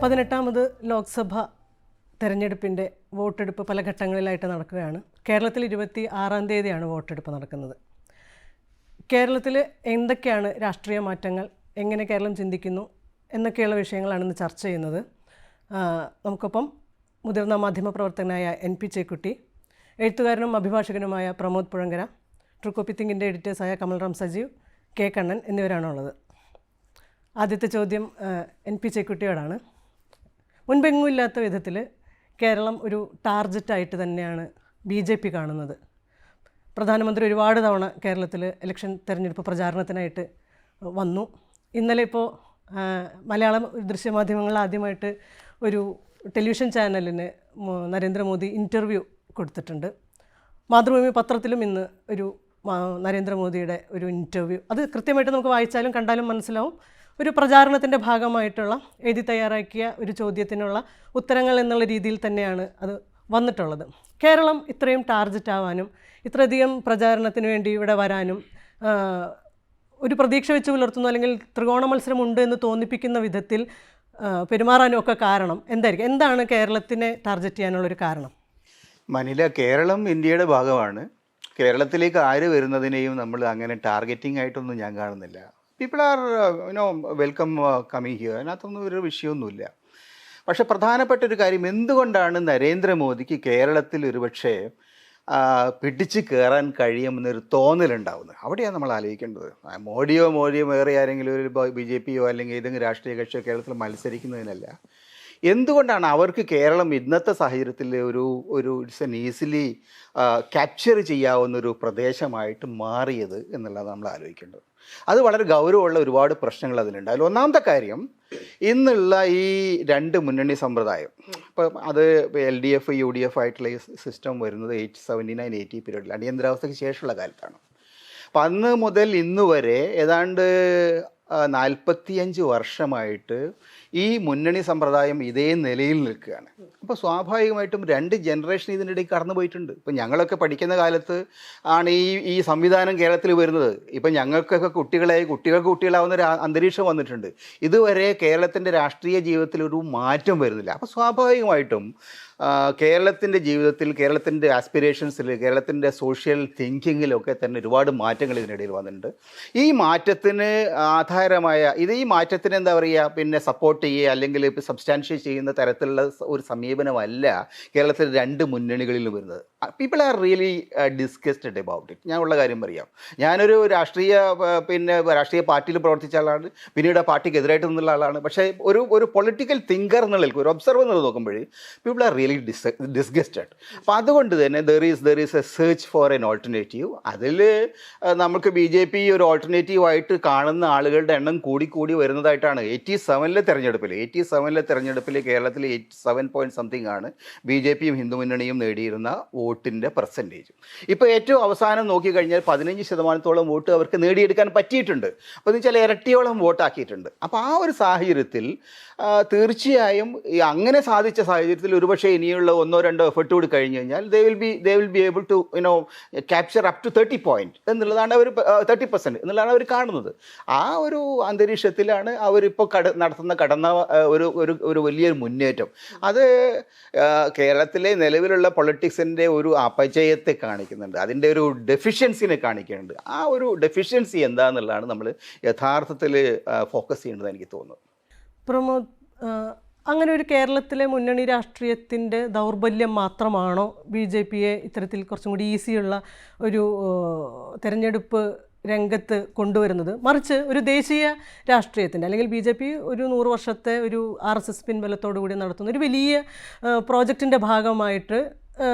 18ാമത് ലോക്സഭ തെരഞ്ഞെടുപ്പിൻ്റെ വോട്ടെടുപ്പ് പല ഘട്ടങ്ങളിലായിട്ട് നടക്കുകയാണ്. കേരളത്തിൽ 26-ാം തീയതിയാണ് വോട്ടെടുപ്പ് നടക്കുന്നത്. കേരളത്തിൽ എന്തൊക്കെയാണ് രാഷ്ട്രീയ മാറ്റങ്ങൾ, എങ്ങനെ കേരളം ചിന്തിക്കുന്നു എന്നൊക്കെയുള്ള വിഷയങ്ങളാണ് ഇന്ന് ചർച്ച ചെയ്യുന്നത്. നമുക്കൊപ്പം മുതിർന്ന മാധ്യമപ്രവർത്തകനായ NP ചേക്കുട്ടി, എഴുത്തുകാരനും അഭിഭാഷകനുമായ പ്രമോദ് പുഴങ്കര, ട്രൂ കോപ്പി തിങ്കിൻ്റെ എഡിറ്റേഴ്സായ കമൽറാം സജീവ്, K. കണ്ണൻ എന്നിവരാണുള്ളത്. ആദ്യത്തെ ചോദ്യം NP ചേക്കുട്ടിയോടാണ്. മുൻപെങ്ങും ഇല്ലാത്ത വിധത്തിൽ കേരളം ഒരു ടാർജറ്റായിട്ട് തന്നെയാണ് BJP കാണുന്നത്. പ്രധാനമന്ത്രി ഒരുപാട് തവണ കേരളത്തിൽ ഇലക്ഷൻ തെരഞ്ഞെടുപ്പ് പ്രചാരണത്തിനായിട്ട് വന്നു. ഇന്നലെ ഇപ്പോൾ മലയാളം ദൃശ്യമാധ്യമങ്ങളിൽ ആദ്യമായിട്ട് ഒരു ടെലിവിഷൻ ചാനലിന് നരേന്ദ്രമോദി ഇൻ്റർവ്യൂ കൊടുത്തിട്ടുണ്ട്. മാതൃഭൂമി പത്രത്തിലും ഇന്ന് ഒരു നരേന്ദ്രമോദിയുടെ ഒരു ഇൻ്റർവ്യൂ, അത് കൃത്യമായിട്ട് നമുക്ക് വായിച്ചാലും കണ്ടാലും മനസ്സിലാവും. ഒരു പ്രചാരണത്തിൻ്റെ ഭാഗമായിട്ടുള്ള എഴുതി തയ്യാറാക്കിയ ഒരു ചോദ്യത്തിനുള്ള ഉത്തരങ്ങൾ എന്നുള്ള രീതിയിൽ തന്നെയാണ് അത് വന്നിട്ടുള്ളത്. കേരളം ഇത്രയും ടാർജറ്റ് ആവാനും ഇത്രയധികം പ്രചാരണത്തിന് വേണ്ടി ഇവിടെ വരാനും ഒരു പ്രതീക്ഷ വെച്ച് പുലർത്തുന്നു, അല്ലെങ്കിൽ ത്രികോണ മത്സരമുണ്ട് എന്ന് തോന്നിപ്പിക്കുന്ന വിധത്തിൽ പെരുമാറാനും ഒക്കെ കാരണം എന്തായിരിക്കും? എന്താണ് കേരളത്തിനെ ടാർജറ്റ് ചെയ്യാനുള്ളൊരു കാരണം? മനില, കേരളം ഇന്ത്യയുടെ ഭാഗമാണ്. കേരളത്തിലേക്ക് ആര് വരുന്നതിനെയും നമ്മൾ അങ്ങനെ ടാർഗറ്റിംഗ് ആയിട്ടൊന്നും ഞാൻ കാണുന്നില്ല. People are welcome coming here, അതിനകത്തൊന്നും ഒരു വിഷയമൊന്നുമില്ല. പക്ഷെ പ്രധാനപ്പെട്ട ഒരു കാര്യം, എന്തുകൊണ്ടാണ് നരേന്ദ്രമോദിക്ക് കേരളത്തിൽ ഒരുപക്ഷെ പിടിച്ച് കയറാൻ കഴിയുമെന്നൊരു തോന്നലുണ്ടാവുന്നത്? അവിടെയാണ് നമ്മൾ ആലോചിക്കേണ്ടത്. മോഡിയോ വേറെ ആരെങ്കിലും ഒരു BJPയോ അല്ലെങ്കിൽ ഏതെങ്കിലും രാഷ്ട്രീയ കക്ഷിയോ കേരളത്തിൽ മത്സരിക്കുന്നതിനല്ല. എന്തുകൊണ്ടാണ് അവർക്ക് കേരളം ഇന്നത്തെ സാഹചര്യത്തിൽ ഒരു ഇറ്റ്സ് എൻ ഈസിലി ക്യാപ്ചർ ചെയ്യാവുന്നൊരു പ്രദേശമായിട്ട് മാറിയത് എന്നുള്ളത് നമ്മൾ ആലോചിക്കേണ്ടത്. അത് വളരെ ഗൗരവമുള്ള ഒരുപാട് പ്രശ്നങ്ങൾ അതിലുണ്ട്. അതിൽ ഒന്നാമത്തെ കാര്യം, ഇന്നുള്ള ഈ രണ്ട് മുന്നണി സമ്പ്രദായം, ഇപ്പം അത് LDF UDF ആയിട്ടുള്ള ഈ സിസ്റ്റം വരുന്നത് 79-80 പീരീഡിൽ അടിയന്തരാവസ്ഥയ്ക്ക് ശേഷമുള്ള കാലത്താണ്. അപ്പം അന്ന് മുതൽ ഇന്ന് വരെ ഏതാണ്ട് 45 വർഷമായിട്ട് ഈ മുന്നണി സമ്പ്രദായം ഇതേ നിലയിൽ നിൽക്കുകയാണ്. അപ്പോൾ സ്വാഭാവികമായിട്ടും രണ്ട് ജനറേഷൻ ഇതിനിടയിൽ കടന്നു പോയിട്ടുണ്ട്. ഇപ്പം ഞങ്ങളൊക്കെ പഠിക്കുന്ന കാലത്ത് ആണ് ഈ സംവിധാനം കേരളത്തിൽ വരുന്നത്. ഇപ്പം ഞങ്ങൾക്കൊക്കെ കുട്ടികൾക്ക് കുട്ടികളാവുന്ന ഒരു അന്തരീക്ഷം വന്നിട്ടുണ്ട്. ഇതുവരെ കേരളത്തിൻ്റെ രാഷ്ട്രീയ ജീവിതത്തിൽ ഒരു മാറ്റം വരുന്നില്ല. അപ്പോൾ സ്വാഭാവികമായിട്ടും കേരളത്തിൻ്റെ ജീവിതത്തിൽ, കേരളത്തിൻ്റെ ആസ്പിറേഷൻസിൽ, കേരളത്തിൻ്റെ സോഷ്യൽ തിങ്കിങ്ങിലൊക്കെ തന്നെ ഒരുപാട് മാറ്റങ്ങൾ ഇതിനിടയിൽ വന്നിട്ടുണ്ട്. ഈ മാറ്റത്തിന് ആധാരമായ ഈ മാറ്റത്തിന് എന്താ പറയുക, പിന്നെ സപ്പോർട്ട് ചെയ്യുക അല്ലെങ്കിൽ ഇപ്പോൾ സബ്സ്റ്റാൻഷ്യേറ്റ് ചെയ്യുന്ന തരത്തിലുള്ള ഒരു സമീപനമല്ല കേരളത്തിൽ രണ്ട് മുന്നണികളിലും വരുന്നത്. People are really ഡിസ്കസ്റ്റഡ് about it. ഞാൻ ഉള്ള കാര്യം പറയാം. ഞാനൊരു രാഷ്ട്രീയ പാർട്ടിയിൽ പ്രവർത്തിച്ച ആളാണ്, പിന്നീട് ആ പാർട്ടിക്ക് എതിരായിട്ട് നിന്നുള്ള ആളാണ്. പക്ഷേ ഒരു പൊളിറ്റിക്കൽ തിങ്കർ എന്നുള്ള, ഒരു ഒബ്സർവർ എന്നുള്ളത് നോക്കുമ്പോൾ പീപ്പിൾ ആർ റിയലി ഡിസ്ഗസ്റ്റഡ്. അപ്പോൾ അതുകൊണ്ട് തന്നെ there is A search for N alternative. അതിൽ നമുക്ക് BJP ഒരു ഓൾട്ടർനേറ്റീവായിട്ട് കാണുന്ന ആളുകളുടെ എണ്ണം കൂടി വരുന്നതായിട്ടാണ്. 87-ലെ തെരഞ്ഞെടുപ്പിൽ കേരളത്തിൽ 87 ആണ് BJPയും ഹിന്ദുമുന്നണിയും നേടിയിരുന്ന വോട്ടിൻ്റെ പെർസെൻറ്റേജ്. ഇപ്പോൾ ഏറ്റവും അവസാനം നോക്കിക്കഴിഞ്ഞാൽ 15% വോട്ട് അവർക്ക് നേടിയെടുക്കാൻ പറ്റിയിട്ടുണ്ട്. അപ്പോൾ എന്ന് വെച്ചാൽ ഇരട്ടിയോളം വോട്ടാക്കിയിട്ടുണ്ട്. അപ്പോൾ ആ ഒരു സാഹചര്യത്തിൽ തീർച്ചയായും അങ്ങനെ സാധിച്ച സാഹചര്യത്തിൽ ഒരുപക്ഷെ ഇനിയുള്ള 1-2 എഫർട്ട് കൂടി കഴിഞ്ഞ് കഴിഞ്ഞാൽ they will be able to capture up to 30% എന്നുള്ളതാണ് അവർ 30% എന്നുള്ളതാണ് അവർ കാണുന്നത്. ആ ഒരു അന്തരീക്ഷത്തിലാണ് അവരിപ്പോൾ നടത്തുന്ന ഒരു വലിയൊരു മുന്നേറ്റം. അത് കേരളത്തിലെ നിലവിലുള്ള പൊളിറ്റിക്സിൻ്റെ ഒരു അപജയത്തെ കാണിക്കുന്നുണ്ട്, അതിൻ്റെ ഒരു ഡെഫിഷ്യൻസിനെ കാണിക്കുന്നുണ്ട്. ആ ഒരു ഡെഫിഷ്യൻസി എന്താണെന്നുള്ളതാണ് നമ്മൾ യഥാർത്ഥത്തിൽ ഫോക്കസ് ചെയ്യേണ്ടത് എനിക്ക് തോന്നുന്നു. പ്രമോദ്, അങ്ങനെ ഒരു കേരളത്തിലെ മുന്നണി രാഷ്ട്രീയത്തിൻ്റെ ദൗർബല്യം മാത്രമാണോ BJPയെ ഇത്തരത്തിൽ കുറച്ചും കൂടി ഈസിയുള്ള ഒരു തെരഞ്ഞെടുപ്പ് രംഗത്ത് കൊണ്ടുവരുന്നത്? മറിച്ച് ഒരു ദേശീയ രാഷ്ട്രീയത്തിൻ്റെ, അല്ലെങ്കിൽ BJP ഒരു 100 വർഷത്തെ ഒരു RSS പിൻബലത്തോടു കൂടി നടത്തുന്ന ഒരു വലിയ പ്രോജക്റ്റിൻ്റെ ഭാഗമായിട്ട്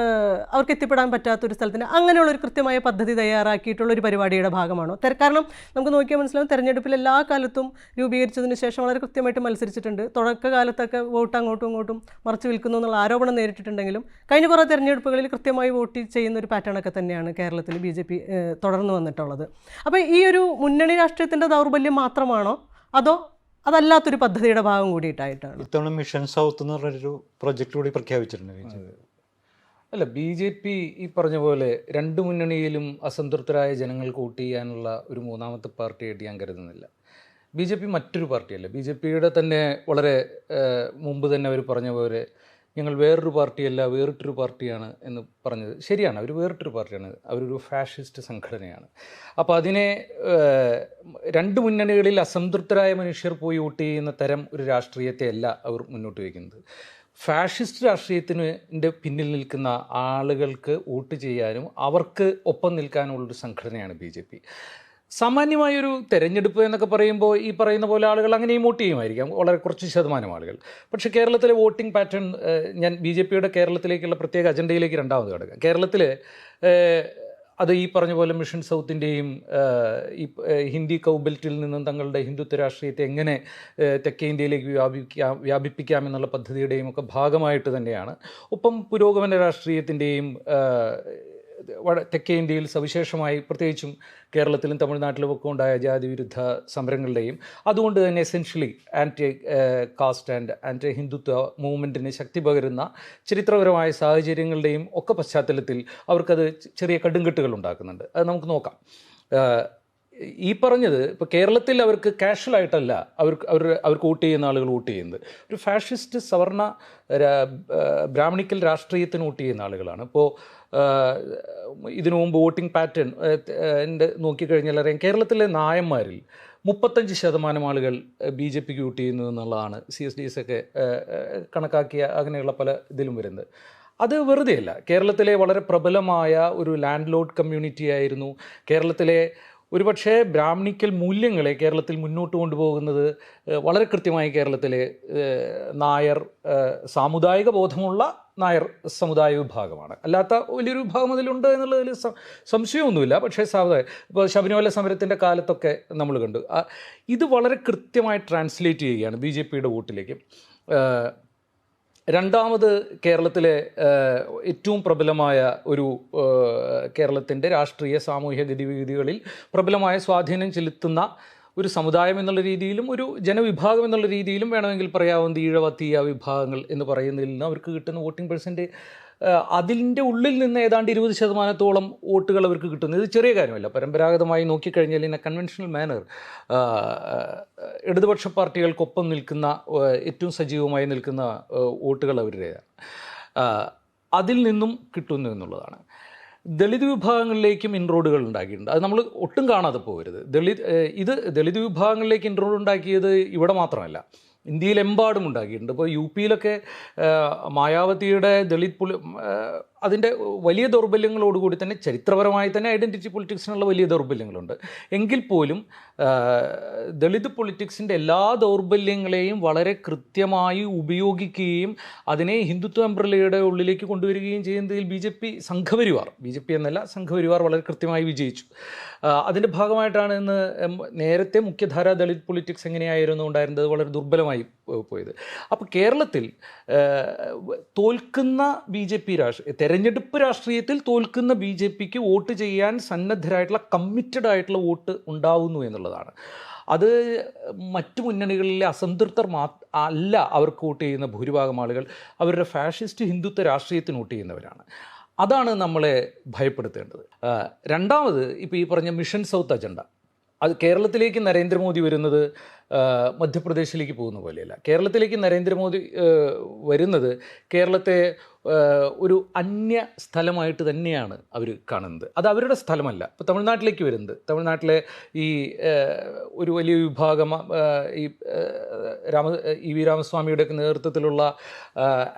അവർക്ക് എത്തിപ്പെടാൻ പറ്റാത്തൊരു സ്ഥലത്തിന് അങ്ങനെയുള്ളൊരു കൃത്യമായ പദ്ധതി തയ്യാറാക്കിയിട്ടുള്ളൊരു പരിപാടിയുടെ ഭാഗമാണോ? കാരണം നമുക്ക് നോക്കിയാൽ മനസ്സിലാവും, തെരഞ്ഞെടുപ്പിൽ എല്ലാ കാലത്തും രൂപീകരിച്ചതിന് ശേഷം വളരെ കൃത്യമായിട്ട് മത്സരിച്ചിട്ടുണ്ട്. തുടക്കകാലത്തൊക്കെ വോട്ട് അങ്ങോട്ടും ഇങ്ങോട്ടും മറിച്ച് വിൽക്കുന്നു എന്നുള്ള ആരോപണം നേരിട്ടിട്ടുണ്ടെങ്കിലും കഴിഞ്ഞ കുറേ തെരഞ്ഞെടുപ്പുകളിൽ കൃത്യമായി വോട്ട് ചെയ്യുന്ന ഒരു പാറ്റേണൊക്കെ തന്നെയാണ് കേരളത്തിൽ BJP തുടർന്ന് വന്നിട്ടുള്ളത്. അപ്പോൾ ഈ ഒരു മുന്നണി രാഷ്ട്രീയത്തിൻ്റെ ദൗർബല്യം മാത്രമാണോ, അതോ അതല്ലാത്തൊരു പദ്ധതിയുടെ ഭാഗം കൂടിയിട്ടായിട്ടാണ്? ഇത്തവണ മിഷൻ സൗത്ത് എന്ന് പറഞ്ഞൊരു പ്രൊജക്റ്റ് കൂടി പ്രഖ്യാപിച്ചിട്ടുണ്ട്. അല്ല, BJP ഈ പറഞ്ഞ പോലെ രണ്ട് മുന്നണിയിലും അസംതൃപ്തരായ ജനങ്ങൾക്ക് വോട്ട് ചെയ്യാനുള്ള ഒരു മൂന്നാമത്തെ പാർട്ടിയായിട്ട് ഞാൻ കരുതുന്നില്ല. ബി ജെ പി മറ്റൊരു പാർട്ടിയല്ല. ബി ജെ പിയുടെ തന്നെ വളരെ മുമ്പ് തന്നെ അവർ പറഞ്ഞ പോലെ ഞങ്ങൾ വേറൊരു പാർട്ടിയല്ല, വേറിട്ടൊരു പാർട്ടിയാണ് എന്ന് പറഞ്ഞത് ശരിയാണ്. അവർ വേറിട്ടൊരു പാർട്ടിയാണ്, അവരൊരു ഫാഷിസ്റ്റ് സംഘടനയാണ്. അപ്പോൾ അതിനെ രണ്ട് മുന്നണികളിൽ അസംതൃപ്തരായ മനുഷ്യർ പോയി വോട്ട് ചെയ്യുന്ന തരം ഒരു രാഷ്ട്രീയത്തെ അല്ല അവർ മുന്നോട്ട് വയ്ക്കുന്നത്. ഫാഷിസ്റ്റ് രാഷ്ട്രീയത്തിൻ്റെ പിന്നിൽ നിൽക്കുന്ന ആളുകൾക്ക് വോട്ട് ചെയ്യാനും അവർക്ക് ഒപ്പം നിൽക്കാനുള്ളൊരു സംഘടനയാണ് ബി ജെ പി. സാമാന്യമായൊരു തെരഞ്ഞെടുപ്പ് എന്നൊക്കെ പറയുമ്പോൾ ഈ പറയുന്ന പോലെ ആളുകൾ അങ്ങനെയും വോട്ട് ചെയ്യുമായിരിക്കാം, വളരെ കുറച്ച് ശതമാനം ആളുകൾ. പക്ഷേ കേരളത്തിലെ വോട്ടിംഗ് പാറ്റേൺ, ഞാൻ ബി ജെ പിയുടെ കേരളത്തിലേക്കുള്ള പ്രത്യേക അജണ്ടയിലേക്ക് രണ്ടാമത് കിടക്കാം. കേരളത്തിൽ അത് ഈ പറഞ്ഞ പോലെ മിഷൻ സൗത്തിൻ്റെയും ഈ ഹിന്ദി കൗബെൽറ്റിൽ നിന്നും തങ്ങളുടെ ഹിന്ദുത്വ രാഷ്ട്രീയത്തെ എങ്ങനെ തെക്കേ ഇന്ത്യയിലേക്ക് വ്യാപിപ്പിക്കാമെന്നുള്ള പദ്ധതിയുടെയും ഒക്കെ ഭാഗമായിട്ട് തന്നെയാണ്. ഒപ്പം പുരോഗമന രാഷ്ട്രീയത്തിൻ്റെയും തെക്കേ ഇന്ത്യയിൽ സവിശേഷമായി പ്രത്യേകിച്ചും കേരളത്തിലും തമിഴ്നാട്ടിലും ഒക്കെ ഉണ്ടായ ജാതി വിരുദ്ധ സമരങ്ങളുടെയും അതുകൊണ്ട് തന്നെ essentially anti caste and anti Hindutva മൂവ്മെൻറ്റിന് ശക്തി പകരുന്ന ചരിത്രപരമായ സാഹചര്യങ്ങളുടെയും ഒക്കെ പശ്ചാത്തലത്തിൽ അവർക്കത് ചെറിയ കടുങ്കെട്ടുകൾ ഉണ്ടാക്കുന്നുണ്ട്. അത് നമുക്ക് നോക്കാം. ഈ പറഞ്ഞത് ഇപ്പോൾ കേരളത്തിൽ അവർക്ക് കാഷ്വലായിട്ടല്ല അവർക്ക് വോട്ട് ചെയ്യുന്ന ആളുകൾ വോട്ട് ചെയ്യുന്നത്. ഒരു ഫാഷിസ്റ്റ് സവർണ ബ്രാഹ്മണിക്കൽ രാഷ്ട്രീയത്തിന് വോട്ട് ചെയ്യുന്ന ആളുകളാണ്. ഇപ്പോൾ ഇതിനു മുമ്പ് വോട്ടിംഗ് പാറ്റേൺ നോക്കിക്കഴിഞ്ഞാൽ അറിയാം, കേരളത്തിലെ നായന്മാരിൽ 35% ആളുകൾ ബി ജെ പിക്ക് വോട്ട് ചെയ്യുന്നു എന്നുള്ളതാണ് CSDS ഒക്കെ കണക്കാക്കിയ അങ്ങനെയുള്ള പല ഇതിലും വരുന്നത്. അത് വെറുതെയല്ല. കേരളത്തിലെ വളരെ പ്രബലമായ ഒരു ലാൻഡ് ലോഡ് കമ്മ്യൂണിറ്റി ആയിരുന്നു. കേരളത്തിലെ ഒരുപക്ഷെ ബ്രാഹ്മണിക്കൽ മൂല്യങ്ങളെ കേരളത്തിൽ മുന്നോട്ട് കൊണ്ടുപോകുന്നത് വളരെ കൃത്യമായി കേരളത്തിലെ നായർ സാമുദായിക ബോധമുള്ള നായർ സമുദായ വിഭാഗമാണ്. അല്ലാത്ത വലിയൊരു വിഭാഗം അതിലുണ്ട് എന്നുള്ളതിൽ സംശയമൊന്നുമില്ല. പക്ഷേ ഇപ്പോൾ ശബരിമല സമരത്തിൻ്റെ കാലത്തൊക്കെ നമ്മൾ കണ്ടു. ഇത് വളരെ കൃത്യമായി ട്രാൻസ്ലേറ്റ് ചെയ്യുകയാണ് ബി ജെ പിയുടെ വോട്ടിലേക്ക്. രണ്ടാമത് കേരളത്തിലെ ഏറ്റവും പ്രബലമായ ഒരു കേരളത്തിൻ്റെ രാഷ്ട്രീയ സാമൂഹ്യ ഗതിവിധികളിൽ പ്രബലമായ സ്വാധീനം ചെലുത്തുന്ന ഒരു സമുദായം എന്നുള്ള രീതിയിലും ഒരു ജനവിഭാഗം എന്നുള്ള രീതിയിലും വേണമെങ്കിൽ പറയാവുന്ന ഈഴവ തീയ വിഭാഗങ്ങൾ എന്ന് പറയുന്നതിൽ നിന്ന് അവർക്ക് കിട്ടുന്ന വോട്ടിംഗ് പെർസെൻറ്റേജ് അതിൻ്റെ ഉള്ളിൽ നിന്ന് ഏതാണ്ട് 20% വോട്ടുകൾ അവർക്ക് കിട്ടുന്നത്. ഇത് ചെറിയ കാര്യമല്ല. പരമ്പരാഗതമായി നോക്കിക്കഴിഞ്ഞാൽ ഇൻ എ കൺവെൻഷണൽ മാനർ ഇടതുപക്ഷ പാർട്ടികൾക്കൊപ്പം നിൽക്കുന്ന ഏറ്റവും സജീവമായി നിൽക്കുന്ന വോട്ടുകൾ അവരുടേതാണ്. അതിൽ നിന്നും കിട്ടുന്നു എന്നുള്ളതാണ്. ദളിത് വിഭാഗങ്ങളിലേക്കും ഇൻറോഡുകൾ ഉണ്ടാക്കിയിട്ടുണ്ട്. അത് നമ്മൾ ഒട്ടും കാണാതെ പോകരുത്. ദളിത് വിഭാഗങ്ങളിലേക്ക് ഇൻറോഡ് ഉണ്ടാക്കിയത് ഇവിടെ മാത്രമല്ല, ഇന്ത്യയിലെമ്പാടും ഉണ്ടാക്കിയിട്ടുണ്ട്. ഇപ്പോൾ യു പിയിലൊക്കെ മായാവതിയുടെ ദളിത് അതിൻ്റെ വലിയ ദൗർബല്യങ്ങളോടുകൂടി തന്നെ ചരിത്രപരമായി തന്നെ ഐഡൻറ്റിറ്റി പൊളിറ്റിക്സിനുള്ള വലിയ ദൗർബല്യങ്ങളുണ്ട്. എങ്കിൽ പോലും ദളിത് പൊളിറ്റിക്സിൻ്റെ എല്ലാ ദൗർബല്യങ്ങളെയും വളരെ കൃത്യമായി ഉപയോഗിക്കുകയും അതിനെ ഹിന്ദുത്വ അംബ്രലയുടെ ഉള്ളിലേക്ക് കൊണ്ടുവരികയും ചെയ്യുന്നതിൽ ബി ജെ പി എന്നല്ല സംഘപരിവാർ വളരെ കൃത്യമായി വിജയിച്ചു. അതിൻ്റെ ഭാഗമായിട്ടാണ് ഇന്ന് നേരത്തെ മുഖ്യധാര ദളിത് പൊളിറ്റിക്സ് എങ്ങനെയായിരുന്നു ഉണ്ടായിരുന്നത്, വളരെ ദുർബലമായി പോയത്. അപ്പോൾ കേരളത്തിൽ തോൽക്കുന്ന ബി ജെ പി തെരഞ്ഞെടുപ്പ് രാഷ്ട്രീയത്തിൽ തോൽക്കുന്ന ബി ജെ പിക്ക് വോട്ട് ചെയ്യാൻ സന്നദ്ധരായിട്ടുള്ള കമ്മിറ്റഡ് ആയിട്ടുള്ള വോട്ട് ഉണ്ടാവുന്നു എന്നുള്ളതാണ്. അത് മറ്റു മുന്നണികളിലെ അസംതൃപ്തർ അല്ല അവർക്ക് വോട്ട് ചെയ്യുന്ന ഭൂരിഭാഗം ആളുകൾ അവരുടെ ഫാഷിസ്റ്റ് ഹിന്ദുത്വ രാഷ്ട്രീയത്തിന് വോട്ട് ചെയ്യുന്നവരാണ്. അതാണ് നമ്മളെ ഭയപ്പെടുത്തേണ്ടത്. രണ്ടാമത് ഇപ്പോൾ ഈ പറഞ്ഞ മിഷൻ സൗത്ത് അജണ്ട, അത് കേരളത്തിലേക്ക് നരേന്ദ്രമോദി വരുന്നത് മധ്യപ്രദേശിലേക്ക് പോകുന്ന പോലെയല്ല. കേരളത്തിലേക്ക് നരേന്ദ്രമോദി വരുന്നത് കേരളത്തെ ഒരു അന്യ സ്ഥലമായിട്ട് തന്നെയാണ് അവർ കാണുന്നത്. അത് അവരുടെ സ്ഥലമല്ല. ഇപ്പോൾ തമിഴ്നാട്ടിലേക്ക് വരുന്നത്, തമിഴ്നാട്ടിലെ ഈ ഒരു വലിയ വിഭാഗം ഈ വി രാമസ്വാമിയുടെയൊക്കെ നേതൃത്വത്തിലുള്ള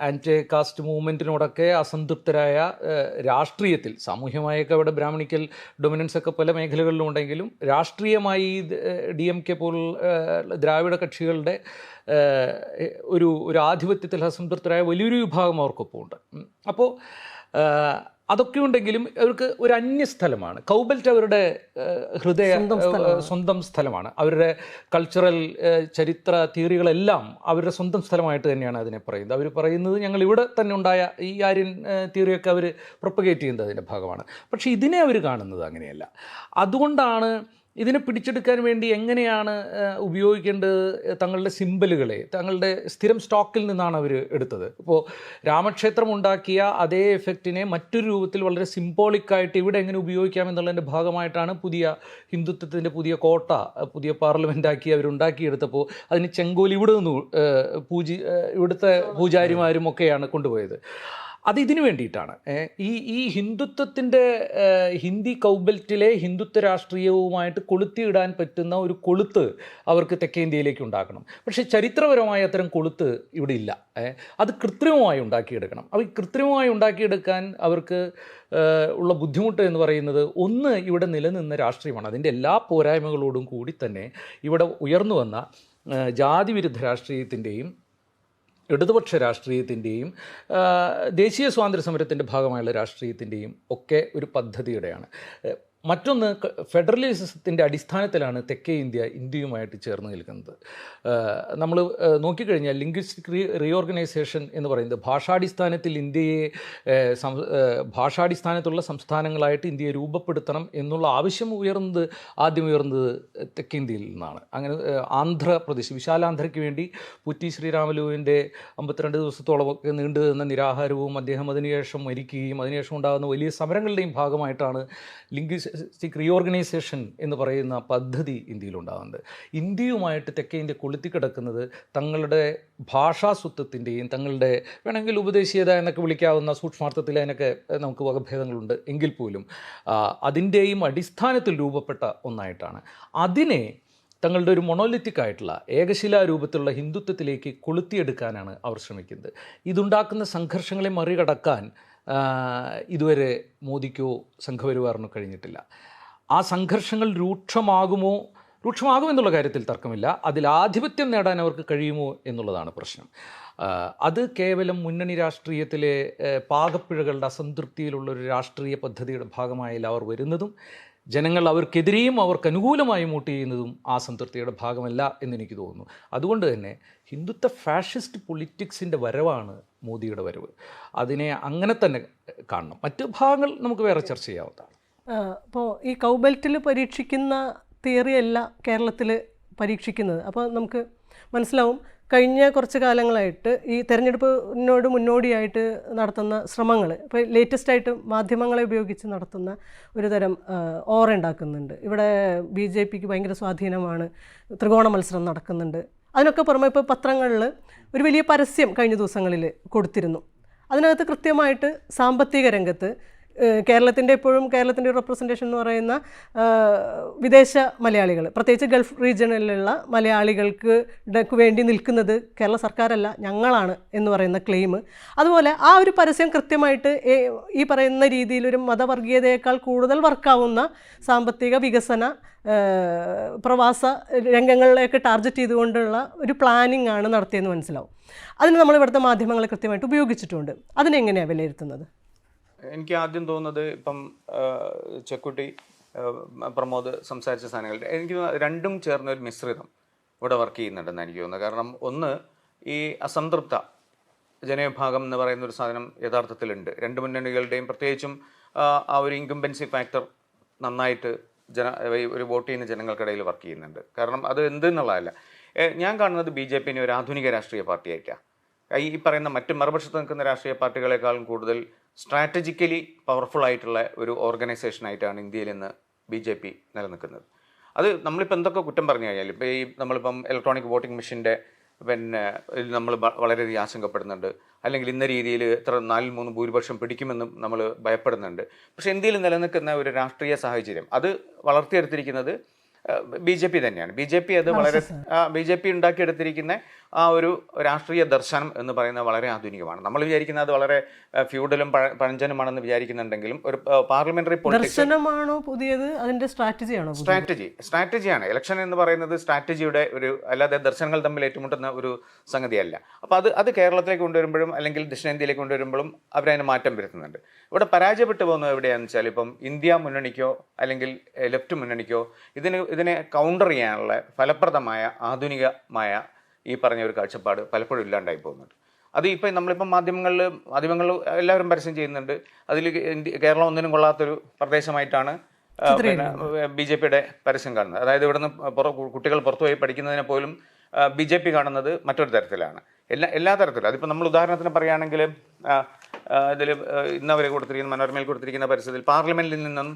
ആൻറ്റി കാസ്റ്റ് മൂവ്മെൻറ്റിനോടൊക്കെ അസംതൃപ്തരായ രാഷ്ട്രീയത്തിൽ സാമൂഹ്യമായൊക്കെ അവിടെ ബ്രാഹ്മണിക്കൽ ഡൊമിനൻസ് ഒക്കെ പല മേഖലകളിലും ഉണ്ടെങ്കിലും രാഷ്ട്രീയമായി DMK പോലുള്ള ദ്രാവിഡ കക്ഷികളുടെ ഒരു ആധിപത്യത്തിൽ അസംതൃപ്തരായ വലിയൊരു വിഭാഗം അവർക്കൊപ്പം ഉണ്ട്. അപ്പോൾ അതൊക്കെ ഉണ്ടെങ്കിലും അവർക്ക് ഒരു അന്യസ്ഥലമാണ് കൗബെൽറ്റ്. അവരുടെ സ്വന്തം സ്ഥലമാണ്. അവരുടെ കൾച്ചറൽ ചരിത്ര തിയറികളെല്ലാം അവരുടെ സ്വന്തം സ്ഥലമായിട്ട് തന്നെയാണ് അതിനെ പറയുന്നത്. അവർ പറയുന്നത് ഞങ്ങൾ ഇവിടെ തന്നെ ഉണ്ടായ ഈ ആര്യൻ തിയറിയൊക്കെ അവർ പ്രൊപ്പഗേറ്റ് ചെയ്യുന്നത് അതിൻ്റെ ഭാഗമാണ്. പക്ഷേ ഇതിനെ അവർ കാണുന്നത് അങ്ങനെയല്ല. അതുകൊണ്ടാണ് ഇതിനെ പിടിച്ചെടുക്കാൻ വേണ്ടി എങ്ങനെയാണ് ഉപയോഗിക്കേണ്ടത് തങ്ങളുടെ സിമ്പലുകളെ തങ്ങളുടെ സ്ഥിരം സ്റ്റോക്കിൽ നിന്നാണ് അവർ എടുത്തത്. ഇപ്പോൾ രാമക്ഷേത്രം ഉണ്ടാക്കിയ അതേ എഫക്റ്റിനെ മറ്റൊരു രൂപത്തിൽ വളരെ സിംബോളിക്കായിട്ട് ഇവിടെ എങ്ങനെ ഉപയോഗിക്കാമെന്നുള്ളതിൻ്റെ ഭാഗമായിട്ടാണ് പുതിയ ഹിന്ദുത്വത്തിൻ്റെ പുതിയ കോട്ട പുതിയ പാർലമെൻറ്റാക്കി അവരുണ്ടാക്കിയെടുത്തപ്പോൾ അതിന് ചെങ്കോൽ ഇവിടെ നിന്ന് ഇവിടുത്തെ പൂജാരിമാരും ഒക്കെയാണ് കൊണ്ടുപോയത്. അത് ഇതിനു വേണ്ടിയിട്ടാണ്. ഈ ഹിന്ദുത്വത്തിൻ്റെ ഹിന്ദി കൗബൽറ്റിലെ ഹിന്ദുത്വ രാഷ്ട്രീയവുമായിട്ട് കൊളുത്തിയിടാൻ പറ്റുന്ന ഒരു കൊളുത്ത് അവർക്ക് തെക്കേ ഇന്ത്യയിലേക്ക് ഉണ്ടാക്കണം. പക്ഷേ ചരിത്രപരമായ അത്തരം കൊളുത്ത് ഇവിടെ ഇല്ല. അത് കൃത്രിമമായി ഉണ്ടാക്കിയെടുക്കണം. അപ്പോൾ ഈ കൃത്രിമമായി ഉണ്ടാക്കിയെടുക്കാൻ അവർക്ക് ഉള്ള ബുദ്ധിമുട്ട് എന്ന് പറയുന്നത് ഒന്ന് ഇവിടെ നിലനിന്ന രാഷ്ട്രീയമാണ്. അതിൻ്റെ എല്ലാ പോരായ്മകളോടും കൂടി തന്നെ ഇവിടെ ഉയർന്നു വന്ന ജാതിവിരുദ്ധ രാഷ്ട്രീയത്തിൻ്റെയും ഇടതുപക്ഷ രാഷ്ട്രീയത്തിൻ്റെയും ദേശീയ സ്വാതന്ത്ര്യ സമരത്തിൻ്റെ ഭാഗമായുള്ള രാഷ്ട്രീയത്തിൻ്റെയും ഒക്കെ ഒരു പദ്ധതിയുടെയാണ്. മറ്റൊന്ന് ഫെഡറലിസത്തിൻ്റെ അടിസ്ഥാനത്തിലാണ് തെക്കേ ഇന്ത്യയുമായിട്ട് ചേർന്ന് നിൽക്കുന്നത്. നമ്മൾ നോക്കിക്കഴിഞ്ഞാൽ ലിംഗ്വിസ്റ്റിക് റീഓർഗനൈസേഷൻ എന്ന് പറയുന്നത് ഭാഷാടിസ്ഥാനത്തിൽ ഇന്ത്യയെ ഭാഷാടിസ്ഥാനത്തുള്ള സംസ്ഥാനങ്ങളായിട്ട് ഇന്ത്യയെ രൂപപ്പെടുത്തണം എന്നുള്ള ആവശ്യം ആദ്യം ഉയർന്നത് തെക്കേ ഇന്ത്യയിൽ നിന്നാണ്. അങ്ങനെ ആന്ധ്രാപ്രദേശ് വിശാലാന്ധ്രയ്ക്ക് വേണ്ടി പുറ്റി ശ്രീരാമലുവിൻ്റെ 52 ദിവസത്തോളമൊക്കെ നീണ്ടു നിന്ന നിരാഹാരവും അദ്ദേഹം അതിനുശേഷം മരിക്കുകയും അതിനുശേഷം ഉണ്ടാകുന്ന വലിയ സമരങ്ങളുടെയും ഭാഗമായിട്ടാണ് ലിംഗ്വിസ്റ്റിക് റീഓർഗനൈസേഷൻ എന്ന് പറയുന്ന പദ്ധതി ഇന്ത്യയിലുണ്ടാകുന്നത്. ഇന്ത്യയുമായിട്ട് തെക്കേ ഇന്ത്യ കൊളുത്തിക്കിടക്കുന്നത് തങ്ങളുടെ ഭാഷാസ്വത്വത്തിൻ്റെയും തങ്ങളുടെ വേണമെങ്കിൽ ഉപദേശീയത എന്നൊക്കെ വിളിക്കാവുന്ന സൂക്ഷ്മാർത്ഥത്തിൽ അതിനൊക്കെ നമുക്ക് വകഭേദങ്ങളുണ്ട് എങ്കിൽ പോലും അതിൻ്റെയും അടിസ്ഥാനത്തിൽ രൂപപ്പെട്ട ഒന്നായിട്ടാണ്. അതിനെ തങ്ങളുടെ ഒരു മൊണോലിത്തിക് ആയിട്ടുള്ള ഏകശിലാരൂപത്തിലുള്ള ഹിന്ദുത്വത്തിലേക്ക് കൊളുത്തിയെടുക്കാനാണ് അവർ ശ്രമിക്കുന്നത്. ഇതുണ്ടാക്കുന്ന സംഘർഷങ്ങളെ മറികടക്കാൻ ഇതുവരെ മോദിക്കോ സംഘപരിവാറിനോ കഴിഞ്ഞിട്ടില്ല. ആ സംഘർഷങ്ങൾ രൂക്ഷമാകുമെന്നുള്ള കാര്യത്തിൽ തർക്കമില്ല. അതിൽ ആധിപത്യം നേടാൻ അവർക്ക് കഴിയുമോ എന്നുള്ളതാണ് പ്രശ്നം. അത് കേവലം മുന്നണി രാഷ്ട്രീയത്തിലെ പാകപ്പിഴകളുടെ അസംതൃപ്തിയിലുള്ളൊരു രാഷ്ട്രീയ പദ്ധതിയുടെ ഭാഗമായില്ല അവർ വരുന്നതും ജനങ്ങൾ അവർക്കെതിരെയും അവർക്ക് അനുകൂലമായി വോട്ട് ചെയ്യുന്നതും ആ സംതൃപ്തിയുടെ ഭാഗമല്ല എന്നെനിക്ക് തോന്നുന്നു. അതുകൊണ്ട് തന്നെ ഹിന്ദുത്വ ഫാഷിസ്റ്റ് പൊളിറ്റിക്സിൻ്റെ വരവാണ് മോദിയുടെ വരവ്. അതിനെ അങ്ങനെ തന്നെ കാണണം. മറ്റ് ഭാഗങ്ങൾ നമുക്ക് വേറെ ചർച്ച ചെയ്യാവുന്നതാണ്. അപ്പോൾ ഈ കൗബെൽറ്റിൽ പരീക്ഷിക്കുന്ന തിയറിയല്ല കേരളത്തിൽ പരീക്ഷിക്കുന്നത്. അപ്പോൾ നമുക്ക് മനസ്സിലാവും കഴിഞ്ഞ കുറച്ച് കാലങ്ങളായിട്ട് ഈ തെരഞ്ഞെടുപ്പിനോട് മുന്നോടിയായിട്ട് നടത്തുന്ന ശ്രമങ്ങൾ, ഇപ്പോൾ ലേറ്റസ്റ്റായിട്ട് മാധ്യമങ്ങളെ ഉപയോഗിച്ച് നടത്തുന്ന ഒരു തരം ഓറ ഉണ്ടാക്കുന്നുണ്ട്. ഇവിടെ BJPക്ക് ഭയങ്കര സ്വാധീനമാണ്, ത്രികോണ മത്സരം നടക്കുന്നുണ്ട്. അതിനൊക്കെ പുറമെ ഇപ്പോൾ പത്രങ്ങളിൽ ഒരു വലിയ പരസ്യം കഴിഞ്ഞ ദിവസങ്ങളിൽ കൊടുത്തിരുന്നു. അതിനകത്ത് കൃത്യമായിട്ട് സാമ്പത്തിക രംഗത്ത് കേരളത്തിൻ്റെ റെപ്രസെൻറ്റേഷൻ എന്ന് പറയുന്ന വിദേശ മലയാളികൾ, പ്രത്യേകിച്ച് ഗൾഫ് റീജിയണിലുള്ള മലയാളികൾക്ക് വേണ്ടി നിൽക്കുന്നത് കേരള സർക്കാരല്ല ഞങ്ങളാണ് എന്ന് പറയുന്ന ക്ലെയിം. അതുപോലെ ആ ഒരു പരസ്യം കൃത്യമായിട്ട് ഈ പറയുന്ന രീതിയിലൊരു മതവർഗീയതയേക്കാൾ കൂടുതൽ വർക്കാവുന്ന സാമ്പത്തിക വികസന പ്രവാസ രംഗങ്ങളിലേക്ക് ടാർഗറ്റ് ചെയ്തുകൊണ്ടുള്ള ഒരു പ്ലാനിങ് ആണ് നടത്തിയെന്ന് മനസ്സിലാവും. അതിന് നമ്മൾ ഇവിടുത്തെ മാധ്യമങ്ങളെ കൃത്യമായിട്ട് ഉപയോഗിച്ചിട്ടുണ്ട്. അതിനെങ്ങനെയാണ് വിലയിരുത്തുന്നത്? എനിക്ക് ആദ്യം തോന്നുന്നത് ഇപ്പം ചെക്കുട്ടി പ്രമോദ് സംസാരിച്ച സാധനങ്ങൾ എനിക്ക് രണ്ടും ചേർന്ന ഒരു മിശ്രിതം ഇവിടെ വർക്ക് ചെയ്യുന്നുണ്ടെന്ന് എനിക്ക് തോന്നുന്നത്. കാരണം ഒന്ന്, ഈ അസംതൃപ്ത ജനവിഭാഗം എന്ന് പറയുന്ന ഒരു സാധനം യഥാർത്ഥത്തിലുണ്ട്. രണ്ട് മുന്നണികളുടെയും പ്രത്യേകിച്ചും ആ ഒരു ഇൻകംബൻസി ഫാക്ടർ നന്നായിട്ട് ഒരു വോട്ട് ചെയ്യുന്ന ജനങ്ങൾക്കിടയിൽ വർക്ക് ചെയ്യുന്നുണ്ട്. കാരണം അത് എന്തെന്നുള്ളതല്ല, ഞാൻ കാണുന്നത് BJP ഒരു ആധുനിക രാഷ്ട്രീയ പാർട്ടിയായിട്ടാണ്. ഈ പറയുന്ന മറ്റ് മറുപക്ഷത്ത് നിൽക്കുന്ന രാഷ്ട്രീയ പാർട്ടികളെക്കാളും കൂടുതൽ സ്ട്രാറ്റജിക്കലി പവർഫുൾ ആയിട്ടുള്ള ഒരു ഓർഗനൈസേഷനായിട്ടാണ് ഇന്ത്യയിൽ ഇന്ന് BJP നിലനിൽക്കുന്നത്. അത് നമ്മളിപ്പോൾ എന്തൊക്കെ കുറ്റം പറഞ്ഞു കഴിഞ്ഞാൽ, ഇപ്പോൾ നമ്മളിപ്പം ഇലക്ട്രോണിക് വോട്ടിംഗ് മെഷീൻ്റെ നമ്മൾ വളരെയധികം ആശങ്കപ്പെടുന്നുണ്ട്, അല്ലെങ്കിൽ ഇന്ന രീതിയിൽ ഇത്ര 4-3 ഭൂരിപക്ഷം പിടിക്കുമെന്നും നമ്മൾ ഭയപ്പെടുന്നുണ്ട്. പക്ഷേ ഇന്ത്യയിൽ നിലനിൽക്കുന്ന ഒരു രാഷ്ട്രീയ സാഹചര്യം അത് വളർത്തിയെടുത്തിരിക്കുന്നത് BJP തന്നെയാണ്. BJP ഉണ്ടാക്കിയെടുത്തിരിക്കുന്ന ആ ഒരു രാഷ്ട്രീയ ദർശനം എന്ന് പറയുന്നത് വളരെ ആധുനികമാണ്. നമ്മൾ വിചാരിക്കുന്നത് അത് വളരെ ഫ്യൂഡലും പഴഞ്ചനുമാണെന്ന് വിചാരിക്കുന്നുണ്ടെങ്കിലും ഒരു പാർലമെന്ററി പൊളിറ്റിക്സ് പുതിയത് അതിന്റെ സ്ട്രാറ്റജിയാണ്. ഇലക്ഷൻ എന്ന് പറയുന്നത് സ്ട്രാറ്റജിയുടെ ഒരു, അല്ലാതെ ദർശനങ്ങൾ തമ്മിൽ ഏറ്റുമുട്ടുന്ന ഒരു സംഗതിയല്ല. അപ്പോൾ അത് കേരളത്തിലേക്ക് കൊണ്ടുവരുമ്പോഴും അല്ലെങ്കിൽ ദക്ഷിണേന്ത്യയിലേക്ക് കൊണ്ടുവരുമ്പോഴും അവരതിന് മാറ്റം വരുത്തുന്നുണ്ട്. ഇവിടെ പരാജയപ്പെട്ടു പോകുന്നത് എവിടെയാണെന്ന് വെച്ചാൽ, ഇപ്പം ഇന്ത്യ മുന്നണിക്കോ അല്ലെങ്കിൽ ലെഫ്റ്റ് മുന്നണിക്കോ ഇതിനെ കൗണ്ടർ ചെയ്യാനുള്ള ഫലപ്രദമായ ആധുനികമായ ഈ പറഞ്ഞ ഒരു കാഴ്ചപ്പാട് പലപ്പോഴും ഇല്ലാണ്ടായി പോകുന്നുണ്ട്. അത് ഇപ്പം നമ്മളിപ്പം മാധ്യമങ്ങൾ എല്ലാവരും പരസ്യം ചെയ്യുന്നുണ്ട്. അതിൽ കേരളം ഒന്നിനും കൊള്ളാത്തൊരു പ്രദേശമായിട്ടാണ് പിന്നെ BJP-യുടെ പരസ്യം കാണുന്നത്. അതായത് ഇവിടുന്ന് കുട്ടികൾ പുറത്തുപോയി പഠിക്കുന്നതിനെ പോലും BJP കാണുന്നത് മറ്റൊരു തരത്തിലാണ്. എല്ലാ തരത്തിലും. അതിപ്പോൾ നമ്മൾ ഉദാഹരണത്തിന് പറയുകയാണെങ്കിൽ ഇതിൽ ഇന്നവരെ കൊടുത്തിരിക്കുന്ന മനോരമയിൽ കൊടുത്തിരിക്കുന്ന പരസ്യത്തിൽ പാർലമെന്റിൽ നിന്നും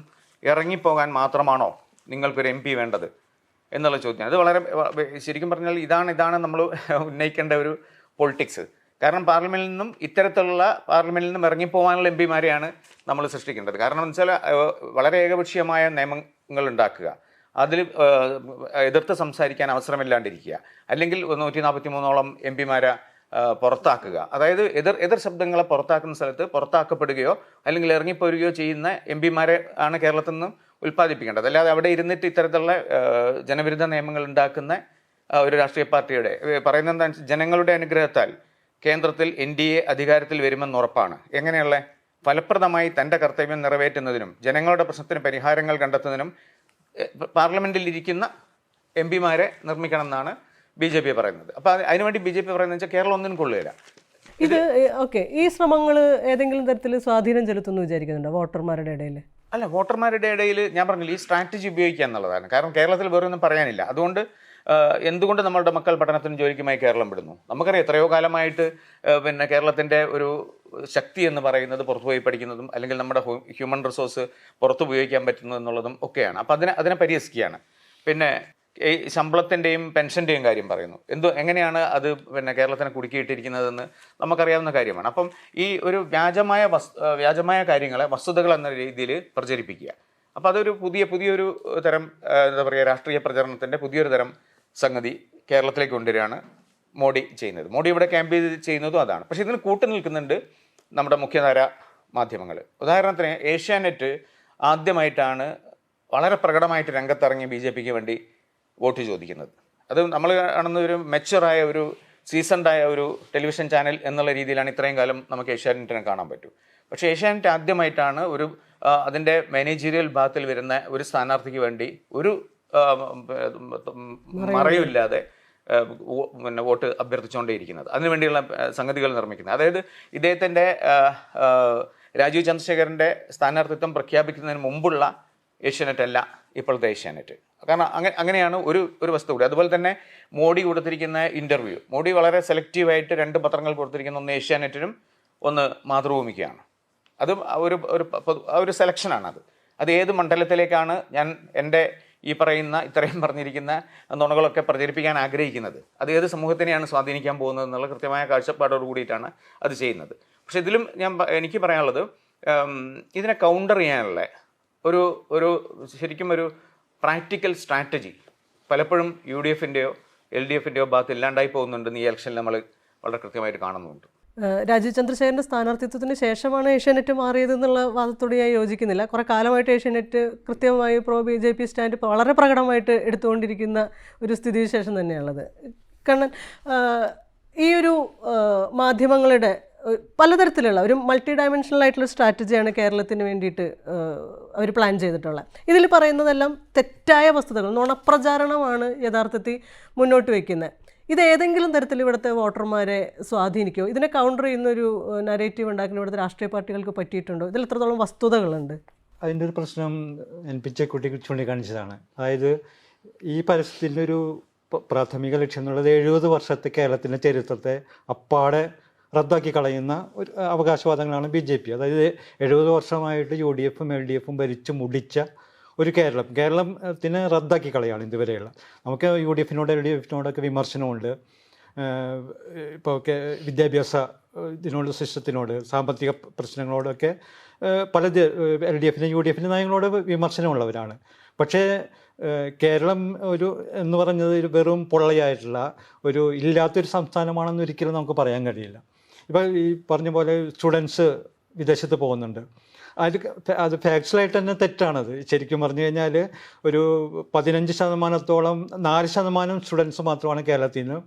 ഇറങ്ങിപ്പോകാൻ മാത്രമാണോ നിങ്ങൾക്കൊരു MP വേണ്ടത് എന്നുള്ള ചോദ്യം. അത് വളരെ ശരിക്കും പറഞ്ഞാൽ ഇതാണ് നമ്മൾ ഉന്നയിക്കേണ്ട ഒരു പൊളിറ്റിക്സ്. കാരണം പാർലമെന്റിൽ നിന്നും ഇറങ്ങിപ്പോകാനുള്ള MP-മാരെയാണ് നമ്മൾ സൃഷ്ടിക്കേണ്ടത്. കാരണം എന്ന് വെച്ചാൽ വളരെ ഏകപക്ഷീയമായ നിയമങ്ങൾ ഉണ്ടാക്കുക, അതിൽ എതിർത്ത് സംസാരിക്കാൻ അവസരമില്ലാണ്ടിരിക്കുക, അല്ലെങ്കിൽ 143ഓളം MP-മാരെ പുറത്താക്കുക. അതായത് എതിർ ശബ്ദങ്ങളെ പുറത്താക്കുന്ന സ്ഥലത്ത് പുറത്താക്കപ്പെടുകയോ അല്ലെങ്കിൽ ഇറങ്ങിപ്പോരുകയോ ചെയ്യുന്ന MP-മാരെ ആണ് കേരളത്തിൽ നിന്നും ഉൽപ്പാദിപ്പിക്കേണ്ടത്. അല്ലാതെ അവിടെ ഇരുന്നിട്ട് ഇത്തരത്തിലുള്ള ജനവിരുദ്ധ നിയമങ്ങൾ ഉണ്ടാക്കുന്ന ഒരു രാഷ്ട്രീയ പാർട്ടിയുടെ പറയുന്നത് ജനങ്ങളുടെ അനുഗ്രഹത്താൽ കേന്ദ്രത്തിൽ NDA അധികാരത്തിൽ വരുമെന്ന് ഉറപ്പാണ്. എങ്ങനെയുള്ള ഫലപ്രദമായി തൻ്റെ കർത്തവ്യം നിറവേറ്റുന്നതിനും ജനങ്ങളുടെ പ്രശ്നത്തിന് പരിഹാരങ്ങൾ കണ്ടെത്തുന്നതിനും പാർലമെന്റിൽ ഇരിക്കുന്ന MP-മാരെ നിർമ്മിക്കണം എന്നാണ് BJP പറയുന്നത്. അപ്പോൾ അതിനുവേണ്ടി BJP പറയുന്നത് വെച്ചാൽ കേരളം ഒന്നിനും കൊള്ളുകയില്ല. ഇത് ഓക്കെ, ഈ ശ്രമങ്ങൾ ഏതെങ്കിലും തരത്തിൽ സ്വാധീനം ചെലുത്തുമെന്ന് വിചാരിക്കുന്നുണ്ടോ വോട്ടർമാരുടെ ഇടയിൽ? അല്ല, വോട്ടർമാരുടെ ഇടയിൽ ഞാൻ പറഞ്ഞില്ല, ഈ സ്ട്രാറ്റജി ഉപയോഗിക്കുക എന്നുള്ളതാണ്. കാരണം കേരളത്തിൽ വേറെ ഒന്നും പറയാനില്ല. അതുകൊണ്ട് എന്തുകൊണ്ട് നമ്മളുടെ മക്കൾ പഠനത്തിനും ജോലിക്കുമായി കേരളം വിടുന്നു? നമുക്കറിയാം എത്രയോ കാലമായിട്ട് പിന്നെ കേരളത്തിൻ്റെ ഒരു ശക്തി എന്ന് പറയുന്നത് പുറത്തുപോയി പഠിക്കുന്നതും അല്ലെങ്കിൽ നമ്മുടെ ഹ്യൂമൻ റിസോഴ്സ് പുറത്ത് ഉപയോഗിക്കാൻ പറ്റുന്നത് എന്നുള്ളതും ഒക്കെയാണ്. അപ്പം അതിനെ പരിഹസിക്കുകയാണ്. പിന്നെ ഈ ശമ്പളത്തിൻ്റെയും പെൻഷൻ്റെയും കാര്യം പറയുന്നു. എങ്ങനെയാണ് അത് പിന്നെ കേരളത്തിനെ കുടുക്കിയിട്ടിരിക്കുന്നതെന്ന് നമുക്കറിയാവുന്ന കാര്യമാണ്. അപ്പം ഈ ഒരു വ്യാജമായ കാര്യങ്ങളെ വസ്തുതകൾ എന്ന രീതിയിൽ പ്രചരിപ്പിക്കുക. അപ്പോൾ അതൊരു പുതിയൊരു തരം എന്താ പറയുക, രാഷ്ട്രീയ പ്രചരണത്തിൻ്റെ പുതിയൊരു തരം സംഗതി കേരളത്തിലേക്ക് കൊണ്ടുവരികയാണ് മോഡി ചെയ്യുന്നത്. മോഡി ഇവിടെ ക്യാമ്പ് ചെയ്യുന്നതും അതാണ്. പക്ഷേ ഇതിന് കൂട്ടുനിൽക്കുന്നുണ്ട് നമ്മുടെ മുഖ്യധാര മാധ്യമങ്ങൾ. ഉദാഹരണത്തിന് ഏഷ്യാനെറ്റ് ആദ്യമായിട്ടാണ് വളരെ പ്രകടമായിട്ട് രംഗത്തിറങ്ങി BJP-ക്ക് വേണ്ടി വോട്ട് ചോദിക്കുന്നത്. അത് നമ്മൾ കാണുന്ന ഒരു മെച്ചുറായ ഒരു സീസൺഡായ ഒരു ടെലിവിഷൻ ചാനൽ എന്നുള്ള രീതിയിലാണ് ഇത്രയും കാലം നമുക്ക് ഏഷ്യാനെറ്റിനെ കാണാൻ പറ്റൂ. പക്ഷേ ഏഷ്യാനെറ്റ് ആദ്യമായിട്ടാണ് അതിൻ്റെ മാനേജീരിയൽ ഭാഗത്തിൽ വരുന്ന ഒരു സ്ഥാനാർത്ഥിക്ക് വേണ്ടി ഒരു മറയുമില്ലാതെ പിന്നെ വോട്ട് അഭ്യർത്ഥിച്ചുകൊണ്ടേയിരിക്കുന്നത്, അതിനുവേണ്ടിയുള്ള സംഗതികൾ നിർമ്മിക്കുന്നത്. അതായത് ഇദ്ദേഹത്തിൻ്റെ രാജീവ് ചന്ദ്രശേഖരൻ്റെ സ്ഥാനാർത്ഥിത്വം പ്രഖ്യാപിക്കുന്നതിന് മുമ്പുള്ള ഏഷ്യാനെറ്റ് അല്ല ഇപ്പോഴത്തെ ഏഷ്യാനെറ്റ്. കാരണം അങ്ങനെയാണ് ഒരു വസ്തു കൂടി. അതുപോലെ തന്നെ മോഡി കൊടുത്തിരിക്കുന്ന ഇൻ്റർവ്യൂ, മോഡി വളരെ സെലക്റ്റീവായിട്ട് 2 പത്രങ്ങൾ കൊടുത്തിരിക്കുന്ന, ഒന്ന് ഏഷ്യാനെറ്റിനും ഒന്ന് മാതൃഭൂമിക്കാണ്. അതും ഒരു സെലക്ഷനാണ്. അത് ഏത് മണ്ഡലത്തിലേക്കാണ് ഞാൻ എൻ്റെ ഈ ഇത്രയും പറഞ്ഞിരിക്കുന്ന നുണകളൊക്കെ പ്രചരിപ്പിക്കാൻ ആഗ്രഹിക്കുന്നത്, അത് ഏത് സമൂഹത്തിനെയാണ് സ്വാധീനിക്കാൻ പോകുന്നത് എന്നുള്ള കൃത്യമായ കാഴ്ചപ്പാടോട് കൂടിയിട്ടാണ് അത് ചെയ്യുന്നത്. പക്ഷെ ഇതിലും എനിക്ക് പറയാനുള്ളത്, ഇതിനെ കൗണ്ടർ ചെയ്യാനുള്ള ഒരു ശരിക്കും ഒരു പ്രാക്ടിക്കൽ സ്ട്രാറ്റജി പലപ്പോഴും UDF-ൻ്റെയോ LDF-ൻ്റെയോ ഭാഗത്ത് ഇല്ലാണ്ടായി പോകുന്നുണ്ടെന്ന് ഈ ഇലക്ഷനിൽ നമ്മൾ വളരെ കൃത്യമായിട്ട് കാണുന്നുണ്ട്. രാജീവ് ചന്ദ്രശേഖരൻ്റെ സ്ഥാനാർത്ഥിത്വത്തിന് ശേഷമാണ് ഏഷ്യാനെറ്റ് മാറിയതെന്നുള്ള വാദത്തോട് ഞാൻ യോജിക്കുന്നില്ല. കുറേ കാലമായിട്ട് ഏഷ്യാനെറ്റ് കൃത്യമായി BJP സ്റ്റാൻഡ് വളരെ പ്രകടമായിട്ട് എടുത്തുകൊണ്ടിരിക്കുന്ന ഒരു സ്ഥിതിവിശേഷം തന്നെയാണുള്ളത്. കാരണം ഈ ഒരു മാധ്യമങ്ങളുടെ പലതരത്തിലുള്ള ഒരു മൾട്ടി ഡയമെൻഷണൽ ആയിട്ടുള്ള സ്ട്രാറ്റജിയാണ് കേരളത്തിന് വേണ്ടിയിട്ട് അവർ പ്ലാൻ ചെയ്തിട്ടുള്ളത്. ഇതിൽ പറയുന്നതെല്ലാം തെറ്റായ വസ്തുതകൾ, നുണപ്രചാരണമാണ് യഥാർത്ഥത്തിൽ മുന്നോട്ട് വയ്ക്കുന്നത്. ഇത് ഏതെങ്കിലും തരത്തിൽ ഇവിടുത്തെ വോട്ടർമാരെ സ്വാധീനിക്കുമോ? ഇതിനെ കൗണ്ടർ ചെയ്യുന്നൊരു നരേറ്റീവ് ഉണ്ടാക്കുന്ന ഇവിടുത്തെ രാഷ്ട്രീയ പാർട്ടികൾക്ക് പറ്റിയിട്ടുണ്ടോ? ഇതിൽ എത്രത്തോളം വസ്തുതകളുണ്ട്? അതിൻ്റെ ഒരു പ്രശ്നം NP ചെക്കുട്ടി ചൂണ്ടിക്കാണിച്ചതാണ്. അതായത് ഈ പരസ്യത്തിൻ്റെ ഒരു പ്രാഥമിക ലക്ഷ്യം എന്നുള്ളത് 70 വർഷത്തെ കേരളത്തിൻ്റെ ചരിത്രത്തെ അപ്പാടെ റദ്ദാക്കി കളയുന്ന ഒരു അവകാശവാദങ്ങളാണ് BJP. അതായത് 70 വർഷമായിട്ട് UDF-ഉം LDF-ഉം ഭരിച്ചു മുടിച്ച ഒരു കേരളത്തിനെ റദ്ദാക്കി കളയാണ് ഇതുവരെയുള്ള. നമുക്ക് UDF-നോട് LDF-നോടൊക്കെ വിമർശനമുണ്ട്. ഇപ്പോൾ വിദ്യാഭ്യാസ ഇതിനോട് സിസ്റ്റത്തിനോട്, സാമ്പത്തിക പ്രശ്നങ്ങളോടൊക്കെ പല LDF-നും UDF-നും നയങ്ങളോട് വിമർശനമുള്ളവരാണ്. പക്ഷേ കേരളം എന്ന് പറഞ്ഞത് ഒരു വെറും പൊള്ളയായിട്ടുള്ള ഇല്ലാത്തൊരു സംസ്ഥാനമാണെന്ന് ഒരിക്കലും നമുക്ക് പറയാൻ കഴിയില്ല. ഇപ്പോൾ ഈ പറഞ്ഞ പോലെ സ്റ്റുഡൻസ് വിദേശത്ത് പോകുന്നുണ്ട്. അത് ഫാക്ച്വലായിട്ട് തന്നെ തെറ്റാണത്. ശരിക്കും പറഞ്ഞു കഴിഞ്ഞാൽ ഒരു 15%-ഓളം 4% സ്റ്റുഡൻസ് മാത്രമാണ് കേരളത്തിൽ നിന്ന്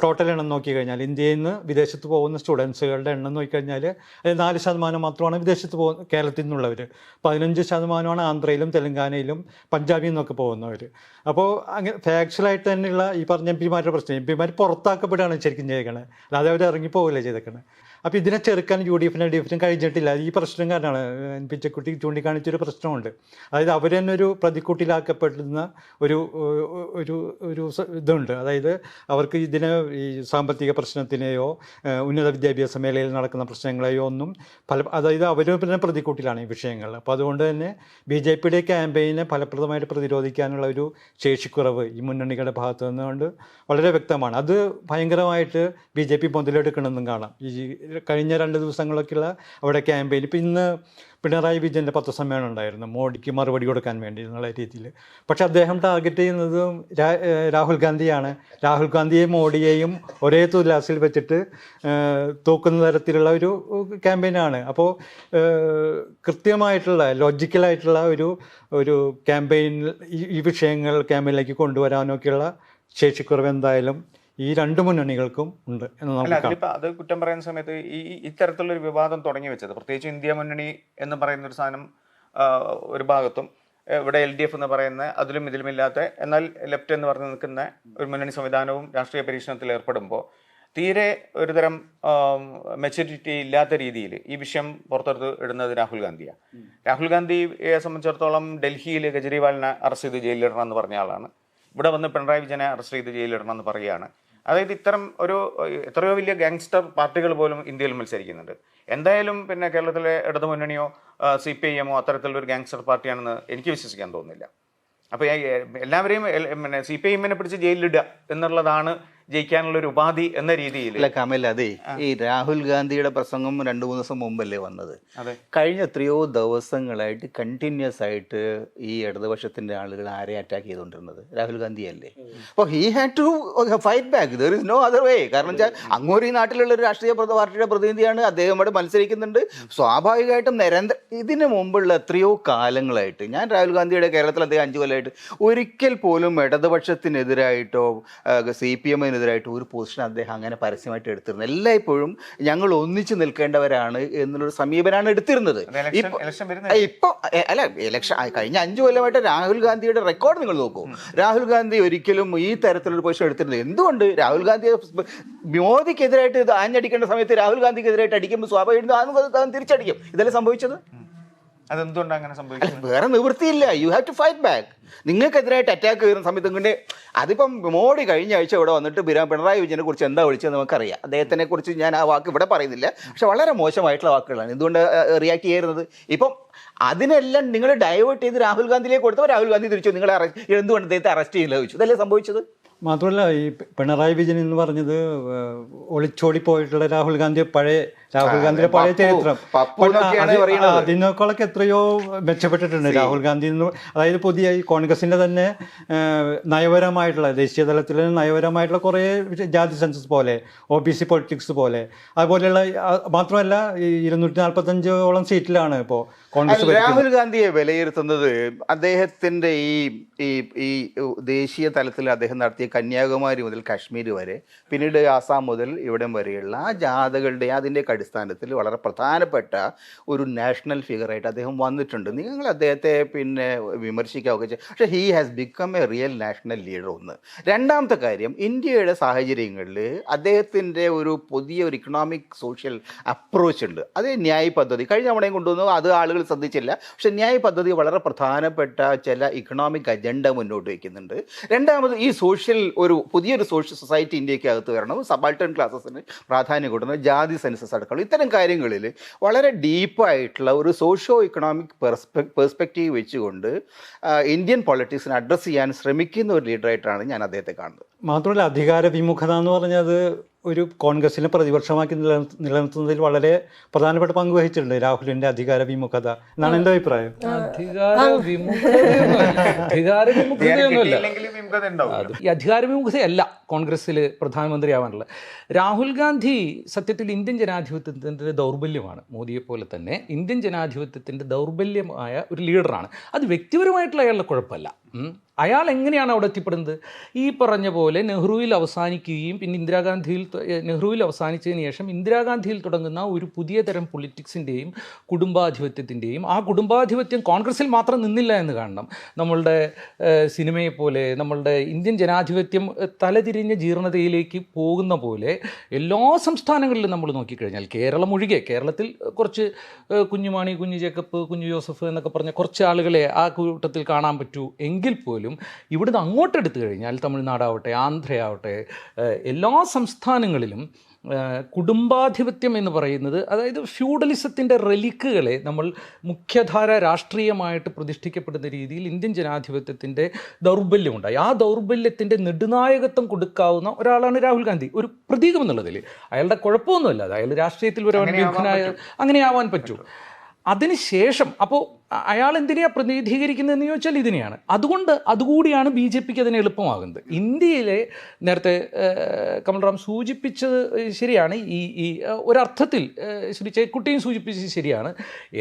ടോട്ടൽ എണ്ണം നോക്കിക്കഴിഞ്ഞാൽ ഇന്ത്യയിൽ നിന്ന് വിദേശത്ത് പോകുന്ന സ്റ്റുഡൻസുകളുടെ എണ്ണം നോക്കിക്കഴിഞ്ഞാൽ അത് 4% മാത്രമാണ് വിദേശത്ത് കേരളത്തിൽ നിന്നുള്ളവർ. 15% ആന്ധ്രയിലും തെലങ്കാനയിലും പഞ്ചാബിൽ നിന്നൊക്കെ പോകുന്നവർ. അപ്പോൾ അങ്ങനെ ഫാക്ച്വലായിട്ട് തന്നെയുള്ള ഈ പറഞ്ഞ എം പിമാരുടെ പ്രശ്നം, എം പിമാർ പുറത്താക്കപ്പെടുകയാണ് ശരിക്കും ചെയ്തേക്കണത്, അല്ലാതെ അവർ ഇറങ്ങിപ്പോകില്ല ചെയ്തേക്കണത്. അപ്പോൾ ഇതിനെ ചെറുക്കാൻ UDF-നും LDF-നും കഴിഞ്ഞിട്ടില്ല. ഈ പ്രശ്നം കാരണമാണ് എൻ പിച്ചക്കുട്ടി ചൂണ്ടിക്കാണിച്ചൊരു പ്രശ്നമുണ്ട്. അതായത് അവർ തന്നെ ഒരു പ്രതിക്കൂട്ടിലാക്കപ്പെടുന്ന ഒരു ഒരു ഒരു ഇതുണ്ട്. അതായത് അവർക്ക് ഇതിനെ ഈ സാമ്പത്തിക പ്രശ്നത്തിനെയോ ഉന്നത വിദ്യാഭ്യാസ മേഖലയിൽ നടക്കുന്ന പ്രശ്നങ്ങളെയോ ഒന്നും അതായത് അവർ പിന്നെ പ്രതിക്കൂട്ടിലാണ് ഈ വിഷയങ്ങൾ. അപ്പോൾ അതുകൊണ്ട് തന്നെ BJP-യുടെ ക്യാമ്പയിനെ ഫലപ്രദമായിട്ട് പ്രതിരോധിക്കാനുള്ള ഒരു ശേഷിക്കുറവ് ഈ മുന്നണികളുടെ ഭാഗത്തു നിന്നുകൊണ്ട് വളരെ വ്യക്തമാണ്. അത് ഭയങ്കരമായിട്ട് BJP മുതലെടുക്കണമെന്നും കാണാം. ഈ കഴിഞ്ഞ 2 ദിവസങ്ങളൊക്കെയുള്ള അവിടെ ക്യാമ്പയിൻ. ഇപ്പോൾ ഇന്ന് പിണറായി വിജയൻ്റെ പത്രസമ്മേളനം ഉണ്ടായിരുന്നു, മോഡിക്ക് മറുപടി കൊടുക്കാൻ വേണ്ടി എന്നുള്ള രീതിയിൽ. പക്ഷെ അദ്ദേഹം ടാർഗറ്റ് ചെയ്യുന്നത് രാഹുൽ ഗാന്ധിയാണ്. രാഹുൽ ഗാന്ധിയെയും മോഡിയെയും ഒരേ തുലാസിൽ വെച്ചിട്ട് തൂക്കുന്ന തരത്തിലുള്ള ഒരു ക്യാമ്പയിനാണ്. അപ്പോൾ കൃത്യമായിട്ടുള്ള ലോജിക്കലായിട്ടുള്ള ഒരു ക്യാമ്പയിൻ, ഈ വിഷയങ്ങൾ ക്യാമ്പയിനിലേക്ക് കൊണ്ടുവരാനൊക്കെയുള്ള ശേഷിക്കുറവ് എന്തായാലും ഈ 2 മുന്നണികൾക്കും ഉണ്ട് എന്ന് നമുക്ക് അതിലിപ്പോൾ അത് കുറ്റം പറയുന്ന സമയത്ത് ഇത്തരത്തിലുള്ളൊരു വിവാദം തുടങ്ങി വെച്ചത്, പ്രത്യേകിച്ച് ഇന്ത്യ മുന്നണി എന്ന് പറയുന്ന ഒരു സാധനം ഒരു ഭാഗത്തും, ഇവിടെ LDF എന്ന് പറയുന്ന അതിലും ഇതിലുമില്ലാത്ത എന്നാൽ ലെഫ്റ്റ് എന്ന് പറഞ്ഞ് നിൽക്കുന്ന ഒരു മുന്നണി സംവിധാനവും രാഷ്ട്രീയ പരീക്ഷണത്തിൽ ഏർപ്പെടുമ്പോൾ തീരെ ഒരുതരം മെച്യൂരിറ്റി ഇല്ലാത്ത രീതിയിൽ ഈ വിഷയം പുറത്തെടുത്ത് ഇടുന്നത് രാഹുൽ ഗാന്ധിയാണ്. രാഹുൽ ഗാന്ധിയെ സംബന്ധിച്ചിടത്തോളം ഡൽഹിയിൽ കെജ്രിവാളിനെ അറസ്റ്റ് ചെയ്ത് ജയിലിലിടണം എന്ന് പറഞ്ഞ ആളാണ്. ഇവിടെ വന്ന് പിണറായി വിജയനെ അറസ്റ്റ് ചെയ്ത് ജയിലിലിടണം എന്ന് പറയുകയാണ്. അതായത് ഇത്തരം എത്രയോ വലിയ ഗാങ്സ്റ്റർ പാർട്ടികൾ പോലും ഇന്ത്യയിൽ മത്സരിക്കുന്നുണ്ട്. എന്തായാലും പിന്നെ കേരളത്തിലെ ഇടതു മുന്നണിയോ CPIM-ഓ അത്തരത്തിലൊരു ഗാങ്സ്റ്റർ പാർട്ടിയാണെന്ന് എനിക്ക് വിശ്വസിക്കാൻ തോന്നുന്നില്ല. അപ്പോൾ എല്ലാവരെയും പിന്നെ CPIM-നെ പിടിച്ച് ജയിലിലിടുക എന്നുള്ളതാണ് ജയിക്കാനുള്ളൊരു ഉപാധി എന്ന രീതിയിൽ. അല്ല കമൽ, അതെ, ഈ രാഹുൽ ഗാന്ധിയുടെ പ്രസംഗം 2-3 ദിവസം മുമ്പല്ലേ വന്നത്. കഴിഞ്ഞ എത്രയോ ദിവസങ്ങളായിട്ട് കണ്ടിന്യൂസ് ആയിട്ട് ഈ ഇടതുപക്ഷത്തിന്റെ ആളുകൾ ആരെ അറ്റാക്ക് ചെയ്തുകൊണ്ടിരുന്നത്? രാഹുൽ ഗാന്ധിയല്ലേ. അപ്പോൾ he had to fight back. There is no other way. കാരണം വെച്ചാൽ അങ്ങോട്ട് ഈ നാട്ടിലുള്ള ഒരു രാഷ്ട്രീയ പാർട്ടിയുടെ പ്രതിനിധിയാണ്, അദ്ദേഹം ഇവിടെ മത്സരിക്കുന്നുണ്ട്. സ്വാഭാവികമായിട്ടും ഇതിന് മുമ്പുള്ള എത്രയോ കാലങ്ങളായിട്ട് ഞാൻ രാഹുൽ ഗാന്ധിയുടെ കേരളത്തിൽ അദ്ദേഹം 5 കൊല്ലമായിട്ട് ഒരിക്കൽ പോലും ഇടതുപക്ഷത്തിനെതിരായിട്ടോ CPM-നെതിരായിട്ടോ ഒരു പൊസിഷൻ അദ്ദേഹം അങ്ങനെ പരസ്യമായിട്ട് എടുത്തിരുന്നത്. എല്ലായ്പ്പോഴും ഞങ്ങൾ ഒന്നിച്ചു നിൽക്കേണ്ടവരാണ് എന്നുള്ളൊരു സമീപനാണ് എടുത്തിരുന്നത്. ഇപ്പൊ അല്ല, ഇലക്ഷൻ കഴിഞ്ഞ 5 കൊല്ലമായിട്ട് രാഹുൽ ഗാന്ധിയുടെ റെക്കോർഡ് നിങ്ങൾ നോക്കൂ. രാഹുൽ ഗാന്ധി ഒരിക്കലും ഈ തരത്തിലൊരു പൊസിഷൻ എടുത്തിരുന്നത്. എന്തുകൊണ്ട്? രാഹുൽ ഗാന്ധി മോദിക്കെതിരായിട്ട് ആഞ്ഞടിക്കേണ്ട സമയത്ത് രാഹുൽ ഗാന്ധിക്കെതിരായിട്ട് അടിക്കുമ്പോൾ സ്വാഭാവികമായിട്ടും തിരിച്ചടിക്കും. ഇതല്ലേ സംഭവിച്ചത്? അതെന്തുകൊണ്ടാണ് അങ്ങനെ സംഭവിക്കുന്നത്? വേറെ നിവൃത്തിയില്ല. You have to fight back. നിങ്ങൾക്കെതിരായിട്ട് അറ്റാക്ക് ചെയ്യുന്ന സമയത്ത് ഇങ്ങനെ അതിപ്പം മോഡി കഴിഞ്ഞ ആഴ്ച ഇവിടെ വന്നിട്ട് പിണറായി വിജയനെ കുറിച്ച് എന്താ വിളിച്ചത് നമുക്കറിയാം. അദ്ദേഹത്തിനെ കുറിച്ച് ഞാൻ ആ വാക്ക് ഇവിടെ പറയുന്നില്ല, പക്ഷെ വളരെ മോശമായിട്ടുള്ള വാക്കുകളാണ്. എന്തുകൊണ്ട് റിയാക്ട് ചെയ്യുന്നത്? ഇപ്പം അതിനെല്ലാം നിങ്ങൾ ഡൈവേർട്ട് ചെയ്ത് രാഹുൽ ഗാന്ധിയിലേക്ക് കൊടുത്തപ്പോൾ രാഹുൽ ഗാന്ധി തിരിച്ചു നിങ്ങളെ എന്തുകൊണ്ട് അദ്ദേഹത്തെ അറസ്റ്റ് ചെയ്യില്ല ചോദിച്ചു. ഇതല്ലേ സംഭവിച്ചത്? മാത്രമല്ല ഈ പിണറായി വിജയൻ എന്ന് പറഞ്ഞത് ഒളിച്ചോടി പോയിട്ടുള്ള രാഹുൽ ഗാന്ധിയുടെ പഴയ ചരിത്രം അതിനേക്കാളൊക്കെ എത്രയോ മെച്ചപ്പെട്ടിട്ടുണ്ട് രാഹുൽ ഗാന്ധി എന്ന്. അതായത് പുതിയ ഈ കോൺഗ്രസിൻ്റെ തന്നെ നയപരമായിട്ടുള്ള ദേശീയ തലത്തിൽ നയപരമായിട്ടുള്ള കുറേ ജാതി സെൻസസ് പോലെ, OBC പൊളിറ്റിക്സ് പോലെ, അതുപോലെയുള്ള മാത്രമല്ല ഈ 245ഓളം സീറ്റിലാണ് ഇപ്പോൾ കോൺഗ്രസ്. രാഹുൽ ഗാന്ധിയെ വിലയിരുത്തുന്നത് അദ്ദേഹത്തിൻ്റെ ഈ ദേശീയ തലത്തിൽ അദ്ദേഹം നടത്തിയ കന്യാകുമാരി മുതൽ കാശ്മീർ വരെ, പിന്നീട് ആസാം മുതൽ ഇവിടം വരെയുള്ള ആ ജാഥകളുടെ അതിൻ്റെ അടിസ്ഥാനത്തിൽ വളരെ പ്രധാനപ്പെട്ട ഒരു നാഷണൽ ഫിഗറായിട്ട് അദ്ദേഹം വന്നിട്ടുണ്ട്. നിങ്ങൾ അദ്ദേഹത്തെ പിന്നെ വിമർശിക്കുകയൊക്കെ ചെയ്യും, പക്ഷേ he has become A real national leader. ഒന്ന്. രണ്ടാമത്തെ കാര്യം, ഇന്ത്യയുടെ സാഹചര്യങ്ങളിൽ അദ്ദേഹത്തിൻ്റെ ഒരു പുതിയ ഒരു ഇക്കണോമിക് സോഷ്യൽ അപ്രോച്ച് ഉണ്ട്. അത് ന്യായ് പദ്ധതി കഴിഞ്ഞ തവണയും കൊണ്ടുവന്നു, അത് ആളുകൾ ശ്രദ്ധിച്ചില്ല. പക്ഷെ ന്യായ് പദ്ധതി വളരെ പ്രധാനപ്പെട്ട ചില ഇക്കണോമിക് അജണ്ട മുന്നോട്ട് വയ്ക്കുന്നുണ്ട്. രണ്ടാമത് ഈ പുതിയൊരു സോഷ്യൽ സൊസൈറ്റി ഇന്ത്യക്ക് അകത്ത് വരണം, സബാൾട്ടൺ ക്ലാസസിന് പ്രാധാന്യം കൊടുക്കണം, ജാതി സെൻസസ് അടക്കം ഇത്തരം കാര്യങ്ങളിൽ വളരെ ഡീപ്പായിട്ടുള്ള ഒരു സോഷ്യോ ഇക്കണോമിക് പെർസ്പെക്റ്റീവ് വെച്ചുകൊണ്ട് ഇന്ത്യൻ പൊളിറ്റിക്സിനെ അഡ്രസ്സ് ചെയ്യാൻ ശ്രമിക്കുന്ന ഒരു ലീഡറായിട്ടാണ് ഞാൻ അദ്ദേഹത്തെ കാണുന്നത്. മാത്രമല്ല അധികാര വിമുഖത എന്ന് പറഞ്ഞത് ഒരു കോൺഗ്രസിനെ പ്രതിപക്ഷമാക്കി നിലനിർത്തുന്നതിൽ വളരെ പ്രധാനപ്പെട്ട പങ്ക് വഹിച്ചിട്ടുണ്ട് രാഹുലിന്റെ അധികാര വിമുഖത എന്നാണ് എൻ്റെ അഭിപ്രായം. ഈ അധികാര വിമുഖതയല്ല കോൺഗ്രസ്സിൽ പ്രധാനമന്ത്രിയാവാനുള്ളത്. രാഹുൽ ഗാന്ധി സത്യത്തിൽ ഇന്ത്യൻ ജനാധിപത്യത്തിൻ്റെ ദൗർബല്യമാണ്. മോദിയെ പോലെ തന്നെ ഇന്ത്യൻ ജനാധിപത്യത്തിൻ്റെ ദൗർബല്യമായ ഒരു ലീഡറാണ്. അത് വ്യക്തിപരമായിട്ടുള്ള അയാളുടെ കുഴപ്പമല്ല. അയാൾ എങ്ങനെയാണ് അവിടെ എത്തിപ്പെടുന്നത്? ഈ പറഞ്ഞ പോലെ നെഹ്റുവിൽ അവസാനിക്കുകയും പിന്നെ നെഹ്റുവിൽ അവസാനിച്ചതിന് ശേഷം ഇന്ദിരാഗാന്ധിയിൽ തുടങ്ങുന്ന ഒരു പുതിയ തരം പൊളിറ്റിക്സിൻ്റെയും കുടുംബാധിപത്യത്തിൻ്റെയും, ആ കുടുംബാധിപത്യം കോൺഗ്രസിൽ മാത്രം നിന്നില്ല എന്ന് കാണണം. നമ്മളുടെ സിനിമയെപ്പോലെ നമ്മളുടെ ഇന്ത്യൻ ജനാധിപത്യം തലതിരിഞ്ഞ ജീർണതയിലേക്ക് പോകുന്ന പോലെ എല്ലാ സംസ്ഥാനങ്ങളിലും നമ്മൾ നോക്കിക്കഴിഞ്ഞാൽ, കേരളം ഒഴികെ, കേരളത്തിൽ കുറച്ച് കുഞ്ഞുമാണി, കുഞ്ഞു ജേക്കബ്, കുഞ്ഞു ജോസഫ് എന്നൊക്കെ പറഞ്ഞ കുറച്ച് ആളുകളെ ആ കൂട്ടത്തിൽ കാണാൻ പറ്റൂ. എങ്കിൽ പോലും ഇവിടുന്ന് അങ്ങോട്ട് എടുത്തു കഴിഞ്ഞാൽ തമിഴ്നാടാവട്ടെ, ആന്ധ്രയാവട്ടെ, എല്ലാ സംസ്ഥാനങ്ങളിലും കുടുംബാധിപത്യം എന്ന് പറയുന്നത്, അതായത് ഫ്യൂഡലിസത്തിൻ്റെ റെലിക്കുകളെ നമ്മൾ മുഖ്യധാര രാഷ്ട്രീയമായിട്ട് പ്രതിഷ്ഠിക്കപ്പെടുന്ന രീതിയിൽ ഇന്ത്യൻ ജനാധിപത്യത്തിൻ്റെ ദൗർബല്യമുണ്ടായി. ആ ദൗർബല്യത്തിൻ്റെ നെടുനായകത്വം കൊടുക്കാവുന്ന ഒരാളാണ് രാഹുൽ ഗാന്ധി, ഒരു പ്രതീകം എന്നുള്ളതിൽ. അയാളുടെ കുഴപ്പമൊന്നുമല്ല, അത് അയാൾ രാഷ്ട്രീയത്തിൽ ഒരു അങ്ങനെ ആവാൻ പറ്റൂ. അതിനുശേഷം അപ്പോൾ അയാൾ എന്തിനെയാണ് പ്രതിനിധീകരിക്കുന്നതെന്ന് ചോദിച്ചാൽ ഇതിനെയാണ്. അതുകൂടിയാണ് ബി ജെ പിക്ക് അതിന് എളുപ്പമാകുന്നത്. ഇന്ത്യയിലെ നേരത്തെ കമൽറാം സൂചിപ്പിച്ചത് ശരിയാണ്, ഈ ഒരർത്ഥത്തിൽ ശ്രീ ചേക്കുട്ടിയും സൂചിപ്പിച്ചത് ശരിയാണ്.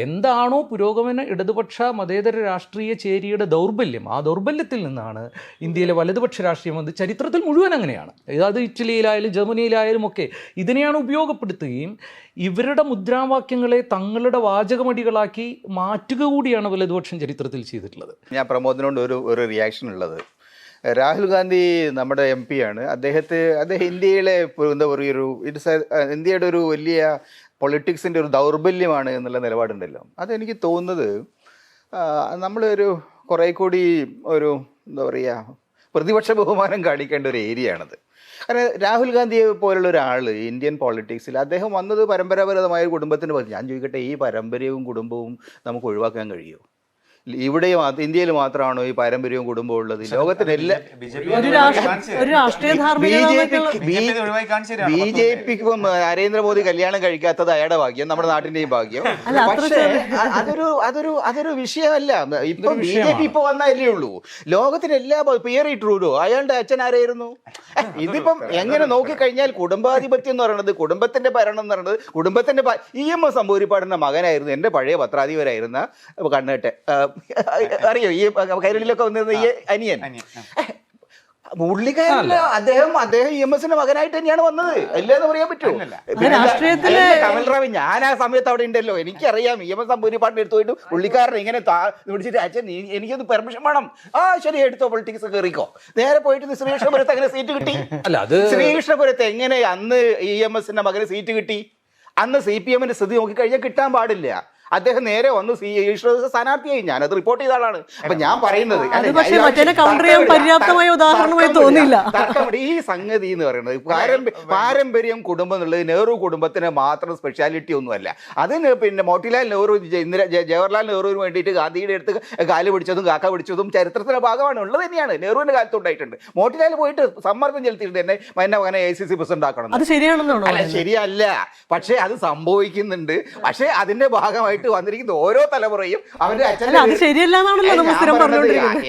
എന്താണോ പുരോഗമന ഇടതുപക്ഷ മതേതര രാഷ്ട്രീയ ചേരിയുടെ ദൗർബല്യം, ആ ദൗർബല്യത്തിൽ നിന്നാണ് ഇന്ത്യയിലെ വലതുപക്ഷ രാഷ്ട്രീയം വന്നത്. ചരിത്രത്തിൽ മുഴുവൻ അങ്ങനെയാണ്. അത് ഇറ്റലിയിലായാലും ജർമ്മനിയിലായാലും ഒക്കെ ഇതിനെയാണ് ഉപയോഗപ്പെടുത്തുകയും ഇവരുടെ മുദ്രാവാക്യങ്ങളെ തങ്ങളുടെ വാചകമടികളാക്കി മാറ്റുക കൂടിയാണ് വലതുപക്ഷം ചരിത്രത്തിൽ ചെയ്തിട്ടുള്ളത്. ഞാൻ പ്രമോദിനോട് ഒരു റിയാക്ഷൻ ഉള്ളത്, രാഹുൽ ഗാന്ധി നമ്മുടെ എം പി ആണ്. അദ്ദേഹം ഇന്ത്യയിലെ എന്താ പറയുക, ഇന്ത്യയുടെ ഒരു വലിയ പൊളിറ്റിക്സിൻ്റെ ഒരു ദൗർബല്യമാണ് എന്നുള്ള നിലപാടുണ്ടല്ലോ. അതെനിക്ക് തോന്നുന്നത് നമ്മളൊരു കുറേ കൂടി ഒരു എന്താ പറയുക പ്രതിപക്ഷ ബഹുമാനം കാണിക്കേണ്ട ഒരു ഏരിയയാണത്. കാരണം രാഹുൽ ഗാന്ധിയെ പോലുള്ള ഒരാൾ ഇന്ത്യൻ പൊളിറ്റിക്സിൽ അദ്ദേഹം വന്നത് പരമ്പരാഗതമായ കുടുംബത്തിന് പറ്റി. ഞാൻ ചോദിക്കട്ടെ, ഈ പരമ്പരയും കുടുംബവും നമുക്ക് ഒഴിവാക്കാൻ കഴിയുമോ? ഇവിടെ ഇന്ത്യയിൽ മാത്രമാണോ ഈ പാരമ്പര്യവും കുടുംബവും ഉള്ളത്? ലോകത്തിനെല്ലാം ബി ജെ പിക്ക് ഇപ്പം നരേന്ദ്രമോദി കല്യാണം കഴിക്കാത്തത് അയാളുടെ ഭാഗ്യം, നമ്മുടെ നാട്ടിന്റെയും ഭാഗ്യം. പക്ഷേ അതൊരു വിഷയമല്ല. ഇപ്പൊ ബി ജെ പി ഇപ്പൊ വന്നല്ലേ ഉള്ളൂ. ലോകത്തിനെല്ലാം പിയറി ട്രൂഡോ അയാളുടെ അച്ഛൻ ആരായിരുന്നു? ഇതിപ്പം എങ്ങനെ നോക്കിക്കഴിഞ്ഞാൽ കുടുംബാധിപത്യം എന്ന് പറയുന്നത്, കുടുംബത്തിന്റെ ഭരണം എന്ന് പറയുന്നത്, കുടുംബത്തിന്റെ EMS നമ്പൂതിരിപ്പാടിന്റെ മകനായിരുന്നു, എന്റെ പഴയ പത്രാധിപരായിരുന്ന കണ്ണേട്ടെ, അറിയോ, ഈ കൈരളിലൊക്കെ വന്നിരുന്ന ഈ അനിയൻ. പുള്ളിക്കാരല്ല, അദ്ദേഹം EMS മകനായിട്ട് തന്നെയാണ് വന്നത്. അല്ലെന്ന് പറയാൻ പറ്റുമോ? കമൽറാവി, ഞാൻ ആ സമയത്ത് അവിടെ ഉണ്ടല്ലോ, എനിക്കറിയാം. EMS നമ്പൂതിരിപ്പാടിന്റെ അടുത്ത് പോയിട്ട് പുള്ളിക്കാരൻ ഇങ്ങനെ വിളിച്ചിട്ട്, അച്ഛൻ എനിക്കൊന്ന് പെർമിഷൻ വേണം. ശരി, എടുത്തോ, പൊളിറ്റിക്സ് കയറിക്കോ. നേരെ പോയിട്ട് ശ്രീകൃഷ്ണപുരത്ത് അങ്ങനെ സീറ്റ് കിട്ടി. ശ്രീകൃഷ്ണപുരത്ത് എങ്ങനെ അന്ന് EMS മകന് സീറ്റ് കിട്ടി? അന്ന് CPM സ്ഥിതി നോക്കിക്കഴിഞ്ഞാൽ കിട്ടാൻ പാടില്ല. അദ്ദേഹം നേരെ വന്ന് സ്ഥാനാർത്ഥിയായി. ഞാനത് റിപ്പോർട്ട് ചെയ്ത ആളാണ്. അപ്പൊ ഞാൻ പറയുന്നത് ഈ സംഗതി എന്ന് പറയുന്നത് പാരമ്പര്യം കുടുംബം എന്നുള്ളത് നെഹ്റു കുടുംബത്തിന് മാത്രം സ്പെഷ്യാലിറ്റി ഒന്നുമല്ല. അതിന് പിന്നെ മോട്ടിലാൽ നെഹ്റു, ജവഹർലാൽ നെഹ്റുവിന് വേണ്ടിയിട്ട് ഗാന്ധിയുടെ അടുത്ത് കാല് പിടിച്ചതും കാക്ക പിടിച്ചതും ചരിത്രത്തിന്റെ ഭാഗമാണ്, ഉള്ളത് തന്നെയാണ്. നെഹ്റുവിന്റെ കാലത്ത് ഉണ്ടായിട്ടുണ്ട്. മോട്ടിലാൽ പോയിട്ട് സമ്മർദ്ദം ചെലുത്തിയിട്ട് തന്നെ എന്നെ മകനെ ACC പ്രസിഡന്റ് ആക്കണം. അത് ശരിയാണെന്നാണോ? അല്ല, ശരിയല്ല. പക്ഷെ അത് സംഭവിക്കുന്നുണ്ട്. പക്ഷെ അതിന്റെ ഭാഗമായിട്ട് വന്നിരിക്കുന്ന ഓരോ തലമുറയും അവരുടെ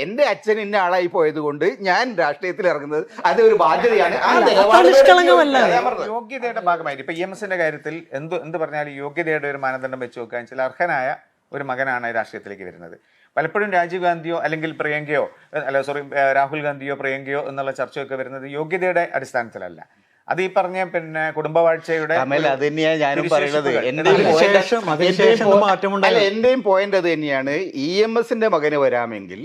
എന്റെ അച്ഛൻ ഇന്ന ആളായി പോയത് കൊണ്ട് ഞാൻ രാഷ്ട്രീയത്തിൽ ഇറങ്ങുന്നത് അത് ഒരു ബാധ്യതയാണ്. യോഗ്യതയുടെ ഭാഗമായിട്ട് ഇപ്പൊ EMSന്റെ കാര്യത്തിൽ എന്ത് പറഞ്ഞാലും യോഗ്യതയുടെ ഒരു മാനദണ്ഡം വെച്ച് നോക്കാൻ ചില അർഹനായ ഒരു മകനാണ് രാഷ്ട്രീയത്തിലേക്ക് വരുന്നത്. പലപ്പോഴും രാജീവ് ഗാന്ധിയോ അല്ലെങ്കിൽ രാഹുൽ ഗാന്ധിയോ പ്രിയങ്കയോ എന്നുള്ള ചർച്ചയൊക്കെ വരുന്നത് യോഗ്യതയുടെ അടിസ്ഥാനത്തിലല്ല. അത് ഈ പറഞ്ഞ പിന്നെ കുടുംബവാഴ്ചയുടെ അത് തന്നെയാണ് ഞാനും പറയുന്നത്. എന്റെയും പോയിന്റ് അത് തന്നെയാണ്. EMSന്റെ മകന് വരാമെങ്കിൽ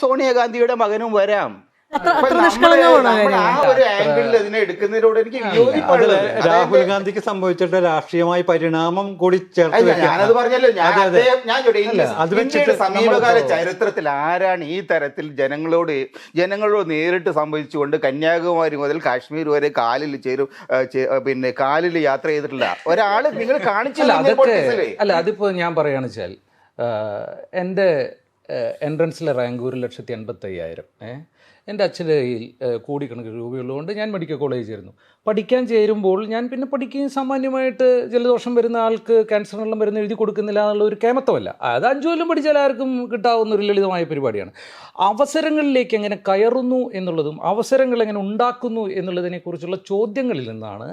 സോണിയാഗാന്ധിയുടെ മകനും വരാം. രാഹുൽ ഗാന്ധിക്ക് സംഭവിച്ചിട്ട് രാഷ്ട്രീയമായ പരിണാമം കൂടി ചേർത്ത് ഞാനത് പറഞ്ഞല്ലോ. സമീപകാല ചരിത്രത്തിൽ ആരാണ് ഈ തരത്തിൽ ജനങ്ങളോട് നേരിട്ട് സംഭവിച്ചുകൊണ്ട് കന്യാകുമാരി മുതൽ കാശ്മീർ വരെ കാലിൽ യാത്ര ചെയ്തിട്ടില്ല ഒരാള് നിങ്ങൾ കാണിച്ചില്ല? അല്ല, അതിപ്പോ ഞാൻ പറയാന്ന് വെച്ചാൽ എൻ്റെ എൻട്രൻസിലെ റാങ്ക് 1,85,000. എൻ്റെ അച്ഛൻ്റെ കയ്യിൽ കോടിക്കണക്കിന് രൂപയുള്ളതുകൊണ്ട് ഞാൻ മെഡിക്കൽ കോളേജിൽ ചേരുന്നു. പഠിക്കാൻ ചേരുമ്പോൾ ഞാൻ പിന്നെ പഠിക്കുകയും സാമാന്യമായിട്ട് ജലദോഷം വരുന്ന ആൾക്ക് ക്യാൻസറിനെല്ലാം മരുന്ന് എഴുതി കൊടുക്കുന്നില്ല എന്നുള്ള ഒരു കേമത്വമല്ല. അത് 5 കൊല്ലം പഠിച്ചാൽ ആർക്കും കിട്ടാവുന്ന ഒരു ലളിതമായ പരിപാടിയാണ്. അവസരങ്ങളിലേക്ക് എങ്ങനെ കയറുന്നു എന്നുള്ളതും അവസരങ്ങൾ എങ്ങനെ ഉണ്ടാക്കുന്നു എന്നുള്ളതിനെക്കുറിച്ചുള്ള ചോദ്യങ്ങളിൽ നിന്നാണ്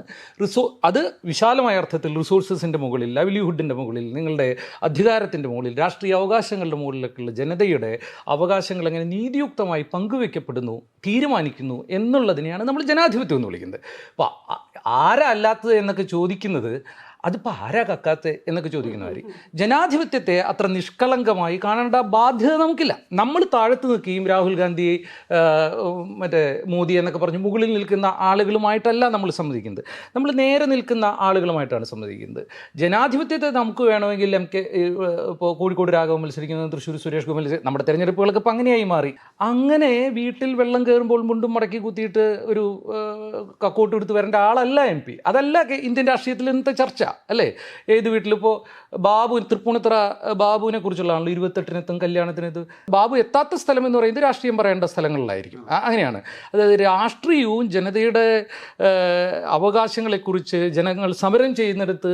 അത് വിശാലമായ അർത്ഥത്തിൽ റിസോഴ്സസിൻ്റെ മുകളിൽ, ലൈവ്ലിഹുഡിൻ്റെ മുകളിൽ, നിങ്ങളുടെ അധികാരത്തിൻ്റെ മുകളിൽ, രാഷ്ട്രീയ അവകാശങ്ങളുടെ മുകളിലൊക്കെയുള്ള ജനതയുടെ അവകാശങ്ങൾ എങ്ങനെ നീതിയുക്തമായി പങ്കുവെക്കപ്പെടുന്നു, തീരുമാനിക്കുന്നു എന്നുള്ളതിനെയാണ് നമ്മൾ ജനാധിപത്യം എന്ന് വിളിക്കുന്നത്. അപ്പോൾ ആരാ അല്ലാത്തത് എന്നൊക്കെ ചോദിക്കുന്നത്, അതിപ്പോൾ ആരാ കക്കാത്ത എന്നൊക്കെ ചോദിക്കുന്നവർ ജനാധിപത്യത്തെ അത്ര നിഷ്കളങ്കമായി കാണേണ്ട ബാധ്യത നമുക്കില്ല. നമ്മൾ താഴത്ത് നിൽക്കുകയും രാഹുൽ ഗാന്ധി മറ്റേ മോദി എന്നൊക്കെ പറഞ്ഞ് മുകളിൽ നിൽക്കുന്ന ആളുകളുമായിട്ടല്ല നമ്മൾ സമ്മതിക്കുന്നത്, നമ്മൾ നേരെ നിൽക്കുന്ന ആളുകളുമായിട്ടാണ് സമ്മതിക്കുന്നത്. ജനാധിപത്യത്തെ നമുക്ക് വേണമെങ്കിൽ ഇപ്പോൾ കോഴിക്കോട് രാഘവൻ മത്സരിക്കുന്നത്, തൃശ്ശൂർ സുരേഷ് ഗോപി നമ്മുടെ തെരഞ്ഞെടുപ്പുകളൊക്കെ ഇപ്പം അങ്ങനെയായി മാറി. അങ്ങനെ വീട്ടിൽ വെള്ളം കയറുമ്പോൾ മുണ്ടും മടക്കി കുത്തിയിട്ട് ഒരു കക്കോട്ട് എടുത്ത് വരേണ്ട ആളല്ല MP. അതല്ല ഇന്ത്യൻ രാഷ്ട്രീയത്തിൽ ഇന്നത്തെ ചർച്ച അല്ലേ. ഏത് വീട്ടിലിപ്പോൾ ബാബു, തൃപ്പൂണിത്തറ ബാബുവിനെ കുറിച്ചുള്ളതാണല്ലോ 28-നെത്തും കല്യാണത്തിനെത്തും. ബാബു എത്താത്ത സ്ഥലം എന്ന് പറയുന്നത് രാഷ്ട്രീയം പറയേണ്ട സ്ഥലങ്ങളിലായിരിക്കും. അങ്ങനെയാണ്. അതായത് രാഷ്ട്രീയവും ജനതയുടെ അവകാശങ്ങളെക്കുറിച്ച് ജനങ്ങൾ സമരം ചെയ്യുന്നിടത്ത്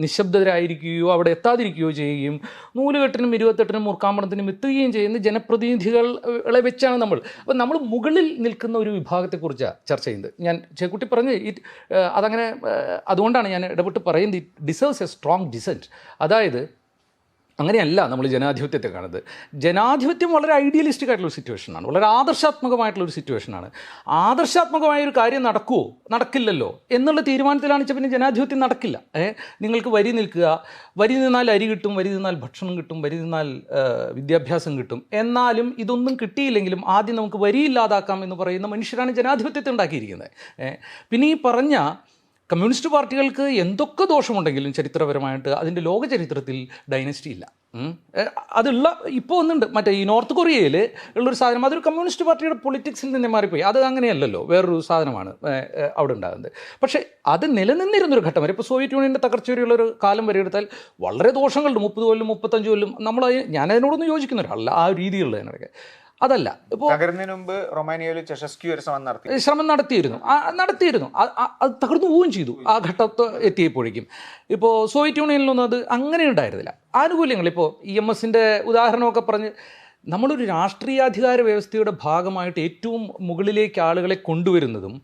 നിശബ്ദരായിരിക്കുകയോ അവിടെ എത്താതിരിക്കുകയോ ചെയ്യുകയും നൂലുകെട്ടിനും 28-നും മുർക്കാമ്പണത്തിനും എത്തുകയും ചെയ്യുന്ന ജനപ്രതിനിധികളെ വെച്ചാണ് നമ്മൾ. അപ്പം നമ്മൾ മുകളിൽ നിൽക്കുന്ന ഒരു വിഭാഗത്തെക്കുറിച്ചാണ് ചർച്ച ചെയ്യുന്നത്. ഞാൻ ചേക്കുട്ടി പറഞ്ഞ് അതങ്ങനെ അതുകൊണ്ടാണ് ഞാൻ ഇടപെട്ട് പറയുന്നത് ഡിസേർവ്സ് എ സ്ട്രോങ് ഡിസെൻറ്റ്. അതായത് അങ്ങനെയല്ല നമ്മൾ ജനാധിപത്യത്തെ കാണുന്നത്. ജനാധിപത്യം വളരെ ഐഡിയലിസ്റ്റിക് ആയിട്ടുള്ളൊരു സിറ്റുവേഷനാണ്, വളരെ ആദർശാത്മകമായിട്ടുള്ളൊരു സിറ്റുവേഷനാണ്. ആദർശാത്മകമായൊരു കാര്യം നടക്കുമോ നടക്കില്ലല്ലോ എന്നുള്ള തീരുമാനത്തിലാണ് വെച്ചാൽ പിന്നെ ജനാധിപത്യം നടക്കില്ല. നിങ്ങൾക്ക് വരി നിൽക്കുക, വരി നിന്നാൽ അരി കിട്ടും, വരി നിന്നാൽ ഭക്ഷണം കിട്ടും, വരി നിന്നാൽ വിദ്യാഭ്യാസം കിട്ടും. എന്നാലും ഇതൊന്നും കിട്ടിയില്ലെങ്കിലും ആദ്യം നമുക്ക് വരിയില്ലാതാക്കാം എന്ന് പറയുന്ന മനുഷ്യരാണ് ജനാധിപത്യത്തെ ഉണ്ടാക്കിയിരിക്കുന്നത്. പിന്നെ ഈ പറഞ്ഞ കമ്മ്യൂണിസ്റ്റ് പാർട്ടികൾക്ക് എന്തൊക്കെ ദോഷമുണ്ടെങ്കിലും ചരിത്രപരമായിട്ട് അതിൻ്റെ ലോക ചരിത്രത്തിൽ ഡൈനസ്റ്റി ഇല്ല. അതുള്ള ഇപ്പോൾ ഒന്നുണ്ട്, മറ്റേ ഈ നോർത്ത് കൊറിയയിൽ ഉള്ളൊരു സാധനം, അതൊരു കമ്മ്യൂണിസ്റ്റ് പാർട്ടിയുടെ പൊളിറ്റിക്സിൽ നിന്ന് മാറിപ്പോയി. അത് അങ്ങനെയല്ലല്ലോ, വേറൊരു സാധനമാണ് അവിടെ ഉണ്ടാകുന്നത്. പക്ഷേ അത് നിലനിന്നിരുന്നൊരു ഘട്ടം വരെ, ഇപ്പോൾ സോവിയറ്റ് യൂണിയൻ്റെ തകർച്ച വരെയുള്ളൊരു കാലം വരെ എടുത്താൽ വളരെ ദോഷങ്ങളുണ്ട്. 30 കൊല്ലം 35 കൊല്ലം ഞാനതിനോടൊന്നും യോജിക്കുന്ന ഒരാളല്ല ആ രീതിയുള്ളതിനൊക്കെ. അതല്ല ഇപ്പോൾ തകരുന്നതിന് മുമ്പ് റൊമാനിയയിൽ ചെഷസ്ക്യൂ ഒരു ശ്രമം നടത്തിയിരുന്നു. അത് തകർന്നു പോവുകയും ചെയ്തു ആ ഘട്ടത്ത് എത്തിയപ്പോഴേക്കും. ഇപ്പോൾ സോവിയറ്റ് യൂണിയനിലൊന്നും അത് അങ്ങനെ ഉണ്ടായിരുന്നില്ല. ആനുകൂല്യങ്ങൾ ഇപ്പോൾ EMSൻ്റെ ഉദാഹരണമൊക്കെ പറഞ്ഞ് നമ്മളൊരു രാഷ്ട്രീയാധികാര വ്യവസ്ഥയുടെ ഭാഗമായിട്ട് ഏറ്റവും മുകളിലേക്ക് ആളുകളെ കൊണ്ടുവരുന്നതും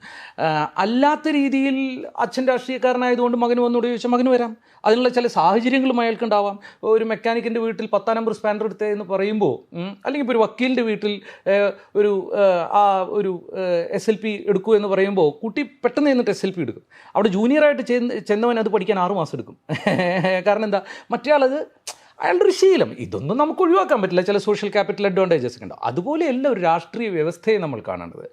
അല്ലാത്ത രീതിയിൽ അച്ഛൻ രാഷ്ട്രീയക്കാരനായതുകൊണ്ട് മകന് വന്നുകൂടി ചോദിച്ചാൽ മകന് വരാം. അതിനുള്ള ചില സാഹചര്യങ്ങളും അയാൾക്കുണ്ടാവാം. ഒരു മെക്കാനിക്കിൻ്റെ വീട്ടിൽ 10ാം നമ്പർ സ്പാനർ എടുത്തേ എന്ന് പറയുമ്പോൾ, അല്ലെങ്കിൽ ഇപ്പോൾ ഒരു വക്കീലിൻ്റെ വീട്ടിൽ ഒരു SLP എടുക്കൂ എന്ന് പറയുമ്പോൾ കുട്ടി പെട്ടെന്ന് ചെന്നിട്ട് SLP എടുക്കും. അവിടെ ജൂനിയറായിട്ട് ചെന്നവൻ അത് പഠിക്കാൻ 6 മാസം എടുക്കും. കാരണം എന്താ, മറ്റേ ആളത് അയാളുടെ ഒരു ശീലം. ഇതൊന്നും നമുക്ക് ഒഴിവാക്കാൻ പറ്റില്ല, ചില സോഷ്യൽ ക്യാപിറ്റൽ അഡ്വാൻറ്റേജസ് ഒക്കെ ഉണ്ടാവും. അതുപോലെയല്ല ഒരു രാഷ്ട്രീയ വ്യവസ്ഥയെ നമ്മൾ കാണേണ്ടത്.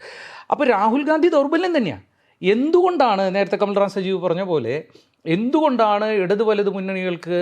അപ്പോൾ രാഹുൽ ഗാന്ധി ദൗർബല്യം തന്നെയാണ്. എന്തുകൊണ്ടാണ് നേരത്തെ കമൽറാം സജീവ് പറഞ്ഞ പോലെ എന്തുകൊണ്ടാണ് ഇടത് വലത് മുന്നണികൾക്ക്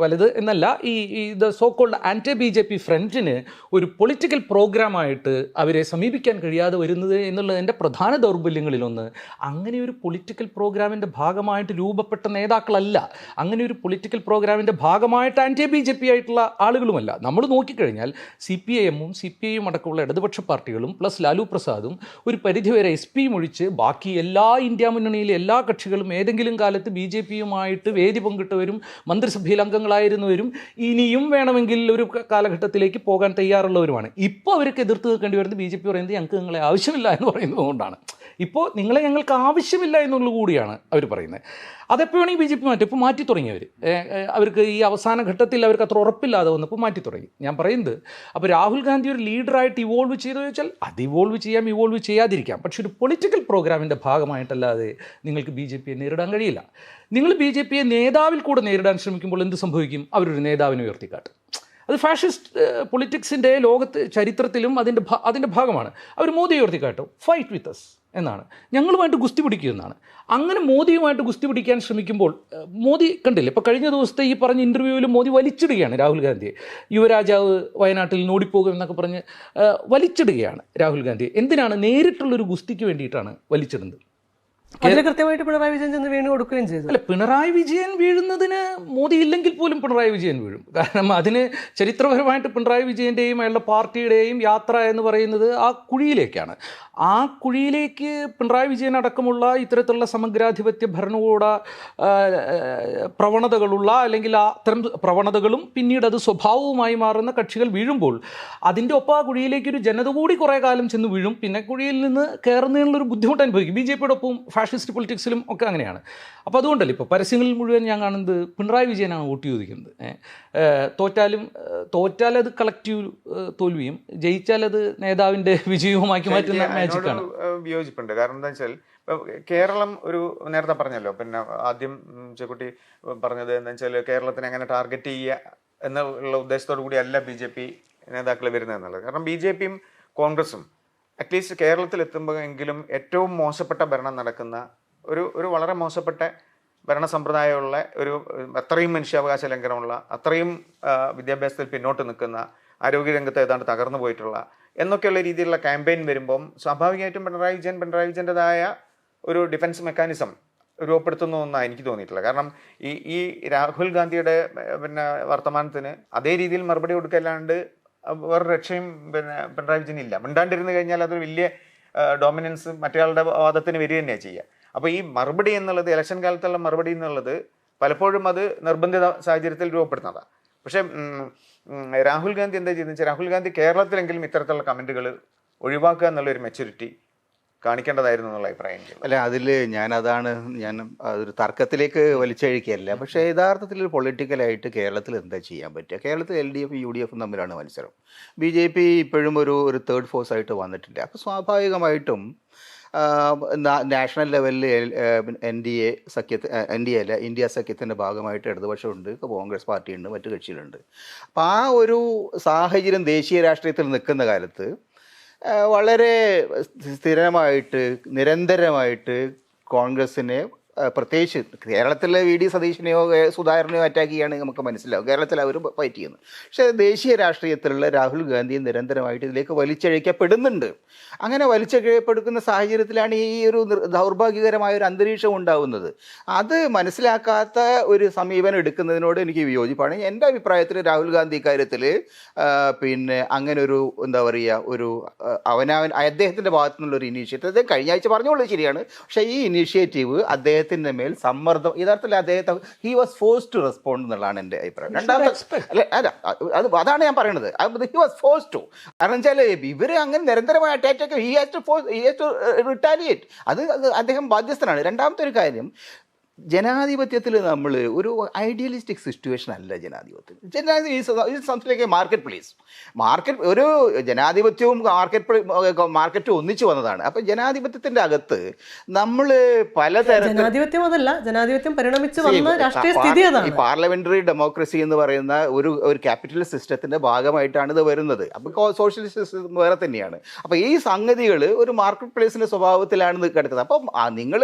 വലത് എന്നല്ല ഈ the so called anti BJP ഫ്രണ്ടിന് ഒരു പൊളിറ്റിക്കൽ പ്രോഗ്രാമായിട്ട് അവരെ സമീപിക്കാൻ കഴിയാതെ വരുന്നത് എന്നുള്ളതിൻ്റെ പ്രധാന ദൗർബല്യങ്ങളിലൊന്ന്, അങ്ങനെ ഒരു പൊളിറ്റിക്കൽ പ്രോഗ്രാമിൻ്റെ ഭാഗമായിട്ട് രൂപപ്പെട്ട നേതാക്കളല്ല, അങ്ങനെ ഒരു പൊളിറ്റിക്കൽ പ്രോഗ്രാമിൻ്റെ ഭാഗമായിട്ട് ആൻറ്റി BJP ആയിട്ടുള്ള ആളുകളുമല്ല. നമ്മൾ നോക്കിക്കഴിഞ്ഞാൽ CPIM-ഉം CPI-യും അടക്കമുള്ള ഇടതുപക്ഷ പാർട്ടികളും പ്ലസ് ലാലു പ്രസാദും ഒരു പരിധിവരെ SP-യും ഒഴിച്ച് ബാക്കി എല്ലാ ഇന്ത്യ മുന്നണിയിലെ എല്ലാ കക്ഷികളും ഏതെങ്കിലും കാലത്ത് BJP-യുമായിട്ട് വേദി പങ്കിട്ടവരും മന്ത്രിസഭയിൽ അംഗങ്ങളായിരുന്നവരും ഇനിയും വേണമെങ്കിൽ ഒരു കാലഘട്ടത്തിലേക്ക് പോകാൻ തയ്യാറുള്ളവരുമാണ്. ഇപ്പോൾ അവർക്ക് എതിർത്ത് നിൽക്കേണ്ടി വരുന്നത് BJP പറയുന്നത് ഞങ്ങൾക്ക് നിങ്ങളെ ആവശ്യമില്ല എന്ന് പറയുന്നത് കൊണ്ടാണ്. ഇപ്പോൾ നിങ്ങളെ ഞങ്ങൾക്ക് ആവശ്യമില്ല എന്നുള്ളത് കൂടിയാണ് അവർ പറയുന്നത്. അതെപ്പോഴാണ് ഈ BJP മാറ്റി ഇപ്പോൾ മാറ്റി തുടങ്ങിയവർ. അവർക്ക് ഈ അവസാന ഘട്ടത്തിൽ അവർക്ക് അത്ര ഉറപ്പില്ലാതെ വന്നപ്പോൾ മാറ്റി തുടങ്ങി. ഞാൻ പറയുന്നത് അപ്പോൾ രാഹുൽ ഗാന്ധി ഒരു ലീഡറായിട്ട് ഇവോൾവ് ചെയ്തു ചോദിച്ചാൽ അത് ഇവോൾവ് ചെയ്യാം, ഇവോൾവ് ചെയ്യാതിരിക്കാം. പക്ഷേ ഒരു പൊളിറ്റിക്കൽ പ്രോഗ്രാമിൻ്റെ ഭാഗമായിട്ടല്ലാതെ നിങ്ങൾക്ക് BJP-യെ നേരിടാൻ കഴിയില്ല. നിങ്ങൾ BJP-യെ നേതാവിൽ കൂടെ നേരിടാൻ ശ്രമിക്കുമ്പോൾ എന്ത് സംഭവിക്കും? അവരൊരു നേതാവിനെ ഉയർത്തിക്കാട്ടും. അത് ഫാഷിസ്റ്റ് പൊളിറ്റിക്സിൻ്റെ ലോകത്ത് ചരിത്രത്തിലും അതിൻ്റെ ഭാഗമാണ്. അവർ മോദിയെ ഉയർത്തിക്കാട്ടും, ഫൈറ്റ് വിത്ത് അസ് എന്നാണ്, ഞങ്ങളുമായിട്ട് ഗുസ്തി പിടിക്കുക എന്നാണ്. അങ്ങനെ മോദിയുമായിട്ട് ഗുസ്തി പിടിക്കാൻ ശ്രമിക്കുമ്പോൾ മോദി കണ്ടില്ലേ, ഇപ്പോൾ കഴിഞ്ഞ ദിവസത്തെ ഈ പറഞ്ഞ ഇൻ്റർവ്യൂവിൽ മോദി വലിച്ചിടുകയാണ് രാഹുൽ ഗാന്ധിയെ. യുവരാജാവ് വയനാട്ടിൽ നോടിപ്പോകും എന്നൊക്കെ പറഞ്ഞ് വലിച്ചിടുകയാണ് രാഹുൽ ഗാന്ധിയെ. എന്തിനാണ്? നേരിട്ടുള്ളൊരു ഗുസ്തിക്ക് വേണ്ടിയിട്ടാണ് വലിച്ചിടുന്നത്. അതിന് കൃത്യമായിട്ട് പിണറായി വിജയൻ ചെന്ന് വീണ് കൊടുക്കുകയും ചെയ്തു. അല്ല, പിണറായി വിജയൻ വീഴുന്നതിന് മോദി ഇല്ലെങ്കിൽ പോലും പിണറായി വിജയൻ വീഴും. കാരണം അതിന് ചരിത്രപരമായിട്ട് പിണറായി വിജയൻ്റെയും അയാളുടെ പാർട്ടിയുടെയും യാത്ര എന്ന് പറയുന്നത് ആ കുഴിയിലേക്കാണ്. ആ കുഴിയിലേക്ക് പിണറായി വിജയൻ അടക്കമുള്ള ഇത്തരത്തിലുള്ള സമഗ്രാധിപത്യ ഭരണകൂട പ്രവണതകളുള്ള അല്ലെങ്കിൽ അത്തരം പ്രവണതകളും പിന്നീട് അത് സ്വഭാവവുമായി മാറുന്ന കക്ഷികൾ വീഴുമ്പോൾ അതിൻ്റെ ഒപ്പം ആ കുഴിയിലേക്ക് ഒരു ജനത കൂടി കുറേ കാലം ചെന്ന് വീഴും. പിന്നെ കുഴിയിൽ നിന്ന് കയറുന്നതിനുള്ളൊരു ബുദ്ധിമുട്ട് അനുഭവിക്കും. BJP-യോടൊപ്പം ഫാഷിസ്റ്റ് പൊളിറ്റിക്സിലും ഒക്കെ അങ്ങനെയാണ്. അപ്പോൾ അതുകൊണ്ടല്ലേ ഇപ്പോൾ പരസ്യങ്ങളിൽ മുഴുവൻ ഞാൻ കാണുന്നത് പിണറായി വിജയനാണ് വോട്ട് ചോദിക്കുന്നത്. തോറ്റാൽ അത് കളക്റ്റീവ് തോൽവിയും, ജയിച്ചാൽ അത് നേതാവിൻ്റെ വിജയവുമാക്കി മാറ്റുന്ന മാജിക്കാണ്. വിയോജിപ്പുണ്ട്. കാരണം എന്താ വെച്ചാൽ കേരളം ഒരു നേരത്തെ പറഞ്ഞല്ലോ, പിന്നെ ആദ്യം ചെക്കുട്ടി പറഞ്ഞത് എന്താ വെച്ചാൽ കേരളത്തിനെ എങ്ങനെ ടാർഗറ്റ് ചെയ്യുക എന്നുള്ള ഉദ്ദേശത്തോടു കൂടി അല്ല BJP നേതാക്കൾ വരുന്നത് എന്നുള്ളത്. കാരണം BJP-യും കോൺഗ്രസും അറ്റ്ലീസ്റ്റ് കേരളത്തിൽ എത്തുമ്പോൾ എങ്കിലും ഏറ്റവും മോശപ്പെട്ട ഭരണം നടക്കുന്ന ഒരു വളരെ മോശപ്പെട്ട ഭരണ സമ്പ്രദായമുള്ള അത്രയും മനുഷ്യാവകാശ ലംഘനമുള്ള, അത്രയും വിദ്യാഭ്യാസത്തിൽ പിന്നോട്ട് നിൽക്കുന്ന, ആരോഗ്യരംഗത്ത് ഏതാണ്ട് തകർന്നു പോയിട്ടുള്ള എന്നൊക്കെയുള്ള രീതിയിലുള്ള ക്യാമ്പയിൻ വരുമ്പം സ്വാഭാവികമായിട്ടും പിണറായി വിജയൻ്റെതായ ഒരു ഡിഫൻസ് മെക്കാനിസം രൂപപ്പെടുത്തുന്നു എന്നാണ് എനിക്ക് തോന്നിയിട്ടില്ല. കാരണം ഈ രാഹുൽ ഗാന്ധിയുടെ പിന്നെ വർത്തമാനത്തിന് അതേ രീതിയിൽ മറുപടി കൊടുക്കല്ലാണ്ട് വേറെ രക്ഷയും പിന്നെ പിണറായി വിജയൻ ഇല്ല. മിണ്ടാണ്ടിരുന്ന് കഴിഞ്ഞാൽ അതൊരു വലിയ ഡോമിനൻസ് മറ്റേയാളുടെ വാദത്തിന് വരിക തന്നെയാണ് ചെയ്യുക. അപ്പോൾ ഈ മറുപടി എന്നുള്ളത്, ഇലക്ഷൻ കാലത്തുള്ള മറുപടി എന്നുള്ളത് പലപ്പോഴും അത് നിർബന്ധിത സാഹചര്യത്തിൽ രൂപപ്പെടുന്നതാണ്. പക്ഷേ രാഹുൽ ഗാന്ധി എന്താ ചെയ്യുന്നത് വെച്ചാൽ, രാഹുൽ ഗാന്ധി കേരളത്തിലെങ്കിലും ഇത്തരത്തിലുള്ള കമൻറ്റുകൾ ഒഴിവാക്കുക എന്നുള്ളൊരു മെച്യൂരിറ്റി കാണിക്കേണ്ടതായിരുന്നു എന്നുള്ള അഭിപ്രായം. അല്ല, അതിൽ ഞാൻ അതൊരു തർക്കത്തിലേക്ക് വലിച്ചഴിക്കുകയല്ല. പക്ഷേ യഥാർത്ഥത്തിൽ പൊളിറ്റിക്കലായിട്ട് കേരളത്തിൽ എന്താ ചെയ്യാൻ പറ്റുക? കേരളത്തിൽ LDF UDF തമ്മിലാണ് മത്സരം. BJP ഇപ്പോഴും ഒരു തേർഡ് ഫോഴ്സ് ആയിട്ട് വന്നിട്ടില്ല. അപ്പോൾ സ്വാഭാവികമായിട്ടും നാഷണൽ ലെവലിൽ ഇന്ത്യ സഖ്യത്തിൻ്റെ ഭാഗമായിട്ട് ഇടതുപക്ഷമുണ്ട്, കോൺഗ്രസ് പാർട്ടിയുണ്ട്, മറ്റു കക്ഷികളുണ്ട്. അപ്പോൾ ആ ഒരു സാഹചര്യം ദേശീയ രാഷ്ട്രീയത്തിൽ നിൽക്കുന്ന കാലത്ത് വളരെ സ്ഥിരമായിട്ട് നിരന്തരമായിട്ട് കോൺഗ്രസ്സിനെ, പ്രത്യേകിച്ച് കേരളത്തിലെ VD സതീശനെയോ സുധാകരനെയോ അറ്റാക്ക് ചെയ്യുകയാണെങ്കിൽ നമുക്ക് മനസ്സിലാവും, കേരളത്തിൽ അവർ ഫൈറ്റ് ചെയ്യുന്നു. പക്ഷേ ദേശീയ രാഷ്ട്രീയത്തിലുള്ള രാഹുൽ ഗാന്ധി നിരന്തരമായിട്ട് ഇതിലേക്ക് വലിച്ചഴിക്കപ്പെടുന്നുണ്ട്. അങ്ങനെ വലിച്ചഴിക്കപ്പെടുന്ന സാഹചര്യത്തിലാണ് ഈ ഒരു ദൗർഭാഗ്യകരമായ ഒരു അന്തരീക്ഷം ഉണ്ടാകുന്നത്. അത് മനസ്സിലാക്കാത്ത ഒരു സമീപനം എടുക്കുന്നതിനോട് എനിക്ക് വിയോജിപ്പാണ്. എൻ്റെ അഭിപ്രായത്തിൽ രാഹുൽ ഗാന്ധി കാര്യത്തിൽ പിന്നെ അങ്ങനെ ഒരു എന്താ പറയുക, അദ്ദേഹത്തിൻ്റെ ഭാഗത്തു നിന്നുള്ളൊരു ഇനീഷ്യേറ്റീവ് കഴിഞ്ഞ ആഴ്ച പറഞ്ഞോളൂ, ശരിയാണ്. പക്ഷേ ഈ ഇനീഷ്യേറ്റീവ് അദ്ദേഹത്തിൻ്റെ മേൽ സമ്മർദ്ദം, യഥാർത്ഥത്തിൽ അദ്ദേഹത്തെ he was forced to respond എന്നുള്ളതാണ് എൻ്റെ അഭിപ്രായം. അതാണ് ഞാൻ പറയുന്നത്, ഹി വാസ് ഫോഴ്സ്ഡ് ടു. കാരണം വെച്ചാൽ ഇവർ അങ്ങനെ നിരന്തരമായ attack, he has to retaliate. അത് അദ്ദേഹം ബാധ്യസ്ഥനാണ്. രണ്ടാമത്തെ ഒരു കാര്യം, ജനാധിപത്യത്തിൽ നമ്മൾ ഒരു ഐഡിയലിസ്റ്റിക് സിറ്റുവേഷൻ അല്ല ജനാധിപത്യം. സംസ്ഥാനത്തേക്ക് മാർക്കറ്റ് പ്ലേസ്, ഒരു ജനാധിപത്യവും മാർക്കറ്റും ഒന്നിച്ചു വന്നതാണ്. അപ്പം ജനാധിപത്യത്തിൻ്റെ അകത്ത് നമ്മൾ പലതരം, ജനാധിപത്യം അതല്ല, ജനാധിപത്യം പരിണമിച്ച് വന്ന രാഷ്ട്രീയ സ്ഥിതി അതാണ്. ഈ പാർലമെന്ററി ഡെമോക്രസി എന്ന് പറയുന്ന ഒരു ക്യാപിറ്റലിസ്റ്റ് സിസ്റ്റത്തിന്റെ ഭാഗമായിട്ടാണ് ഇത് വരുന്നത്. അപ്പോൾ സോഷ്യലിസ്റ്റ് സിസ്റ്റം വേറെ തന്നെയാണ്. അപ്പോൾ ഈ സംഗതികൾ ഒരു മാർക്കറ്റ് പ്ലേസിന്റെ സ്വഭാവത്തിലാണ് കിടക്കുന്നത്. അപ്പം നിങ്ങൾ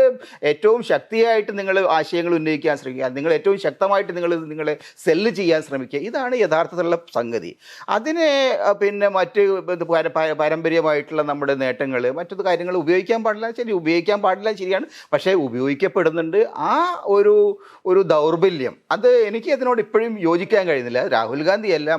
ഏറ്റവും ശക്തിയായിട്ട് നിങ്ങൾ ആശയങ്ങൾ ഉന്നയിക്കാൻ ശ്രമിക്കുക, നിങ്ങൾ ഏറ്റവും ശക്തമായിട്ട് നിങ്ങളെ സെല്ല് ചെയ്യാൻ ശ്രമിക്കുക. ഇതാണ് യഥാർത്ഥത്തിലുള്ള സംഗതി. അതിനെ പിന്നെ മറ്റ് പാരമ്പര്യമായിട്ടുള്ള നമ്മുടെ നേട്ടങ്ങൾ, മറ്റു കാര്യങ്ങൾ ഉപയോഗിക്കാൻ പാടില്ല, ശരിയാണ്. പക്ഷേ ഉപയോഗിക്കപ്പെടുന്നുണ്ട്. ആ ഒരു ദൗർബല്യം, അത് എനിക്ക് അതിനോട് ഇപ്പോഴും യോജിക്കാൻ കഴിയുന്നില്ല. രാഹുൽ ഗാന്ധി അല്ല,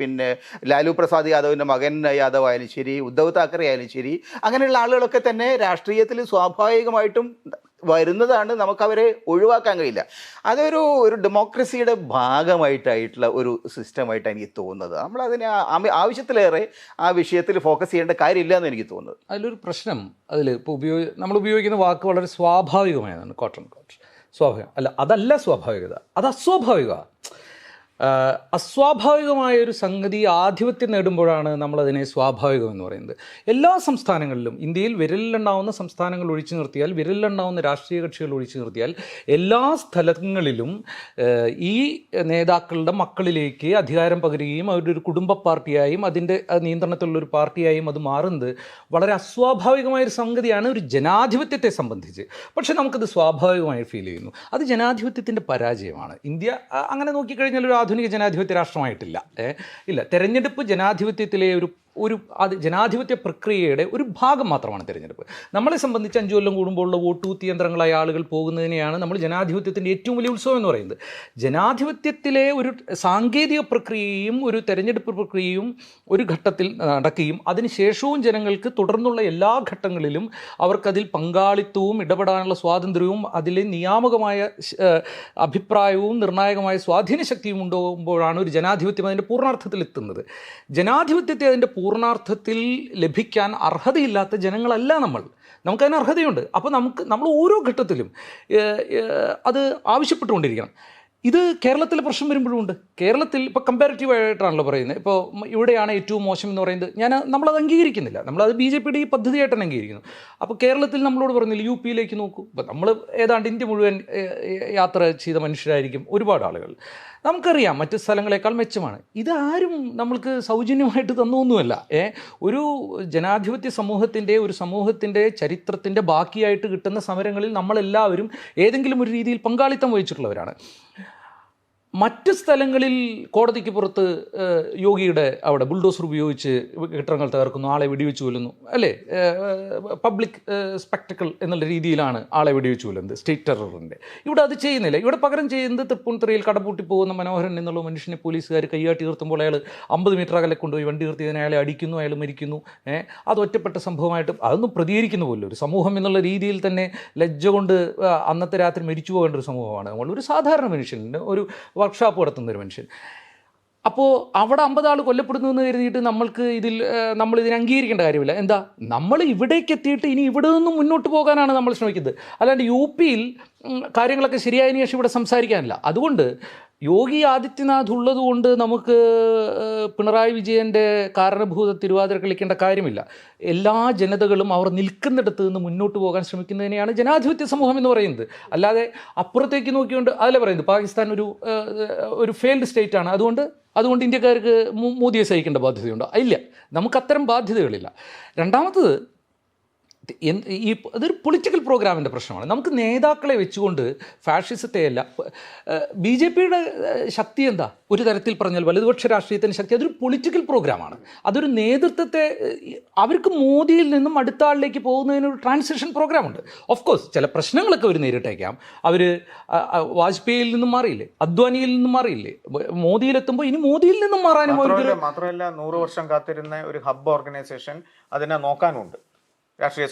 പിന്നെ ലാലു പ്രസാദ് യാദവിൻ്റെ മകൻ യാദവ് ആയാലും ശരി, ഉദ്ധവ് താക്കറെ ആയാലും ശരി, അങ്ങനെയുള്ള ആളുകളൊക്കെ തന്നെ രാഷ്ട്രീയത്തിൽ സ്വാഭാവികമായിട്ടും വരുന്നതാണ്. നമുക്കവരെ ഒഴിവാക്കാൻ കഴിയില്ല. അതൊരു ഡെമോക്രസിയുടെ ഭാഗമായിട്ടുള്ള ഒരു സിസ്റ്റമായിട്ടാണ് എനിക്ക് തോന്നുന്നത്. നമ്മളതിനെ ആവശ്യത്തിലേറെ ആ വിഷയത്തിൽ ഫോക്കസ് ചെയ്യേണ്ട കാര്യമില്ല എന്ന് എനിക്ക് തോന്നുന്നത്. അതിലൊരു പ്രശ്നം, ഇപ്പോൾ നമ്മൾ ഉപയോഗിക്കുന്ന വാക്ക് വളരെ സ്വാഭാവികമായതാണ്. കോട്ടൺ സ്വാഭാവികം അല്ല, അതല്ല സ്വാഭാവികത, അത് അസ്വാഭാവികമാണ്. അസ്വാഭാവികമായൊരു സംഗതി ആധിപത്യം നേടുമ്പോഴാണ് നമ്മളതിനെ സ്വാഭാവികം എന്ന് പറയുന്നത്. എല്ലാ സംസ്ഥാനങ്ങളിലും, ഇന്ത്യയിൽ വിരലിലുണ്ടാവുന്ന സംസ്ഥാനങ്ങൾ ഒഴിച്ചു നിർത്തിയാൽ, വിരലിലുണ്ടാവുന്ന രാഷ്ട്രീയ കക്ഷികൾ ഒഴിച്ചു നിർത്തിയാൽ, എല്ലാ സ്ഥലങ്ങളിലും ഈ നേതാക്കളുടെ മക്കളിലേക്ക് അധികാരം പകരുകയും അവരുടെ ഒരു കുടുംബ പാർട്ടിയായും അതിൻ്റെ നിയന്ത്രണത്തിലുള്ളൊരു പാർട്ടിയായും അത് മാറുന്നത് വളരെ അസ്വാഭാവികമായൊരു സംഗതിയാണ് ഒരു ജനാധിപത്യത്തെ സംബന്ധിച്ച്. പക്ഷെ നമുക്കത് സ്വാഭാവികമായി ഫീൽ ചെയ്യുന്നു. അത് ജനാധിപത്യത്തിൻ്റെ പരാജയമാണ്. ഇന്ത്യ അങ്ങനെ നോക്കിക്കഴിഞ്ഞാൽ ഒരു ആധുനിക ജനാധിപത്യ രാഷ്ട്രമായിട്ടില്ല. ഇല്ല, തെരഞ്ഞെടുപ്പ് ജനാധിപത്യത്തിലെ അത് ജനാധിപത്യ പ്രക്രിയയുടെ ഒരു ഭാഗം മാത്രമാണ് തിരഞ്ഞെടുപ്പ്. നമ്മളെ സംബന്ധിച്ച് 5 കൊല്ലം കൂടുമ്പോഴുള്ള വോട്ട് യന്ത്രങ്ങളായ ആളുകൾ പോകുന്നതിനെയാണ് നമ്മൾ ജനാധിപത്യത്തിൻ്റെ ഏറ്റവും വലിയ ഉത്സവം എന്ന് പറയുന്നത്. ജനാധിപത്യത്തിലെ ഒരു സാങ്കേതിക പ്രക്രിയയും ഒരു തെരഞ്ഞെടുപ്പ് പ്രക്രിയയും ഒരു ഘട്ടത്തിൽ നടക്കുകയും അതിനുശേഷവും ജനങ്ങൾക്ക് തുടർന്നുള്ള എല്ലാ ഘട്ടങ്ങളിലും അവർക്കതിൽ പങ്കാളിത്തവും ഇടപെടാനുള്ള സ്വാതന്ത്ര്യവും അതിലെ നിയാമകമായ അഭിപ്രായവും നിർണായകമായ സ്വാധീന ശക്തിയും ഉണ്ടാകുമ്പോഴാണ് ഒരു ജനാധിപത്യം അതിൻ്റെ പൂർണ്ണാർത്ഥത്തിൽ എത്തുന്നത്. ജനാധിപത്യത്തെ അതിൻ്റെ പൂർണ്ണാർത്ഥത്തിൽ ലഭിക്കാൻ അർഹതയില്ലാത്ത ജനങ്ങളല്ല നമുക്കതിന് അർഹതയുണ്ട്. അപ്പോൾ നമ്മൾ ഓരോ ഘട്ടത്തിലും അത് ആവശ്യപ്പെട്ടുകൊണ്ടിരിക്കണം. ഇത് കേരളത്തിലെ പ്രശ്നം വരുമ്പോഴും ഉണ്ട്. കേരളത്തിൽ ഇപ്പോൾ കമ്പാരിറ്റീവ് ആയിട്ടാണല്ലോ പറയുന്നത്. ഇപ്പോൾ ഇവിടെയാണ് ഏറ്റവും മോശം എന്ന് പറയുന്നത്. നമ്മളത് അംഗീകരിക്കുന്നില്ല. നമ്മളത് BJPയുടെ ഈ പദ്ധതിയായിട്ട് തന്നെ അംഗീകരിക്കുന്നു. അപ്പോൾ കേരളത്തിൽ നമ്മളോട് പറയുന്നില്ല, UP യിലേക്ക് നോക്കൂ. ഇപ്പോൾ നമ്മൾ ഏതാണ്ട് ഇന്ത്യ മുഴുവൻ യാത്ര ചെയ്ത മനുഷ്യരായിരിക്കും ഒരുപാട് ആളുകൾ. നമുക്കറിയാം മറ്റ് സ്ഥലങ്ങളെക്കാൾ മെച്ചമാണ്. ഇതാരും നമ്മൾക്ക് സൗജന്യമായിട്ട് തന്നൊന്നുമല്ല. ഒരു ജനാധിപത്യ സമൂഹത്തിൻ്റെ ചരിത്രത്തിൻ്റെ ബാക്കിയായിട്ട് കിട്ടുന്ന സമരങ്ങളിൽ നമ്മളെല്ലാവരും ഏതെങ്കിലും ഒരു രീതിയിൽ പങ്കാളിത്തം വഹിച്ചിട്ടുള്ളവരാണ്. മറ്റ് സ്ഥലങ്ങളിൽ കോടതിക്ക് പുറത്ത് യോഗിയുടെ അവിടെ ബുൾഡോസർ ഉപയോഗിച്ച് കെട്ടിടങ്ങൾ തകർക്കുന്നു, ആളെ വെടിവെച്ച് കൊല്ലുന്നു, അല്ലേ? പബ്ലിക് സ്പെക്ടക്കിൾ എന്നുള്ള രീതിയിലാണ് ആളെ വെടിവെച്ച് കൊല്ലുന്നത്, സ്റ്റേറ്റ് ടെററിൻ്റെ. ഇവിടെ അത് ചെയ്യുന്നില്ല. ഇവിടെ പകരം ചെയ്യുന്നത് തൃപ്പൂണിത്തുറയിൽ കടപൂട്ടി പോകുന്ന മനോഹരൻ എന്നുള്ള മനുഷ്യനെ പോലീസുകാർ കൈയാട്ടി നിർത്തുമ്പോൾ അയാൾ 50 മീറ്റർ അകലെ കൊണ്ടുപോയി വണ്ടി നിർത്തിയതിനെ അയാളെ അടിക്കുന്നു, അയാൾ മരിക്കുന്നു. അത് ഒറ്റപ്പെട്ട സംഭവമായിട്ട് അതൊന്നും പ്രതികരിക്കുന്ന പോലും ഒരു സമൂഹം എന്നുള്ള രീതിയിൽ തന്നെ ലജ്ജ കൊണ്ട് അന്നത്തെ രാത്രി മരിച്ചു പോകേണ്ട ഒരു സമൂഹമാണ് നമ്മൾ. ഒരു സാധാരണ മനുഷ്യൻ, ഒരു വർക്ക്ഷോപ്പ് നടത്തുന്നൊരു മനുഷ്യൻ. അപ്പോൾ അവിടെ 50 ആൾ കൊല്ലപ്പെടുന്നു എന്ന് കരുതിയിട്ട് നമ്മളിതിനെ അംഗീകരിക്കേണ്ട കാര്യമില്ല. എന്താ, നമ്മൾ ഇവിടേക്ക് എത്തിയിട്ട് ഇനി ഇവിടെ നിന്നും മുന്നോട്ട് പോകാനാണ് നമ്മൾ ശ്രമിക്കുന്നത്. അല്ലാണ്ട് UP യിൽ കാര്യങ്ങളൊക്കെ ശരിയായതിനു ശേഷം ഇവിടെ സംസാരിക്കാനില്ല. അതുകൊണ്ട് യോഗി ആദിത്യനാഥ് ഉള്ളതുകൊണ്ട് നമുക്ക് പിണറായി വിജയൻ്റെ കാരണഭൂത തിരുവാതിര കളിക്കേണ്ട കാര്യമില്ല. എല്ലാ ജനതകളും അവർ നിൽക്കുന്നിടത്ത് നിന്ന് മുന്നോട്ട് പോകാൻ ശ്രമിക്കുന്നതിനെയാണ് ജനാധിപത്യ സമൂഹം എന്ന് പറയുന്നത്. അല്ലാതെ അപ്പുറത്തേക്ക് നോക്കിക്കൊണ്ട് അതല്ലേ പറയുന്നത് പാകിസ്ഥാൻ ഒരു ഫെയിൽഡ് സ്റ്റേറ്റ് ആണ്, അതുകൊണ്ട് ഇന്ത്യക്കാർക്ക് മോദിയെ സഹിക്കേണ്ട ബാധ്യതയുണ്ടോ? ഇല്ല, നമുക്ക് അത്തരം ബാധ്യതകളില്ല. രണ്ടാമത്തത്, അതൊരു പൊളിറ്റിക്കൽ പ്രോഗ്രാമിൻ്റെ പ്രശ്നമാണ്. നമുക്ക് നേതാക്കളെ വെച്ചുകൊണ്ട് ഫാഷിസത്തെയല്ല. BJPയുടെ ശക്തി എന്താ? ഒരു തരത്തിൽ പറഞ്ഞാൽ വലതുപക്ഷ രാഷ്ട്രീയത്തിൻ്റെ ശക്തി അതൊരു പൊളിറ്റിക്കൽ പ്രോഗ്രാമാണ്. അതൊരു നേതൃത്വത്തെ, അവർക്ക് മോദിയിൽ നിന്നും അടുത്ത ആളിലേക്ക് പോകുന്നതിനൊരു ട്രാൻസിഷൻ പ്രോഗ്രാമുണ്ട്. ഓഫ് കോഴ്സ് ചില പ്രശ്നങ്ങളൊക്കെ അവർ നേരിട്ടേക്കാം. അവർ വാജ്പേയിയിൽ നിന്നും മാറിയില്ലേ, അദ്വാനിയിൽ നിന്നും മാറിയില്ലേ, മോദിയിലെത്തുമ്പോൾ ഇനി മോദിയിൽ നിന്നും മാറാനും മാത്രമല്ല 100 വർഷം കാത്തിരുന്ന ഒരു ഹബ്ബ് ഓർഗനൈസേഷൻ അതിനെ നോക്കാനുണ്ട്, രാഷ്ട്രീയ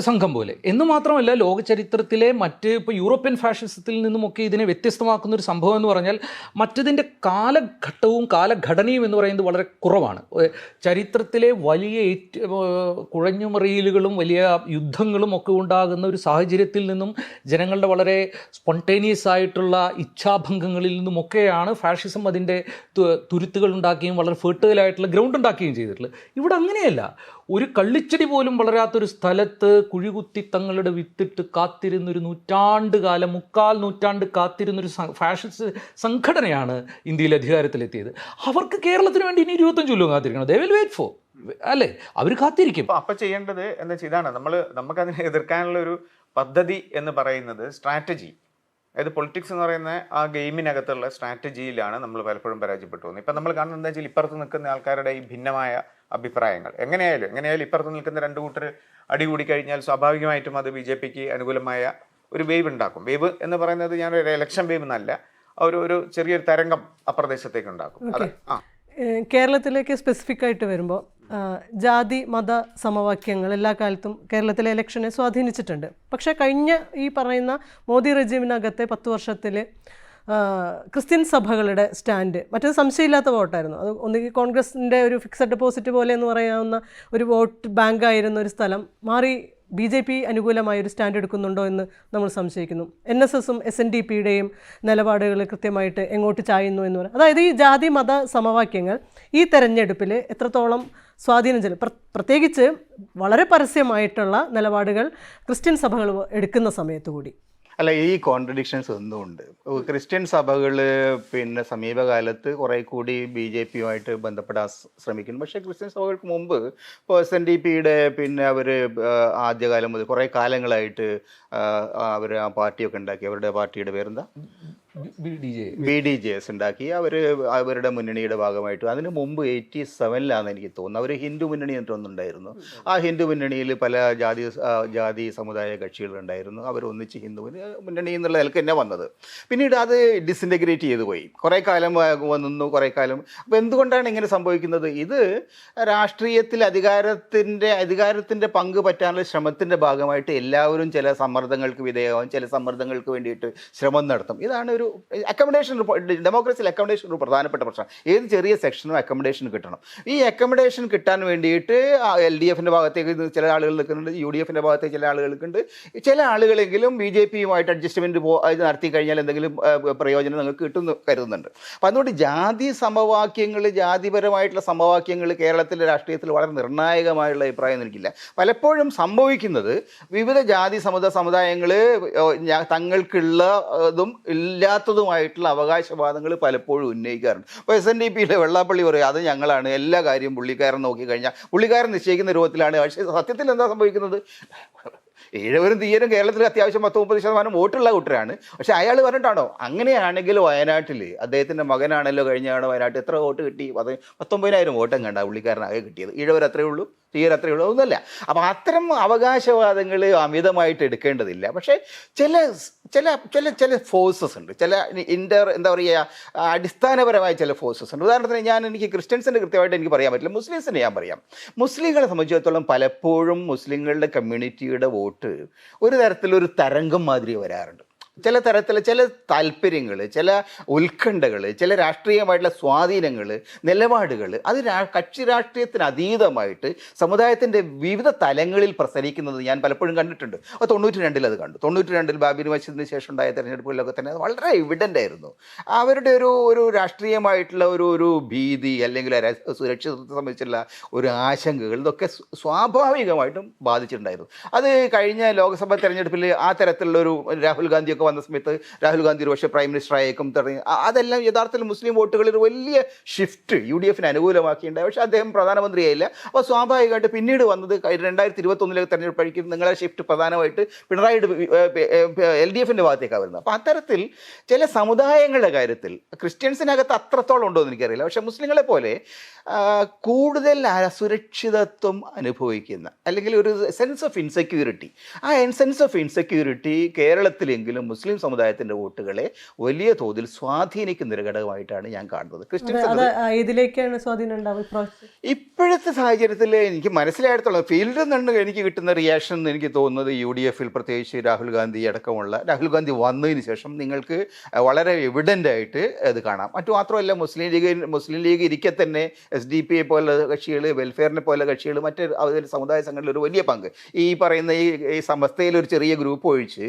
സംഘം പോലെ. എന്ന് മാത്രമല്ല, ലോക ചരിത്രത്തിലെ ഇപ്പോൾ യൂറോപ്യൻ ഫാഷിസത്തിൽ നിന്നുമൊക്കെ ഇതിനെ വ്യത്യസ്തമാക്കുന്ന ഒരു സംഭവം എന്ന് പറഞ്ഞാൽ മറ്റതിൻ്റെ കാലഘട്ടവും കാലഘടനയും എന്ന് പറയുന്നത് വളരെ കുറവാണ്. ചരിത്രത്തിലെ വലിയ കുഴഞ്ഞുമറിയലുകളും വലിയ യുദ്ധങ്ങളും ഒക്കെ ഉണ്ടാകുന്ന ഒരു സാഹചര്യത്തിൽ നിന്നും ജനങ്ങളുടെ വളരെ സ്പോണ്ടേനിയസ് ആയിട്ടുള്ള ഇച്ഛാഭംഗങ്ങളിൽ നിന്നുമൊക്കെയാണ് ഫാഷിസം അതിൻ്റെ തുരുത്തുകൾ ഉണ്ടാക്കുകയും വളരെ ഫെർട്ടൈലായിട്ടുള്ള ഗ്രൗണ്ട് ഉണ്ടാക്കുകയും ചെയ്തിട്ടുള്ളത്. ഇവിടെ അങ്ങനെയല്ല. ഒരു കള്ളിച്ചെടി പോലും വളരാത്തൊരു സ്ഥലത്ത് കുഴികുത്തി തങ്ങളുടെ വിത്തിട്ട് കാത്തിരുന്നൊരു 3 നൂറ്റാണ്ട് കാത്തിരുന്നൊരു ഫാഷിസ്റ്റ് സംഘടനയാണ് ഇന്ത്യയിൽ അധികാരത്തിലെത്തിയത്. അവർക്ക് കേരളത്തിന് വേണ്ടി ഇനി 25 കൊല്ലം കാത്തിരിക്കണം. ദേ വിൽ വെയിറ്റ് ഫോർ, അല്ലേ? അവർ കാത്തിരിക്കും. അപ്പം ചെയ്യേണ്ടത് എന്താ വെച്ചാൽ ഇതാണ്, നമുക്കതിനെ എതിർക്കാനുള്ള ഒരു പദ്ധതി എന്ന് പറയുന്നത് സ്ട്രാറ്റജി. അതായത് പൊളിറ്റിക്സ് എന്ന് പറയുന്ന ആ ഗെയിമിനകത്തുള്ള സ്ട്രാറ്റജിയിലാണ് നമ്മൾ പലപ്പോഴും പരാജയപ്പെട്ടു പോകുന്നത്. ഇപ്പം നമ്മൾ കാണുന്നത് എന്താ വെച്ചാൽ ഇപ്പുറത്ത് നിൽക്കുന്ന ആൾക്കാരുടെ ഈ ഭിന്നമായ അഭിപ്രായങ്ങൾ എങ്ങനെയായാലും ഇപ്പുറത്ത് നിൽക്കുന്ന 2 കൂട്ടർ അടികൂടി കഴിഞ്ഞാൽ സ്വാഭാവികമായിട്ടും അത് BJPക്ക് അനുകൂലമായ ഒരു വേവ് ഉണ്ടാക്കും. വേവ് എന്ന് പറയുന്നത് ഞാനൊരു ഇലക്ഷൻ വേവ് എന്നല്ല, ഒരു ചെറിയൊരു തരംഗം അപ്രദേശത്തേക്ക് ഉണ്ടാക്കും. അതെ. കേരളത്തിലേക്ക് സ്പെസിഫിക് ആയിട്ട് വരുമ്പോൾ ജാതി മത സമവാക്യങ്ങൾ എല്ലാ കാലത്തും കേരളത്തിലെ ഇലക്ഷനെ സ്വാധീനിച്ചിട്ടുണ്ട്. പക്ഷേ കഴിഞ്ഞ ഈ പറയുന്ന മോദി റെജിമിനകത്തെ 10 വർഷത്തിൽ ക്രിസ്ത്യൻ സഭകളുടെ സ്റ്റാൻഡ് മറ്റൊരു സംശയമില്ലാത്ത വോട്ടായിരുന്നു. അത് ഒന്നുകിൽ കോൺഗ്രസിൻ്റെ ഒരു ഫിക്സഡ് ഡെപ്പോസിറ്റ് പോലെ എന്ന് പറയാവുന്ന ഒരു വോട്ട് ബാങ്കായിരുന്ന ഒരു സ്ഥലം മാറി BJP അനുകൂലമായൊരു സ്റ്റാൻഡ് എടുക്കുന്നുണ്ടോ എന്ന് നമ്മൾ സംശയിക്കുന്നു. NSSും SNDPയുടെയും നിലപാടുകൾ കൃത്യമായിട്ട് എങ്ങോട്ട് ചായുന്നു എന്ന് പറയാം. അതായത് ഈ ജാതി മത സമവാക്യങ്ങൾ ഈ തെരഞ്ഞെടുപ്പിൽ എത്രത്തോളം സ്വാധീനം ചെലുത്തും, പ്രത്യേകിച്ച് വളരെ പരസ്യമായിട്ടുള്ള നിലപാടുകൾ ക്രിസ്ത്യൻ സഭകൾ എടുക്കുന്ന സമയത്ത് കൂടി. അല്ല, ഈ കോൺട്രഡിക്ഷൻസ് ഒന്നുമുണ്ട്. ക്രിസ്ത്യൻ സഭകൾ സമീപകാലത്ത് കുറേ കൂടി BJPയുമായിട്ട് ബന്ധപ്പെടാൻ ശ്രമിക്കുന്നു. പക്ഷേ ക്രിസ്ത്യൻ സഭകൾക്ക് മുമ്പ് ഇപ്പോൾ SNDPയുടെ അവർ ആദ്യകാലം മുതൽ കുറേ കാലങ്ങളായിട്ട് അവർ ആ പാർട്ടിയൊക്കെ ഉണ്ടാക്കി. അവരുടെ പാർട്ടിയുടെ പേരെന്താ? BDJS ഉണ്ടാക്കി അവരുടെ മുന്നണിയുടെ ഭാഗമായിട്ട്. അതിന് മുമ്പ് 87-ലാണ് എനിക്ക് തോന്നുന്നു അവർ ഹിന്ദു മുന്നണി എന്നിട്ടൊന്നുണ്ടായിരുന്നു. ആ ഹിന്ദു മുന്നണിയിൽ പല ജാതി സമുദായ കക്ഷികളുണ്ടായിരുന്നു. അവർ ഒന്നിച്ച് ഹിന്ദു മുന്നണി എന്നുള്ള നിലക്ക് തന്നെ വന്നത്. പിന്നീട് അത് ഡിസിൻറ്റഗ്രേറ്റ് ചെയ്തു പോയി. കുറേ കാലം നിന്നു, കുറേ കാലം. അപ്പോൾ എന്തുകൊണ്ടാണ് ഇങ്ങനെ സംഭവിക്കുന്നത്? ഇത് രാഷ്ട്രീയത്തിൽ അധികാരത്തിൻ്റെ പങ്ക് പറ്റാനുള്ള ശ്രമത്തിൻ്റെ ഭാഗമായിട്ട് എല്ലാവരും ചില സമ്മർദ്ദങ്ങൾക്ക് വിധേയമാവും, ചില സമ്മർദ്ദങ്ങൾക്ക് വേണ്ടിയിട്ട് ശ്രമം നടത്തും. ഇതാണ് ഒരു അക്കോമഡേഷൻ. ഡെമോക്രസിയിൽ അക്കോമഡേഷൻ ഒരു പ്രധാനപ്പെട്ട പ്രശ്നം. ഏത് ചെറിയ സെക്ഷനും അക്കോമഡേഷൻ കിട്ടണം. ഈ അക്കോമഡേഷൻ കിട്ടാൻ വേണ്ടിയിട്ട് LDFൻ്റെ ഭാഗത്തേക്ക് ചില ആളുകൾ നിൽക്കുന്നുണ്ട്, UDFൻ്റെ ഭാഗത്തേക്ക് ചില ആളുകൾ നിൽക്കുന്നുണ്ട്. ചില ആളുകളെങ്കിലും BJPയുമായിട്ട് അഡ്ജസ്റ്റ്മെൻറ്റ് നടത്തി കഴിഞ്ഞാൽ എന്തെങ്കിലും പ്രയോജനം നിങ്ങൾക്ക് കിട്ടുമെന്ന് കരുതുന്നുണ്ട്. അപ്പം അതുകൊണ്ട് ജാതിപരമായിട്ടുള്ള സമവാക്യങ്ങൾ കേരളത്തിലെ രാഷ്ട്രീയത്തിൽ വളരെ നിർണായകമായുള്ള അഭിപ്രായം എനിക്കില്ല. പലപ്പോഴും സംഭവിക്കുന്നത് വിവിധ ജാതി സമുദായങ്ങൾ തങ്ങൾക്കുള്ളതും ഇല്ലാത്തതുമായിട്ടുള്ള അവകാശവാദങ്ങൾ പലപ്പോഴും ഉന്നയിക്കാറുണ്ട്. ഇപ്പോൾ SNDPയിലെ വെള്ളാപ്പള്ളി പറയും അത് ഞങ്ങളാണ്, എല്ലാ കാര്യവും പുള്ളിക്കാരൻ നോക്കിക്കഴിഞ്ഞാൽ പുള്ളിക്കാരൻ നിശ്ചയിക്കുന്ന രൂപത്തിലാണ്. പക്ഷേ സത്യത്തിൽ എന്താ സംഭവിക്കുന്നത്? ഈഴവരും തീയരും കേരളത്തിൽ അത്യാവശ്യം 30-30% വോട്ടുള്ള കൂട്ടരാണ്. പക്ഷെ അയാൾ പറഞ്ഞിട്ടാണോ? അങ്ങനെയാണെങ്കിൽ വയനാട്ടിൽ അദ്ദേഹത്തിൻ്റെ മകനാണല്ലോ കഴിഞ്ഞാണ് വയനാട്ടിൽ എത്ര വോട്ട് കിട്ടി? 19,000 വോട്ടും കണ്ട പുള്ളിക്കാരനാകെ കിട്ടിയത്. ഈഴവർ അത്രയേ ഉള്ളൂ, തീയർ അത്രയേ ഉള്ളൂ, ഒന്നുമല്ല. അപ്പം അത്തരം അവകാശവാദങ്ങൾ അമിതമായിട്ട് എടുക്കേണ്ടതില്ല. പക്ഷേ ചില ഫോഴ്സസ് ഉണ്ട്, ചില എന്താ പറയുക, അടിസ്ഥാനപരമായ ചില ഫോഴ്സസ് ഉണ്ട്. ഉദാഹരണത്തിന് എനിക്ക് ക്രിസ്ത്യൻസിൻ്റെ കൃത്യമായിട്ട് എനിക്ക് പറയാൻ പറ്റില്ല, മുസ്ലിംസിനെ ഞാൻ പറയാം. മുസ്ലിങ്ങളെ സംബന്ധിച്ചിടത്തോളം പലപ്പോഴും മുസ്ലിങ്ങളുടെ കമ്മ്യൂണിറ്റിയുടെ വോട്ട് ഒരു തരത്തിലൊരു തരംഗം മാതിരി വരാറുണ്ട്. ചില തരത്തിലെ ചില താല്പര്യങ്ങൾ, ചില ഉത്കണ്ഠകൾ, ചില രാഷ്ട്രീയമായിട്ടുള്ള സ്വാധീനങ്ങൾ, നിലപാടുകൾ അത് കക്ഷി രാഷ്ട്രീയത്തിന് അതീതമായിട്ട് സമുദായത്തിൻ്റെ വിവിധ തലങ്ങളിൽ പ്രസരിക്കുന്നത് ഞാൻ പലപ്പോഴും കണ്ടിട്ടുണ്ട്. അപ്പോൾ 92-ൽ അത് കണ്ടു. 92-ൽ ബാബരി മസ്ജിദിന് ശേഷം ഉണ്ടായ തെരഞ്ഞെടുപ്പുകളിലൊക്കെ തന്നെ അത് വളരെ എവിഡൻ്റ് ആയിരുന്നു. അവരുടെ ഒരു രാഷ്ട്രീയമായിട്ടുള്ള ഒരു ഭീതി അല്ലെങ്കിൽ സുരക്ഷിതത്വത്തെ സംബന്ധിച്ചുള്ള ഒരു ആശങ്കകൾ ഇതൊക്കെ സ്വാഭാവികമായിട്ടും ബാധിച്ചിട്ടുണ്ടായിരുന്നു. അത് കഴിഞ്ഞ ലോക്സഭാ തെരഞ്ഞെടുപ്പിൽ ആ തരത്തിലുള്ളൊരു രാഹുൽ ഗാന്ധിയൊക്കെ വന്ന സമയത്ത് രാഹുൽ ഗാന്ധി ഒരു പക്ഷേ പ്രൈം മിനിസ്റ്റർ ആയേക്കും തുടങ്ങി. അതെല്ലാം യഥാർത്ഥത്തിൽ മുസ്ലിം വോട്ടുകളിൽ ഒരു വലിയ ഷിഫ്റ്റ് UDFന് അനുകൂലമാക്കിയിട്ടുണ്ടായി. പക്ഷേ അദ്ദേഹം പ്രധാനമന്ത്രിയായില്ല. അപ്പോൾ സ്വാഭാവികമായിട്ട് പിന്നീട് വന്നത് 2021 തെരഞ്ഞെടുപ്പായിരിക്കും നിങ്ങളെ ഷിഫ്റ്റ് പ്രധാനമായിട്ട് പിണറായി LDFൻ്റെ ഭാഗത്തേക്കാണ് വരുന്നത്. അപ്പോൾ അത്തരത്തിൽ ചില സമുദായങ്ങളുടെ കാര്യത്തിൽ ക്രിസ്ത്യൻസിനകത്ത് അത്രത്തോളം ഉണ്ടോ എന്ന് എനിക്കറിയില്ല. പക്ഷേ മുസ്ലിങ്ങളെ പോലെ കൂടുതൽ അസുരക്ഷിതത്വം അനുഭവിക്കുന്ന അല്ലെങ്കിൽ ഒരു സെൻസ് ഓഫ് ഇൻസെക്യൂരിറ്റി, ആ സെൻസ് ഓഫ് ഇൻസെക്യൂരിറ്റി കേരളത്തിലെങ്കിലും മുസ്ലിം സമുദായത്തിൻ്റെ വോട്ടുകളെ വലിയ തോതിൽ സ്വാധീനിക്കുന്ന ഒരു ഘടകമായിട്ടാണ് ഞാൻ കാണുന്നത്. ഇതിലേക്കാണ് സ്വാധീനം ഉണ്ടാവുക ഇപ്പോഴത്തെ സാഹചര്യത്തിൽ എനിക്ക് മനസ്സിലായിടത്തോളം ഫീൽഡിൽ നിന്ന് എനിക്ക് കിട്ടുന്ന റിയാക്ഷൻ എനിക്ക് തോന്നുന്നത് UDFൽ പ്രത്യേകിച്ച് രാഹുൽ ഗാന്ധി വന്നതിന് ശേഷം നിങ്ങൾക്ക് വളരെ എവിഡൻ്റ് ആയിട്ട് അത് കാണാം. മാത്രമല്ല മുസ്ലിം ലീഗ് ഇരിക്കെ തന്നെ SDP പോലുള്ള കക്ഷികൾ, വെൽഫെയറിനെ പോലെ കക്ഷികൾ, മറ്റ് സമുദായ സംഘടനയിൽ ഒരു വലിയ പങ്ക്. ഈ പറയുന്ന ഈ സമസ്തയിൽ ഒരു ചെറിയ ഗ്രൂപ്പ് ഒഴിച്ച്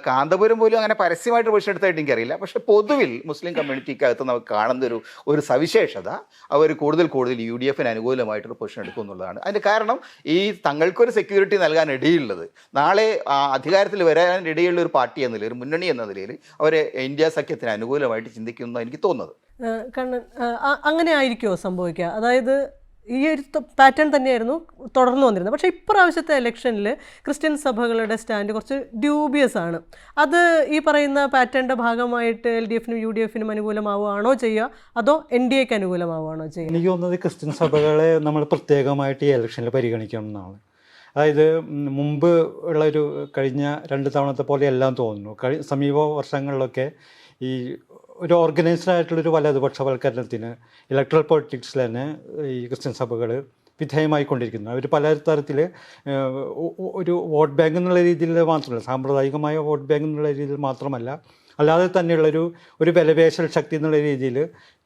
കാന്തപുരം പോലും അങ്ങനെ പരസ്യമായിട്ട് പൊസിഷൻ എടുത്തായിട്ട് എനിക്കറിയില്ല. പക്ഷേ പൊതുവിൽ മുസ്ലിം കമ്മ്യൂണിറ്റിക്കകത്ത് നമുക്ക് കാണുന്ന ഒരു സവിശേഷത അവർ കൂടുതൽ UDFന് അനുകൂലമായിട്ടൊരു പൊസിഷൻ എടുക്കും എന്നുള്ളതാണ്. അതിൻ്റെ കാരണം ഈ തങ്ങൾക്കൊരു സെക്യൂരിറ്റി നൽകാൻ ഇടയുള്ളത്, നാളെ അധികാരത്തിൽ വരാൻ ഇടയുള്ള ഒരു പാർട്ടി എന്ന നിലയിൽ, ഒരു മുന്നണി എന്ന നിലയിൽ അവർ ഇന്ത്യ സഖ്യത്തിന് അനുകൂലമായിട്ട് ചിന്തിക്കുന്നു എനിക്ക് തോന്നുന്നത്. കണ്ണൻ, അങ്ങനെ ആയിരിക്കുമോ സംഭവിക്കുക? അതായത് ഈ ഒരു പാറ്റേൺ തന്നെയായിരുന്നു തുടർന്ന് വന്നിരുന്നത്. പക്ഷേ ഇപ്രാവശ്യത്തെ ഇലക്ഷനിൽ ക്രിസ്ത്യൻ സഭകളുടെ സ്റ്റാൻഡ് കുറച്ച് ഡ്യൂബിയസ് ആണ്. അത് ഈ പറയുന്ന പാറ്റേണിൻ്റെ ഭാഗമായിട്ട് LDFനും UDFനും അനുകൂലമാവുകയാണോ ചെയ്യുക, അതോ NDAക്ക് അനുകൂലമാവുകയാണോ ചെയ്യുക? എനിക്ക് തോന്നുന്നത് ക്രിസ്ത്യൻ സഭകളെ നമ്മൾ പ്രത്യേകമായിട്ട് ഈ ഇലക്ഷനിൽ പരിഗണിക്കണം എന്നാണ്. അതായത് മുമ്പ് ഉള്ളൊരു കഴിഞ്ഞ 2 തവണത്തെ പോലെ എല്ലാം തോന്നുന്നു. സമീപ വർഷങ്ങളിലൊക്കെ ഈ ഒരു ഓർഗനൈസ്ഡ് ആയിട്ടുള്ളൊരു വലതുപക്ഷവൽക്കരണത്തിന് ഇലക്ട്രൽ പൊളിറ്റിക്സിൽ തന്നെ ഈ ക്രിസ്ത്യൻ സഭകൾ വിധേയമായിക്കൊണ്ടിരിക്കുന്നു. അവർ പല തരത്തിൽ ഒരു വോട്ട് ബാങ്ക് എന്നുള്ള രീതിയിൽ മാത്രമല്ല, സാമ്പ്രദായികമായ വോട്ട് ബാങ്ക് എന്നുള്ള രീതിയിൽ മാത്രമല്ല, അല്ലാതെ തന്നെയുള്ളൊരു വിലപേശൽ ശക്തി എന്നുള്ള രീതിയിൽ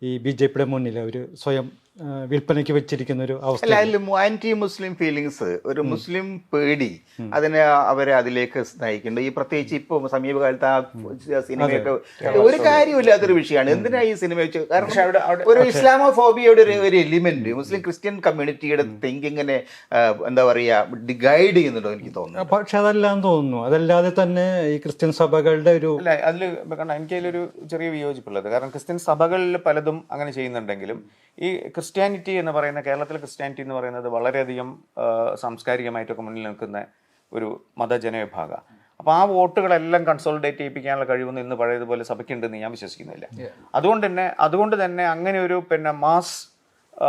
ഈ BJPയുടെ മുന്നിൽ ഒരു സ്വയം വിൽപ്പനയ്ക്ക് വെച്ചിരിക്കുന്ന ഒരു അവസ്ഥ. ആന്റി മുസ്ലിം ഫീലിങ്സ്, ഒരു മുസ്ലിം പേടി അതിനെ അവരെ അതിലേക്ക് നയിക്കുന്നുണ്ട്. ഈ പ്രത്യേകിച്ച് ഇപ്പോൾ സമീപകാലത്ത് ആ സിനിമയൊക്കെ ഒരു കാര്യമില്ലാത്തൊരു വിഷയമാണ്. എന്തിനാ ഈ സിനിമ വെച്ച്? കാരണം ഒരു ഇസ്ലാമോഫോബിയയുടെ ഒരു എലിമെന്റ് മുസ്ലിം ക്രിസ്ത്യൻ കമ്മ്യൂണിറ്റിയുടെ തിങ്കിങ്ങിനെ എന്താ പറയുക ഗൈഡ് ചെയ്യുന്നുണ്ടോ എനിക്ക് തോന്നുന്നു. പക്ഷെ അതെല്ലാം തോന്നുന്നു. അതല്ലാതെ തന്നെ ഈ ക്രിസ്ത്യൻ സഭകളുടെ ഒരു അതിൽ എനിക്കതിലൊരു ചെറിയ വിയോജിപ്പുള്ളത്, കാരണം ക്രിസ്ത്യൻ സഭകളിൽ പലതും അങ്ങനെ ചെയ്യുന്നുണ്ടെങ്കിലും ഈ ക്രിസ്ത്യാനിറ്റി എന്ന് പറയുന്ന, കേരളത്തിലെ ക്രിസ്ത്യാനിറ്റി എന്ന് പറയുന്നത് വളരെയധികം സാംസ്കാരികമായിട്ടൊക്കെ മുന്നിൽ നിൽക്കുന്ന ഒരു മതജനവിഭാഗം. അപ്പോൾ ആ വോട്ടുകളെല്ലാം കൺസോളിഡേറ്റ് ചെയ്യിപ്പിക്കാനുള്ള കഴിവൊന്നും ഇന്ന് പഴയതുപോലെ സഭയ്ക്കുണ്ടെന്ന് ഞാൻ വിശ്വസിക്കുന്നില്ല. അതുകൊണ്ട് തന്നെ അങ്ങനെ ഒരു പിന്നെ മാസ്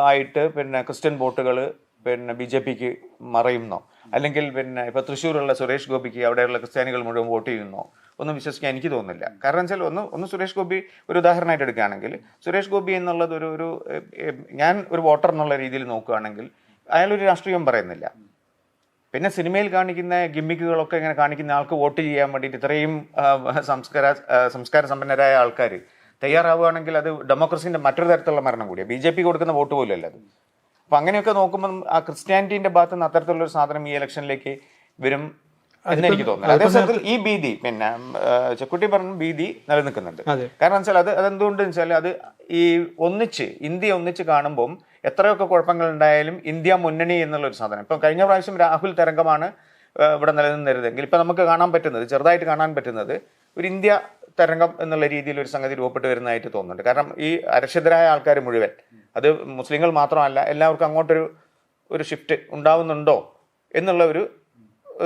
ആയിട്ട് പിന്നെ ക്രിസ്ത്യൻ വോട്ടുകൾ പിന്നെ BJPക്ക് മറയുന്നോ, അല്ലെങ്കിൽ പിന്നെ ഇപ്പോൾ തൃശ്ശൂരുള്ള സുരേഷ് ഗോപിക്ക് അവിടെയുള്ള ക്രിസ്ത്യാനികൾ മുഴുവൻ വോട്ട് ചെയ്യുന്നോ ഒന്നും വിശ്വസിക്കാൻ എനിക്ക് തോന്നുന്നില്ല. കാരണം വെച്ചാൽ ഒന്ന് സുരേഷ് ഗോപി ഒരു ഉദാഹരണമായിട്ട് എടുക്കുകയാണെങ്കിൽ, സുരേഷ് ഗോപി എന്നുള്ളത് ഞാൻ ഒരു വോട്ടർ എന്നുള്ള രീതിയിൽ നോക്കുകയാണെങ്കിൽ അയാളൊരു രാഷ്ട്രീയം പറയുന്നില്ല. പിന്നെ സിനിമയിൽ കാണിക്കുന്ന ഗിമ്മിക്കുകളൊക്കെ ഇങ്ങനെ കാണിക്കുന്ന ആൾക്ക് വോട്ട് ചെയ്യാൻ വേണ്ടിയിട്ട് ഇത്രയും സംസ്കാര സമ്പന്നരായ ആൾക്കാർ തയ്യാറാവുകയാണെങ്കിൽ അത് ഡെമോക്രസീൻ്റെ മറ്റൊരു തരത്തിലുള്ള മരണം കൂടിയാണ്. BJP കൊടുക്കുന്ന വോട്ട് പോലും അല്ല അത്. അപ്പം അങ്ങനെയൊക്കെ നോക്കുമ്പോൾ ആ ക്രിസ്ത്യാനിറ്റീൻ്റെ ഭാഗത്ത് നിന്ന് അത്തരത്തിലുള്ളൊരു സാധനം ഈ ഇലക്ഷനിലേക്ക് വരും എന്നെനിക്ക് തോന്നുന്നത്. അതേസമയത്തിൽ ഈ ഭീതി പിന്നെ ചെക്കുട്ടി പറഞ്ഞ ഭീതി നിലനിൽക്കുന്നുണ്ട്. കാരണം വെച്ചാൽ അതെന്തുകൊണ്ട് വെച്ചാൽ അത് ഈ ഇന്ത്യ ഒന്നിച്ച് കാണുമ്പം എത്രയൊക്കെ കുഴപ്പങ്ങൾ ഉണ്ടായാലും ഇന്ത്യ മുന്നണി എന്നുള്ളൊരു സാധനം. ഇപ്പം കഴിഞ്ഞ പ്രാവശ്യം രാഹുൽ തരംഗമാണ് ഇവിടെ നിലനിന്നിരുന്നെങ്കിൽ ഇപ്പം നമുക്ക് കാണാൻ പറ്റുന്നത്, ചെറുതായിട്ട് കാണാൻ പറ്റുന്നത് ഒരു ഇന്ത്യ തരംഗം എന്നുള്ള രീതിയിൽ ഒരു സംഗതി രൂപപ്പെട്ട് വരുന്നതായിട്ട് തോന്നുന്നുണ്ട്. കാരണം ഈ അരക്ഷിതരായ ആൾക്കാർ മുഴുവൻ, അത് മുസ്ലിങ്ങൾ മാത്രമല്ല, എല്ലാവർക്കും അങ്ങോട്ടൊരു ഷിഫ്റ്റ് ഉണ്ടാവുന്നുണ്ടോ എന്നുള്ള ഒരു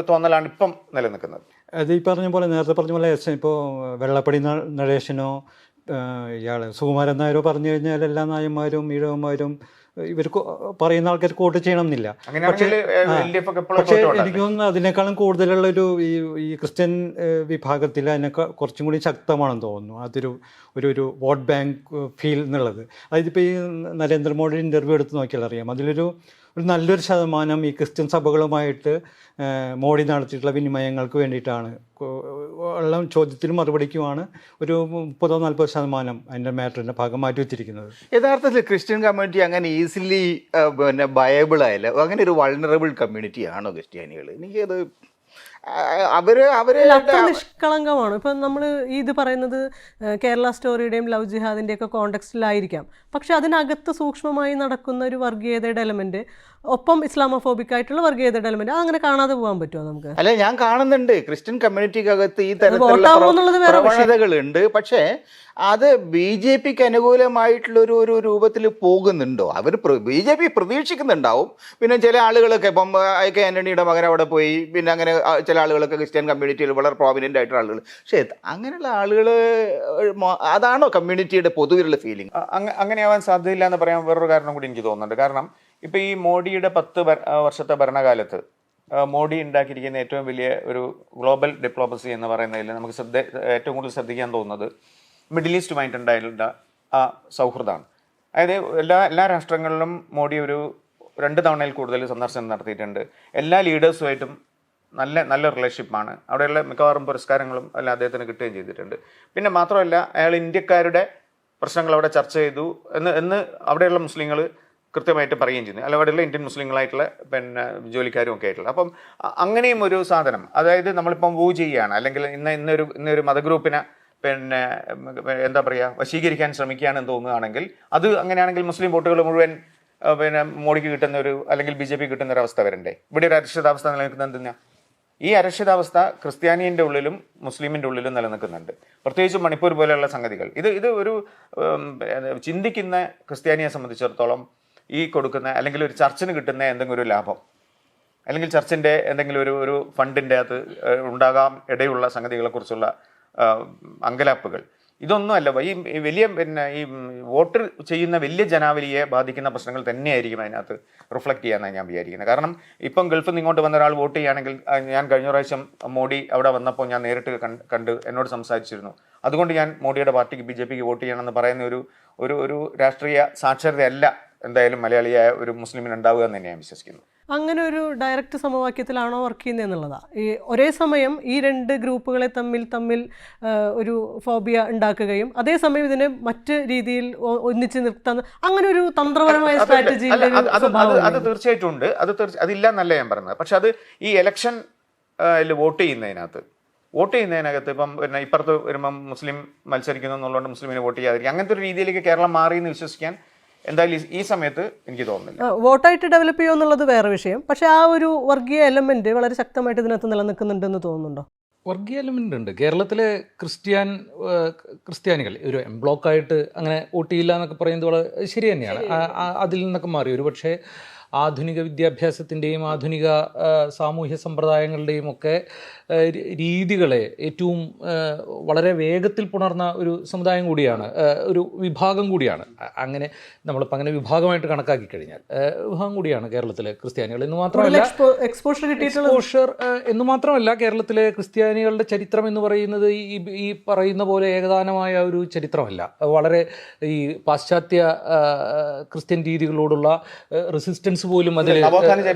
തോന്നലാണ് ഇപ്പം നിലനിൽക്കുന്നത്. അത് ഈ പറഞ്ഞ പോലെ, നേരത്തെ പറഞ്ഞ പോലെ ഇപ്പോൾ വെള്ളപ്പടി നടേശനോ ഇയാൾ സുകുമാരൻ നായരോ പറഞ്ഞു കഴിഞ്ഞാൽ എല്ലാ നായന്മാരും ഈഴവന്മാരും ഇവർ പറയുന്ന ആൾക്കാർ വോട്ട് ചെയ്യണം എന്നില്ല. പക്ഷേ എനിക്ക് തോന്നുന്നു അതിനേക്കാളും കൂടുതലുള്ളൊരു ഈ ക്രിസ്ത്യൻ വിഭാഗത്തിൽ അതിനേക്കാൾ കുറച്ചും കൂടി ശക്തമാണെന്ന് തോന്നുന്നു. അതൊരു ഒരു വോട്ട് ബാങ്ക് ഫീൽ എന്നുള്ളത്. അതായത് ഇപ്പോൾ ഈ നരേന്ദ്രമോദി ഇൻ്റർവ്യൂ എടുത്ത് നോക്കിയാൽ അറിയാം, അതിലൊരു നല്ലൊരു ശതമാനം ഈ ക്രിസ്ത്യൻ സഭകളുമായിട്ട് മോഡി നടത്തിയിട്ടുള്ള വിനിമയങ്ങൾക്ക് വേണ്ടിയിട്ടാണ്. ഉള്ള ചോദ്യത്തിനും മറുപടിക്കുമാണ് ഒരു 30-40% അതിൻ്റെ മാറ്ററിൻ്റെ ഭാഗം മാറ്റി വെച്ചിരിക്കുന്നത്. യഥാർത്ഥത്തിൽ ക്രിസ്ത്യൻ കമ്മ്യൂണിറ്റി അങ്ങനെ ഈസിലി പിന്നെ ബയബിൾ ആയില്ല. അങ്ങനെ ഒരു വൾണറബിൾ കമ്മ്യൂണിറ്റി ആണോ ക്രിസ്ത്യാനികൾ? എനിക്കത് അത്ര നിഷ്കളങ്കമാണ്. ഇപ്പം നമ്മൾ ഇത് പറയുന്നത് കേരള സ്റ്റോറിയുടെയും ലവ് ജിഹാദിൻ്റെയൊക്കെ കോണ്ടെക്സ്റ്റിലായിരിക്കാം. പക്ഷെ അതിനകത്ത് സൂക്ഷ്മമായി നടക്കുന്ന ഒരു വർഗീയതയുടെ എലമെന്റ്, ഒപ്പം ഇസ്ലാമോഫോബിക് ആയിട്ടുള്ള വർഗീയതയുടെ എലമെന്റ്, അങ്ങനെ കാണാതെ പോകാൻ പറ്റുമോ നമുക്ക്? അല്ല, ഞാൻ കാണുന്നുണ്ട് ക്രിസ്ത്യൻ കമ്മ്യൂണിറ്റിക്കകത്ത് ഈ തരത്തിലുള്ള പ്രവണതകളുണ്ട്. പക്ഷേ അത് BJPക്ക് അനുകൂലമായിട്ടുള്ളൊരു രൂപത്തിൽ പോകുന്നുണ്ടോ? അവർ BJP പ്രതീക്ഷിക്കുന്നുണ്ടാവും. പിന്നെ ചില ആളുകളൊക്കെ ഇപ്പം AK ആന്റണിയുടെ മകൻ അവിടെ പോയി, പിന്നെ അങ്ങനെ ചില ആളുകളൊക്കെ ക്രിസ്ത്യൻ കമ്മ്യൂണിറ്റിയിൽ വളരെ പ്രോമിനൻ്റ് ആയിട്ടുള്ള ആളുകൾ. പക്ഷേ അങ്ങനെയുള്ള ആളുകൾ അതാണോ കമ്മ്യൂണിറ്റിയുടെ പൊതുവിലുള്ള ഫീലിംഗ്? അങ്ങനെയാവാൻ സാധ്യതയില്ല എന്ന് പറയാൻ വേറൊരു കാരണം കൂടി എനിക്ക് തോന്നുന്നുണ്ട്. കാരണം ഇപ്പം ഈ മോഡിയുടെ 10 വർഷത്തെ ഭരണകാലത്ത് മോഡി ഉണ്ടാക്കിയിരിക്കുന്ന ഏറ്റവും വലിയ ഒരു ഗ്ലോബൽ ഡിപ്ലോമസി എന്ന് പറയുന്നതിൽ നമുക്ക് ഏറ്റവും കൂടുതൽ ശ്രദ്ധിക്കാൻ തോന്നുന്നത് മിഡിൽ ഈസ്റ്റുമായിട്ട് ഉണ്ടായിട്ടുള്ള ആ സൗഹൃദമാണ്. അതായത് എല്ലാ രാഷ്ട്രങ്ങളിലും മോഡി ഒരു 2 തവണയിൽ കൂടുതൽ സന്ദർശനം നടത്തിയിട്ടുണ്ട്. എല്ലാ ലീഡേഴ്സുമായിട്ടും നല്ല റിലേഷൻഷിപ്പാണ്. അവിടെയുള്ള മിക്കവാറും പുരസ്കാരങ്ങളും എല്ലാം അദ്ദേഹത്തിന് കിട്ടുകയും ചെയ്തിട്ടുണ്ട്. പിന്നെ മാത്രമല്ല, അയാൾ ഇന്ത്യക്കാരുടെ പ്രശ്നങ്ങൾ അവിടെ ചർച്ച ചെയ്തു എന്ന് അവിടെയുള്ള മുസ്ലിങ്ങൾ കൃത്യമായിട്ട് പറയുകയും ചെയ്യുന്നു. അല്ല, അവിടെയുള്ള ഇന്ത്യൻ മുസ്ലിങ്ങളായിട്ടുള്ള പിന്നെ ജോലിക്കാരും ഒക്കെ ആയിട്ടുള്ള. അപ്പം അങ്ങനെയും ഒരു സാധനം, അതായത് നമ്മളിപ്പം വൂ ചെയ്യുകയാണ്, അല്ലെങ്കിൽ ഇന്നൊരു മതഗ്രൂപ്പിനെ പിന്നെ എന്താ പറയുക വശീകരിക്കാൻ ശ്രമിക്കുകയാണെന്ന് തോന്നുകയാണെങ്കിൽ, അത് അങ്ങനെയാണെങ്കിൽ മുസ്ലിം വോട്ടുകൾ മുഴുവൻ പിന്നെ മോഡിക്ക് കിട്ടുന്ന അല്ലെങ്കിൽ BJP കിട്ടുന്ന ഒരു അവസ്ഥ വരണ്ടേ? ഇവിടെ ഒരു അരക്ഷിതാവസ്ഥ നിലനിൽക്കുന്നത് എന്തിനാ? ഈ അരക്ഷിതാവസ്ഥ ക്രിസ്ത്യാനിൻ്റെ ഉള്ളിലും മുസ്ലിമിൻ്റെ ഉള്ളിലും നിലനിൽക്കുന്നുണ്ട്. പ്രത്യേകിച്ച് മണിപ്പൂർ പോലെയുള്ള സംഗതികൾ. ഇത് ഒരു ചിന്തിക്കുന്ന ക്രിസ്ത്യാനിയെ സംബന്ധിച്ചിടത്തോളം ഈ കൊടുക്കുന്ന അല്ലെങ്കിൽ ഒരു ചർച്ചിന് കിട്ടുന്ന എന്തെങ്കിലും ഒരു ലാഭം, അല്ലെങ്കിൽ ചർച്ചിൻ്റെ എന്തെങ്കിലും ഒരു ഫണ്ടിൻ്റെ അകത്ത് ഉണ്ടാകാൻ ഇടയുള്ള സംഗതികളെക്കുറിച്ചുള്ള അങ്കലാപ്പുകൾ, ഇതൊന്നുമല്ല. ഈ വലിയ പിന്നെ ഈ വോട്ട് ചെയ്യുന്ന വലിയ ജനാവലിയെ ബാധിക്കുന്ന പ്രശ്നങ്ങൾ തന്നെയായിരിക്കും അതിനകത്ത് റിഫ്ലക്റ്റ് ചെയ്യാനാണ് ഞാൻ വിചാരിക്കുന്നത്. കാരണം ഇപ്പം ഗൾഫിൽ നിന്ന് ഇങ്ങോട്ട് വന്ന ഒരാൾ വോട്ട് ചെയ്യുകയാണെങ്കിൽ, ഞാൻ കഴിഞ്ഞ പ്രാവശ്യം മോഡി അവിടെ വന്നപ്പോൾ ഞാൻ നേരിട്ട് കണ്ട് എന്നോട് സംസാരിച്ചിരുന്നു. അതുകൊണ്ട് ഞാൻ മോഡിയുടെ പാർട്ടിക്ക് BJPക്ക് വോട്ട് ചെയ്യണമെന്ന് പറയുന്ന ഒരു രാഷ്ട്രീയ സാക്ഷരതയല്ല എന്തായാലും മലയാളിയായ ഒരു മുസ്ലിമിന് ഉണ്ടാവുക എന്ന് തന്നെയാണ് വിശ്വസിക്കുന്നത്. അങ്ങനെ ഒരു ഡയറക്റ്റ് സമവാക്യത്തിലാണോ വർക്ക് ചെയ്യുന്നത് എന്നുള്ളതാണ്. ഈ ഒരേ സമയം ഈ 2 ഗ്രൂപ്പുകളെ തമ്മിൽ ഒരു ഫോബിയ ഉണ്ടാക്കുകയും അതേസമയം ഇതിനെ മറ്റ് രീതിയിൽ ഒന്നിച്ച് നിർത്താൻ, അങ്ങനെ ഒരു തന്ത്രപരമായ സ്ട്രാറ്റജി അത് തീർച്ചയായിട്ടും ഉണ്ട്. അതില്ല എന്നല്ല ഞാൻ പറയുന്നത്. പക്ഷെ അത് ഈ ഇലക്ഷൻ വോട്ട് ചെയ്യുന്നതിനകത്ത് ഇപ്പം പിന്നെ ഇപ്പുറത്ത് വരുമ്പം മുസ്ലിം മത്സരിക്കുന്നു എന്നുള്ളതുകൊണ്ട് മുസ്ലിമിനെ വോട്ട് ചെയ്യാതിരിക്കും, അങ്ങനത്തെ ഒരു രീതിയിലേക്ക് കേരളം മാറി എന്ന് വിശ്വസിക്കാൻ എന്തായാലും ഈ സമയത്ത് എനിക്ക് തോന്നുന്നില്ല. വോട്ടായിട്ട് ഡെവലപ്പ് ചെയ്യുമോ എന്നുള്ളത് വേറെ വിഷയം. പക്ഷെ ആ ഒരു വർഗീയ എലമെന്റ് വളരെ ശക്തമായിട്ട് ഇതിനകത്ത് നിലനിൽക്കുന്നുണ്ടെന്ന് തോന്നുന്നുണ്ടോ? വർഗീയ എലമെൻ്റ് ഉണ്ട്. കേരളത്തിലെ ക്രിസ്ത്യാനികൾ ഒരു ബ്ലോക്കായിട്ട് അങ്ങനെ വോട്ട് ചെയ്യില്ല എന്നൊക്കെ പറയുന്നത് വളരെ ശരി തന്നെയാണ്. അതിൽ നിന്നൊക്കെ മാറി ഒരു പക്ഷേ ആധുനിക വിദ്യാഭ്യാസത്തിൻ്റെയും ആധുനിക സാമൂഹ്യ സമ്പ്രദായങ്ങളുടെയും ഒക്കെ രീതികളെ ഏറ്റവും വളരെ വേഗത്തിൽ പുണർന്ന ഒരു സമുദായം കൂടിയാണ്, ഒരു വിഭാഗം കൂടിയാണ്. അങ്ങനെ നമ്മളിപ്പോൾ അങ്ങനെ വിഭാഗമായിട്ട് കണക്കാക്കി കഴിഞ്ഞാൽ വിഭാഗം കൂടിയാണ് കേരളത്തിലെ ക്രിസ്ത്യാനികൾ എന്ന് മാത്രമല്ല എക്സ്പോഷർ എന്ന് മാത്രമല്ല കേരളത്തിലെ ക്രിസ്ത്യാനികളുടെ ചരിത്രം എന്ന് പറയുന്നത് ഈ പറയുന്ന പോലെ ഏകദാനമായ ഒരു ചരിത്രമല്ല. വളരെ ഈ പാശ്ചാത്യ ക്രിസ്ത്യൻ രീതികളോടുള്ള റെസിസ്റ്റൻസ് പോലും അതിൽ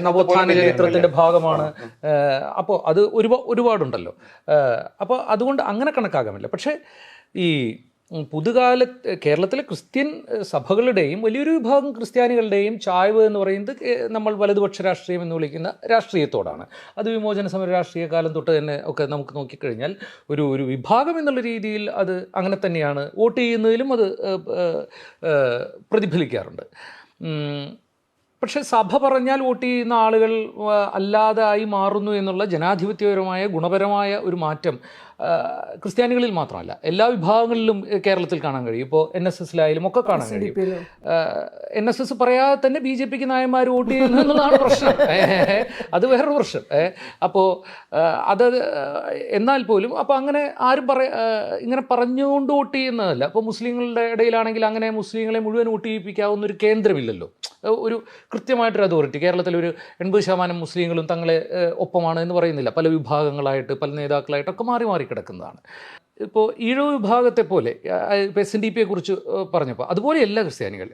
നവോത്ഥാന ചരിത്രത്തിൻ്റെ ഭാഗമാണ്. അപ്പോൾ അത് ഒരുപാടുണ്ടല്ലോ. അപ്പോൾ അതുകൊണ്ട് അങ്ങനെ കണക്കാക്കാമില്ല. പക്ഷേ ഈ കേരളത്തിലെ ക്രിസ്ത്യൻ സഭകളുടെയും വലിയൊരു വിഭാഗം ക്രിസ്ത്യാനികളുടെയും ചായ്വ് എന്ന് പറയുന്നത് നമ്മൾ വലതുപക്ഷ രാഷ്ട്രീയം എന്ന് വിളിക്കുന്ന രാഷ്ട്രീയത്തോടാണ്. അത് വിമോചന സമര രാഷ്ട്രീയ കാലം തൊട്ട് തന്നെ ഒക്കെ നമുക്ക് നോക്കിക്കഴിഞ്ഞാൽ ഒരു വിഭാഗം എന്നുള്ള രീതിയിൽ അത് അങ്ങനെ തന്നെയാണ്. വോട്ട് ചെയ്യുന്നതിലും അത് പ്രതിഫലിക്കാറുണ്ട്. പക്ഷേ സഭ പറഞ്ഞാൽ വോട്ട് ചെയ്യുന്ന ആളുകൾ അല്ലാതായി മാറുന്നു എന്നുള്ള ജനാധിപത്യപരമായ ഗുണപരമായ ഒരു മാറ്റം ക്രിസ്ത്യാനികളിൽ മാത്രമല്ല എല്ലാ വിഭാഗങ്ങളിലും കേരളത്തിൽ കാണാൻ കഴിയും. ഇപ്പോൾ NSSലായാലും ഒക്കെ കാണാൻ കഴിയും. NSS പറയാതെ തന്നെ BJPക്ക് നായന്മാർ വോട്ട് ചെയ്യുന്നു എന്നുള്ളതാണ് പ്രശ്നം. അത് വേറൊരു പ്രശ്നം. അപ്പോൾ അത് എന്നാൽ പോലും അപ്പോൾ അങ്ങനെ ആരും ഇങ്ങനെ പറഞ്ഞുകൊണ്ട് വോട്ട് ചെയ്യുന്നതല്ല. അപ്പോൾ മുസ്ലിങ്ങളുടെ ഇടയിലാണെങ്കിൽ അങ്ങനെ മുസ്ലിങ്ങളെ മുഴുവൻ വോട്ട് ചെയ്യിപ്പിക്കാവുന്ന ഒരു കേന്ദ്രമില്ലല്ലോ, ഒരു കൃത്യമായിട്ടൊരു അതോറിറ്റി. കേരളത്തിലൊരു 80% മുസ്ലിങ്ങളും തങ്ങളെ ഒപ്പമാണ് എന്ന് പറയുന്നില്ല. പല വിഭാഗങ്ങളായിട്ട് പല നേതാക്കളായിട്ടൊക്കെ മാറി കിടക്കുന്നതാണ്. ഇപ്പോൾ ഈഴവ വിഭാഗത്തെ പോലെ ഇപ്പോൾ SNDP കുറിച്ച് പറഞ്ഞപ്പോൾ അതുപോലെ എല്ലാ ക്രിസ്ത്യാനികൾ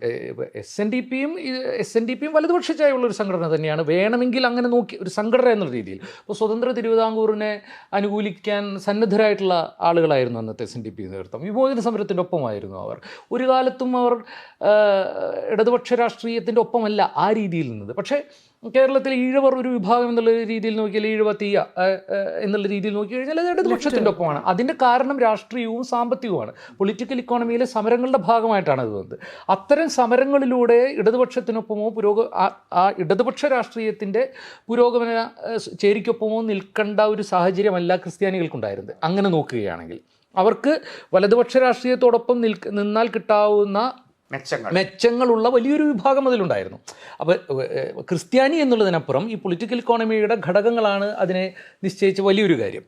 SNDPയും വലതുപക്ഷ ചായവുള്ളൊരു സംഘടന തന്നെയാണ്. വേണമെങ്കിൽ അങ്ങനെ നോക്കി ഒരു സംഘടന എന്നുള്ള രീതിയിൽ ഇപ്പോൾ സ്വതന്ത്ര തിരുവിതാംകൂറിനെ അനുകൂലിക്കാൻ സന്നദ്ധരായിട്ടുള്ള ആളുകളായിരുന്നു അന്നത്തെ SNDP നേതൃത്വം. വിമോചന സമരത്തിൻ്റെ ഒപ്പമായിരുന്നു അവർ. ഒരു കാലത്തും അവർ ഇടതുപക്ഷ രാഷ്ട്രീയത്തിൻ്റെ ഒപ്പമല്ല ആ രീതിയിൽ നിന്നത്. പക്ഷേ കേരളത്തിൽ ഈഴവർ ഒരു വിഭാഗം എന്നുള്ള രീതിയിൽ നോക്കിയാൽ ഈഴവ തീയ എന്നുള്ള രീതിയിൽ നോക്കി കഴിഞ്ഞാൽ അത് ഇടതുപക്ഷത്തിൻ്റെ ഒപ്പമാണ്. അതിൻ്റെ കാരണം രാഷ്ട്രീയവും സാമ്പത്തികവുമാണ്. പൊളിറ്റിക്കൽ ഇക്കോണമിയിലെ സമരങ്ങളുടെ ഭാഗമായിട്ടാണ് അത് വന്നത്. അത്തരം സമരങ്ങളിലൂടെ ഇടതുപക്ഷത്തിനൊപ്പമോ ആ ഇടതുപക്ഷ രാഷ്ട്രീയത്തിൻ്റെ പുരോഗമന ചേരിക്കൊപ്പമോ നിൽക്കേണ്ട ഒരു സാഹചര്യമല്ല ക്രിസ്ത്യാനികൾക്കുണ്ടായിരുന്നത്. അങ്ങനെ നോക്കുകയാണെങ്കിൽ അവർക്ക് വലതുപക്ഷ രാഷ്ട്രീയത്തോടൊപ്പം നിന്നാൽ കിട്ടാവുന്ന മെച്ചങ്ങളുള്ള വലിയൊരു വിഭാഗം അതിലുണ്ടായിരുന്നു. അപ്പോൾ ക്രിസ്ത്യാനി എന്നുള്ളതിനപ്പുറം ഈ പൊളിറ്റിക്കൽ ഇക്കോണമിയുടെ ഘടകങ്ങളാണ് അതിനെ നിശ്ചയിച്ച വലിയൊരു കാര്യം.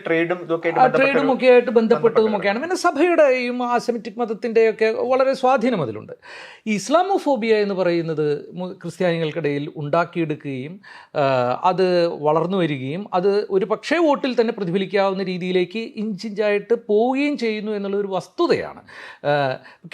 ട്രേഡും ഒക്കെ ആയിട്ട് ബന്ധപ്പെട്ടതുമൊക്കെയാണ്. പിന്നെ സഭയുടെയും ആസെമിറ്റിക് മതത്തിൻ്റെയൊക്കെ വളരെ സ്വാധീനം അതിലുണ്ട്. ഈ ഇസ്ലാമോഫോബിയ എന്ന് പറയുന്നത് ക്രിസ്ത്യാനികൾക്കിടയിൽ ഉണ്ടാക്കിയെടുക്കുകയും അത് വളർന്നു വരികയും അത് ഒരു പക്ഷേ വോട്ടിൽ തന്നെ പ്രതിഫലിക്കാവുന്ന രീതിയിലേക്ക് ഇഞ്ചിഞ്ചായിട്ട് പോവുകയും ചെയ്യുന്നു എന്നുള്ളൊരു വസ്തുതയാണ്.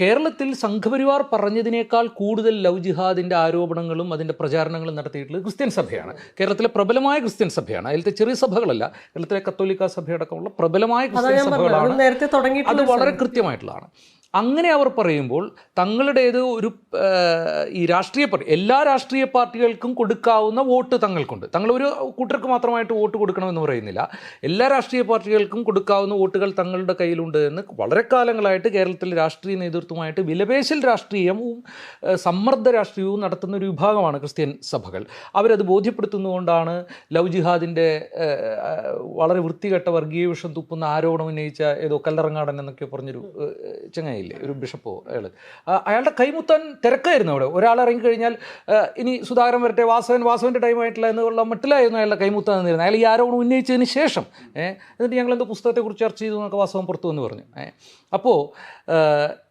കേരളത്തിൽ സംഘപരിവാർ പറഞ്ഞതിനേക്കാൾ കൂടുതൽ ലവ് ജിഹാദിൻ്റെ ആരോപണങ്ങളും അതിൻ്റെ പ്രചാരണങ്ങളും നടത്തിയിട്ടുള്ളത് ക്രിസ്ത്യൻ സഭയാണ്. കേരളത്തിലെ പ്രബലമായ ക്രിസ്ത്യൻ സഭയാണ്. അതിലത്തെ ചെറിയ സഭകളല്ല, കേരളത്തിലെ കത്തോലിക്ക സഭയടക്കമുള്ള പ്രബലമായ ക്രിസ്ത്യൻ സഭകളാണ്. അത് വളരെ കൃത്യമായിട്ടുള്ളതാണ്. അങ്ങനെ അവർ പറയുമ്പോൾ തങ്ങളുടേത് ഒരു ഈ എല്ലാ രാഷ്ട്രീയ പാർട്ടികൾക്കും കൊടുക്കാവുന്ന വോട്ട് തങ്ങൾക്കുണ്ട്. തങ്ങൾ ഒരു കൂട്ടർക്ക് മാത്രമായിട്ട് വോട്ട് കൊടുക്കണമെന്ന് പറയുന്നില്ല. എല്ലാ രാഷ്ട്രീയ പാർട്ടികൾക്കും കൊടുക്കാവുന്ന വോട്ടുകൾ തങ്ങളുടെ കയ്യിലുണ്ട് എന്ന് വളരെ കാലങ്ങളായിട്ട് കേരളത്തിലെ രാഷ്ട്രീയ നേതൃത്വമായിട്ട് വിലപേശൽ രാഷ്ട്രീയവും സമ്മർദ്ദ രാഷ്ട്രീയവും നടത്തുന്ന ഒരു വിഭാഗമാണ് ക്രിസ്ത്യൻ സഭകൾ. അവരത് ബോധ്യപ്പെടുത്തുന്നതുകൊണ്ടാണ് ലവ് ജിഹാദിൻ്റെ വളരെ വൃത്തികെട്ട വർഗീയ വിഷം തുപ്പുന്ന ആരോപണം ഉന്നയിച്ച ഏതോ കല്ലറങ്ങാടൻ എന്നൊക്കെ പറഞ്ഞൊരു ചങ്ങായി, ഒരു ബിഷപ്പോ, അയാളുടെ കൈമുത്താൻ തിരക്കായിരുന്നു അവിടെ. ഒരാൾ ഇറങ്ങിക്കഴിഞ്ഞാൽ ഇനി സുധാകരൻ വരട്ടെ, വാസവൻ്റെ ടൈം ആയിട്ടില്ല എന്നുള്ള മട്ടിലായിരുന്നു അയാളുടെ കൈമുത്താൻ നിന്നിരുന്നത്. അയാൾ ഈ ആരോപണം ഉന്നയിച്ചതിന് ശേഷം എന്നിട്ട് ഞങ്ങളെന്തോ പുസ്തകത്തെക്കുറിച്ച് ചർച്ച ചെയ്തു എന്നൊക്കെ വാസവൻ പുറത്തു എന്ന് പറഞ്ഞു. അപ്പോൾ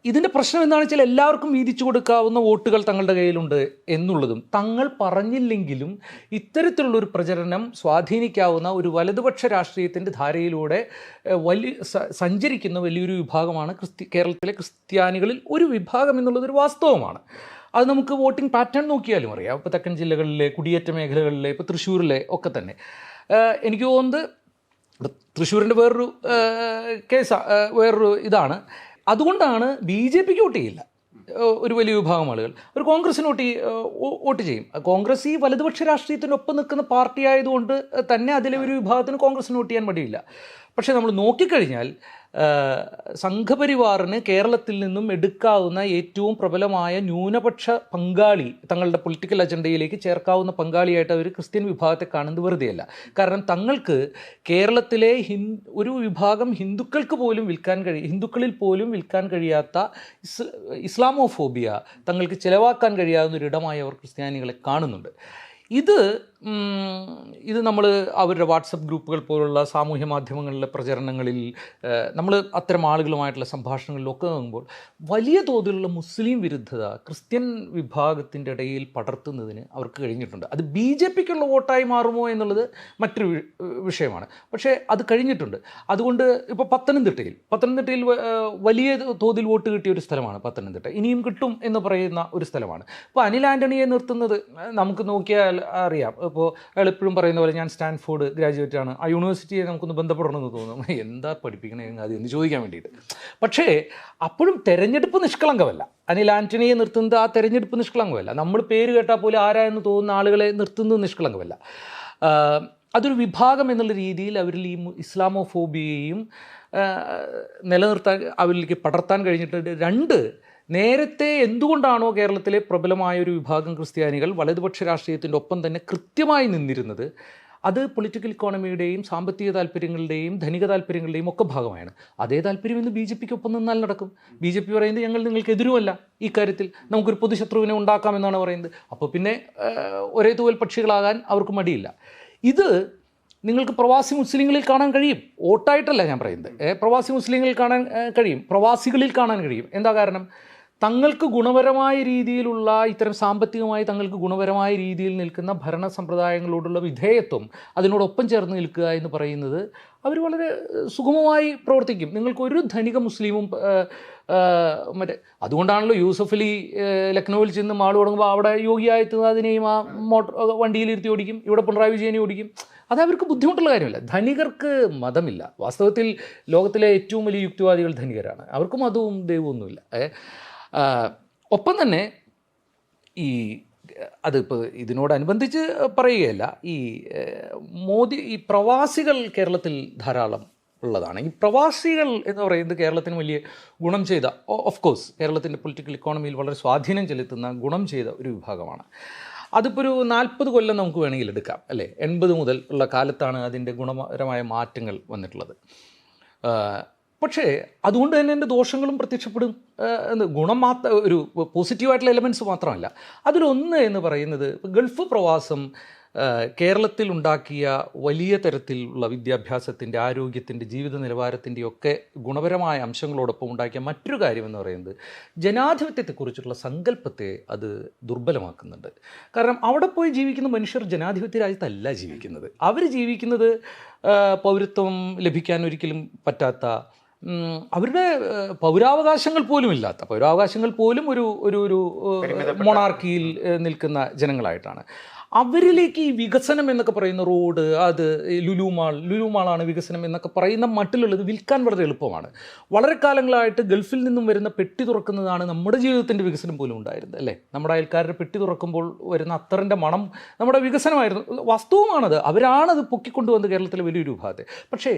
ഇതിൻ്റെ പ്രശ്നം എന്താണെന്ന് വെച്ചാൽ എല്ലാവർക്കും വീതിച്ചു കൊടുക്കാവുന്ന വോട്ടുകൾ തങ്ങളുടെ കയ്യിലുണ്ട് എന്നുള്ളതും തങ്ങൾ പറഞ്ഞില്ലെങ്കിലും ഇത്തരത്തിലുള്ളൊരു പ്രചരണം സ്വാധീനിക്കാവുന്ന ഒരു വലതുപക്ഷ രാഷ്ട്രീയത്തിൻ്റെ ധാരയിലൂടെ സഞ്ചരിക്കുന്ന വലിയൊരു വിഭാഗമാണ് കേരളത്തിലെ ക്രിസ്ത്യാനികളിൽ ഒരു വിഭാഗം എന്നുള്ളതൊരു വാസ്തവമാണ്. അത് നമുക്ക് വോട്ടിംഗ് പാറ്റേൺ നോക്കിയാലും അറിയാം. ഇപ്പോൾ തെക്കൻ ജില്ലകളിലെ കുടിയേറ്റ മേഖലകളിലെ ഇപ്പോൾ തൃശ്ശൂരിലെ ഒക്കെ തന്നെ എനിക്ക് തോന്നുന്നത് തൃശ്ശൂരിൻ്റെ വേറൊരു ഇതാണ്. അതുകൊണ്ടാണ് BJPക്ക് വോട്ട് ചെയ്യില്ല ഒരു വലിയ വിഭാഗം ആളുകൾ. ഒരു കോൺഗ്രസിന് വോട്ട് ചെയ്യും. കോൺഗ്രസ് ഈ വലതുപക്ഷ രാഷ്ട്രീയത്തിനൊപ്പം നിൽക്കുന്ന പാർട്ടി ആയതുകൊണ്ട് തന്നെ അതിലെ ഒരു വിഭാഗത്തിന് കോൺഗ്രസിന് വോട്ട് ചെയ്യാൻ മടിയില്ല. പക്ഷേ നമ്മൾ നോക്കിക്കഴിഞ്ഞാൽ സംഘപരിവാറിന് കേരളത്തിൽ നിന്നും എടുക്കാവുന്ന ഏറ്റവും പ്രബലമായ ന്യൂനപക്ഷ പങ്കാളി, തങ്ങളുടെ പൊളിറ്റിക്കൽ അജണ്ടയിലേക്ക് ചേർക്കാവുന്ന പങ്കാളിയായിട്ട് അവർ ക്രിസ്ത്യൻ വിഭാഗത്തെ കാണുന്നത് വെറുതെയല്ല. കാരണം തങ്ങൾക്ക് കേരളത്തിലെ ഒരു വിഭാഗം ഹിന്ദുക്കളിൽ പോലും വിൽക്കാൻ കഴിയാത്ത ഇസ്ലാമോഫോബിയ തങ്ങൾക്ക് ചിലവാക്കാൻ കഴിയാവുന്ന ഒരിടമായി അവർ ക്രിസ്ത്യാനികളെ കാണുന്നുണ്ട്. ഇത് നമ്മൾ അവരുടെ വാട്സപ്പ് ഗ്രൂപ്പുകൾ പോലുള്ള സാമൂഹ്യ മാധ്യമങ്ങളിലെ പ്രചരണങ്ങളിൽ നമ്മൾ അത്തരം ആളുകളുമായിട്ടുള്ള സംഭാഷണങ്ങളിലൊക്കെ നോക്കുമ്പോൾ വലിയ തോതിലുള്ള മുസ്ലിം വിരുദ്ധത ക്രിസ്ത്യൻ വിഭാഗത്തിൻ്റെ ഇടയിൽ പടർത്തുന്നതിന് അവർക്ക് കഴിഞ്ഞിട്ടുണ്ട്. അത് BJPക്കുള്ള വോട്ടായി മാറുമോ എന്നുള്ളത് മറ്റൊരു വിഷയമാണ്. പക്ഷേ അത് കഴിഞ്ഞിട്ടുണ്ട്. അതുകൊണ്ട് ഇപ്പോൾ പത്തനംതിട്ടയിൽ വലിയ തോതിൽ വോട്ട് കിട്ടിയ ഒരു സ്ഥലമാണ് പത്തനംതിട്ട. ഇനിയും കിട്ടും എന്ന് പറയുന്ന ഒരു സ്ഥലമാണ്. ഇപ്പോൾ അനിൽ ആൻ്റണിയെ നിർത്തുന്നത് നമുക്ക് നോക്കിയാൽ അറിയാം. ഇപ്പോൾ അയാൾ എപ്പോഴും പറയുന്ന പോലെ ഞാൻ സ്റ്റാൻഫോർഡ് ഗ്രാജുവേറ്റ് ആണ്, ആ യൂണിവേഴ്സിറ്റിയെ നമുക്കൊന്ന് ബന്ധപ്പെടണമെന്ന് തോന്നും. എന്താ പഠിപ്പിക്കണേ അത് എന്ന് ചോദിക്കാൻ വേണ്ടിയിട്ട്. പക്ഷേ അപ്പോഴും തെരഞ്ഞെടുപ്പ് നിഷ്കളങ്കമല്ല. അനിൽ ആൻ്റണിയെ നിർത്തുന്നത് ആ തെരഞ്ഞെടുപ്പ് നിഷ്കളങ്കമല്ല. നമ്മൾ പേര് കേട്ടാൽ പോലും ആരാ എന്ന് തോന്നുന്ന ആളുകളെ നിർത്തുന്നത് നിഷ്കളങ്കമല്ല. അതൊരു വിഭാഗം എന്നുള്ള രീതിയിൽ അവരിൽ ഈ ഇസ്ലാമോഫോബിയയും നിലനിർത്താൻ, അവരിലേക്ക് പടർത്താൻ കഴിഞ്ഞിട്ടുണ്ട്. 2, നേരത്തെ എന്തുകൊണ്ടാണോ കേരളത്തിലെ പ്രബലമായ ഒരു വിഭാഗം ക്രിസ്ത്യാനികൾ വലതുപക്ഷ രാഷ്ട്രീയത്തിൻ്റെ ഒപ്പം തന്നെ കൃത്യമായി നിന്നിരുന്നത്, അത് പൊളിറ്റിക്കൽ ഇക്കോണമിയുടെയും സാമ്പത്തിക താല്പര്യങ്ങളുടെയും ധനിക താല്പര്യങ്ങളുടെയും ഒക്കെ ഭാഗമായാണ്. അതേ താല്പര്യം ഇന്ന് BJPക്ക് ഒപ്പം നിന്നാൽ നടക്കും. BJP പറയുന്നത് ഞങ്ങൾ നിങ്ങൾക്ക് എതിരുമല്ല, ഈ കാര്യത്തിൽ നമുക്കൊരു പൊതുശത്രുവിനെ ഉണ്ടാക്കാമെന്നാണ് പറയുന്നത്. അപ്പോൾ പിന്നെ ഒരേ തൂവൽ പക്ഷികളാകാൻ അവർക്ക് മടിയില്ല. ഇത് നിങ്ങൾക്ക് പ്രവാസി മുസ്ലിങ്ങളിൽ കാണാൻ കഴിയും. വോട്ടായിട്ടല്ല ഞാൻ പറയുന്നത്, പ്രവാസി മുസ്ലിങ്ങളിൽ കാണാൻ കഴിയും, പ്രവാസികളിൽ കാണാൻ കഴിയും. എന്താ കാരണം? തങ്ങൾക്ക് ഗുണപരമായ രീതിയിലുള്ള ഇത്തരം സാമ്പത്തികമായി തങ്ങൾക്ക് ഗുണപരമായ രീതിയിൽ നിൽക്കുന്ന ഭരണ സമ്പ്രദായങ്ങളോടുള്ള വിധേയത്വം, അതിനോടൊപ്പം ചേർന്ന് നിൽക്കുക എന്ന് പറയുന്നത് അവർ വളരെ സുഗമമായി പ്രവർത്തിക്കും. നിങ്ങൾക്കൊരു ധനിക മുസ്ലിമും അതുകൊണ്ടാണല്ലോ യൂസഫ് അലി ലക്നൌവിൽ ചെന്ന് മാൾ തുടങ്ങുമ്പോൾ അവിടെ യോഗി ആദിത്യനാഥിനെയും ആ വണ്ടിയിലിരുത്തി ഓടിക്കും, ഇവിടെ പിണറായി വിജയനെ ഓടിക്കും. അത് അവർക്ക് ബുദ്ധിമുട്ടുള്ള കാര്യമല്ല. ധനികർക്ക് മതമില്ല. വാസ്തവത്തിൽ ലോകത്തിലെ ഏറ്റവും വലിയ യുക്തിവാദികൾ ധനികരാണ്. അവർക്ക് മതവും ദൈവവും ഒന്നുമില്ല. ഒപ്പം തന്നെ അതിപ്പോൾ ഇതിനോടനുബന്ധിച്ച് പറയുകയല്ല, ഈ പ്രവാസികൾ കേരളത്തിൽ ധാരാളം ഉള്ളതാണ്. ഈ പ്രവാസികൾ എന്ന് പറയുന്നത് കേരളത്തിന് വലിയ ഗുണം ചെയ്ത, ഓഫ് കോഴ്സ് കേരളത്തിൻ്റെ പൊളിറ്റിക്കൽ ഇക്കോണമിയിൽ വളരെ സ്വാധീനം ചെലുത്തുന്ന ഗുണം ചെയ്ത ഒരു വിഭാഗമാണ്. അതിപ്പോൾ ഒരു 40 കൊല്ലം നമുക്ക് വേണമെങ്കിൽ എടുക്കാം, അല്ലേ? 80 മുതൽ ഉള്ള കാലത്താണ് അതിൻ്റെ ഗുണപരമായ മാറ്റങ്ങൾ വന്നിട്ടുള്ളത്. പക്ഷേ അതുകൊണ്ട് തന്നെ എൻ്റെ ദോഷങ്ങളും പ്രത്യക്ഷപ്പെടും. ഗുണം ഒരു പോസിറ്റീവായിട്ടുള്ള എലമെൻറ്റ്സ് മാത്രമല്ല. അതിലൊന്ന് എന്ന് പറയുന്നത് ഗൾഫ് പ്രവാസം കേരളത്തിൽ ഉണ്ടാക്കിയ വലിയ തരത്തിലുള്ള വിദ്യാഭ്യാസത്തിൻ്റെ, ആരോഗ്യത്തിൻ്റെ, ജീവിത നിലവാരത്തിൻ്റെയൊക്കെ ഗുണപരമായ അംശങ്ങളോടൊപ്പം ഉണ്ടാക്കിയ മറ്റൊരു കാര്യമെന്ന് പറയുന്നത് ജനാധിപത്യത്തെക്കുറിച്ചുള്ള സങ്കല്പത്തെ അത് ദുർബലമാക്കുന്നുണ്ട്. കാരണം അവിടെ പോയി ജീവിക്കുന്ന മനുഷ്യർ ജനാധിപത്യ രാജ്യത്തല്ല ജീവിക്കുന്നത്. അവർ ജീവിക്കുന്നത് പൗരത്വം ലഭിക്കാൻ ഒരിക്കലും പറ്റാത്ത, അവരുടെ പൗരാവകാശങ്ങൾ പോലും ഒരു മൊണാർക്കിയിൽ നിൽക്കുന്ന ജനങ്ങളായിട്ടാണ്. അവരിലേക്ക് ഈ വികസനം എന്നൊക്കെ പറയുന്ന റോഡ്, അത് ലുലുമാളാണ് വികസനം എന്നൊക്കെ പറയുന്ന മട്ടിലുള്ളത് വിൽക്കാൻ വളരെ എളുപ്പമാണ്. വളരെ കാലങ്ങളായിട്ട് ഗൾഫിൽ നിന്നും വരുന്ന പെട്ടി തുറക്കുന്നതാണ് നമ്മുടെ ജീവിതത്തിൻ്റെ വികസനം പോലും ഉണ്ടായിരുന്നത്, അല്ലേ? നമ്മുടെ അയൽക്കാരുടെ പെട്ടി തുറക്കുമ്പോൾ വരുന്ന അത്തറിൻ്റെ മണം നമ്മുടെ വികസനമായിരുന്നു. വാസ്തവമാണത്. അവരാണത് പൊക്കിക്കൊണ്ടുവന്ന് കേരളത്തിലെ വലിയൊരു വിഭാഗത്തെ. പക്ഷേ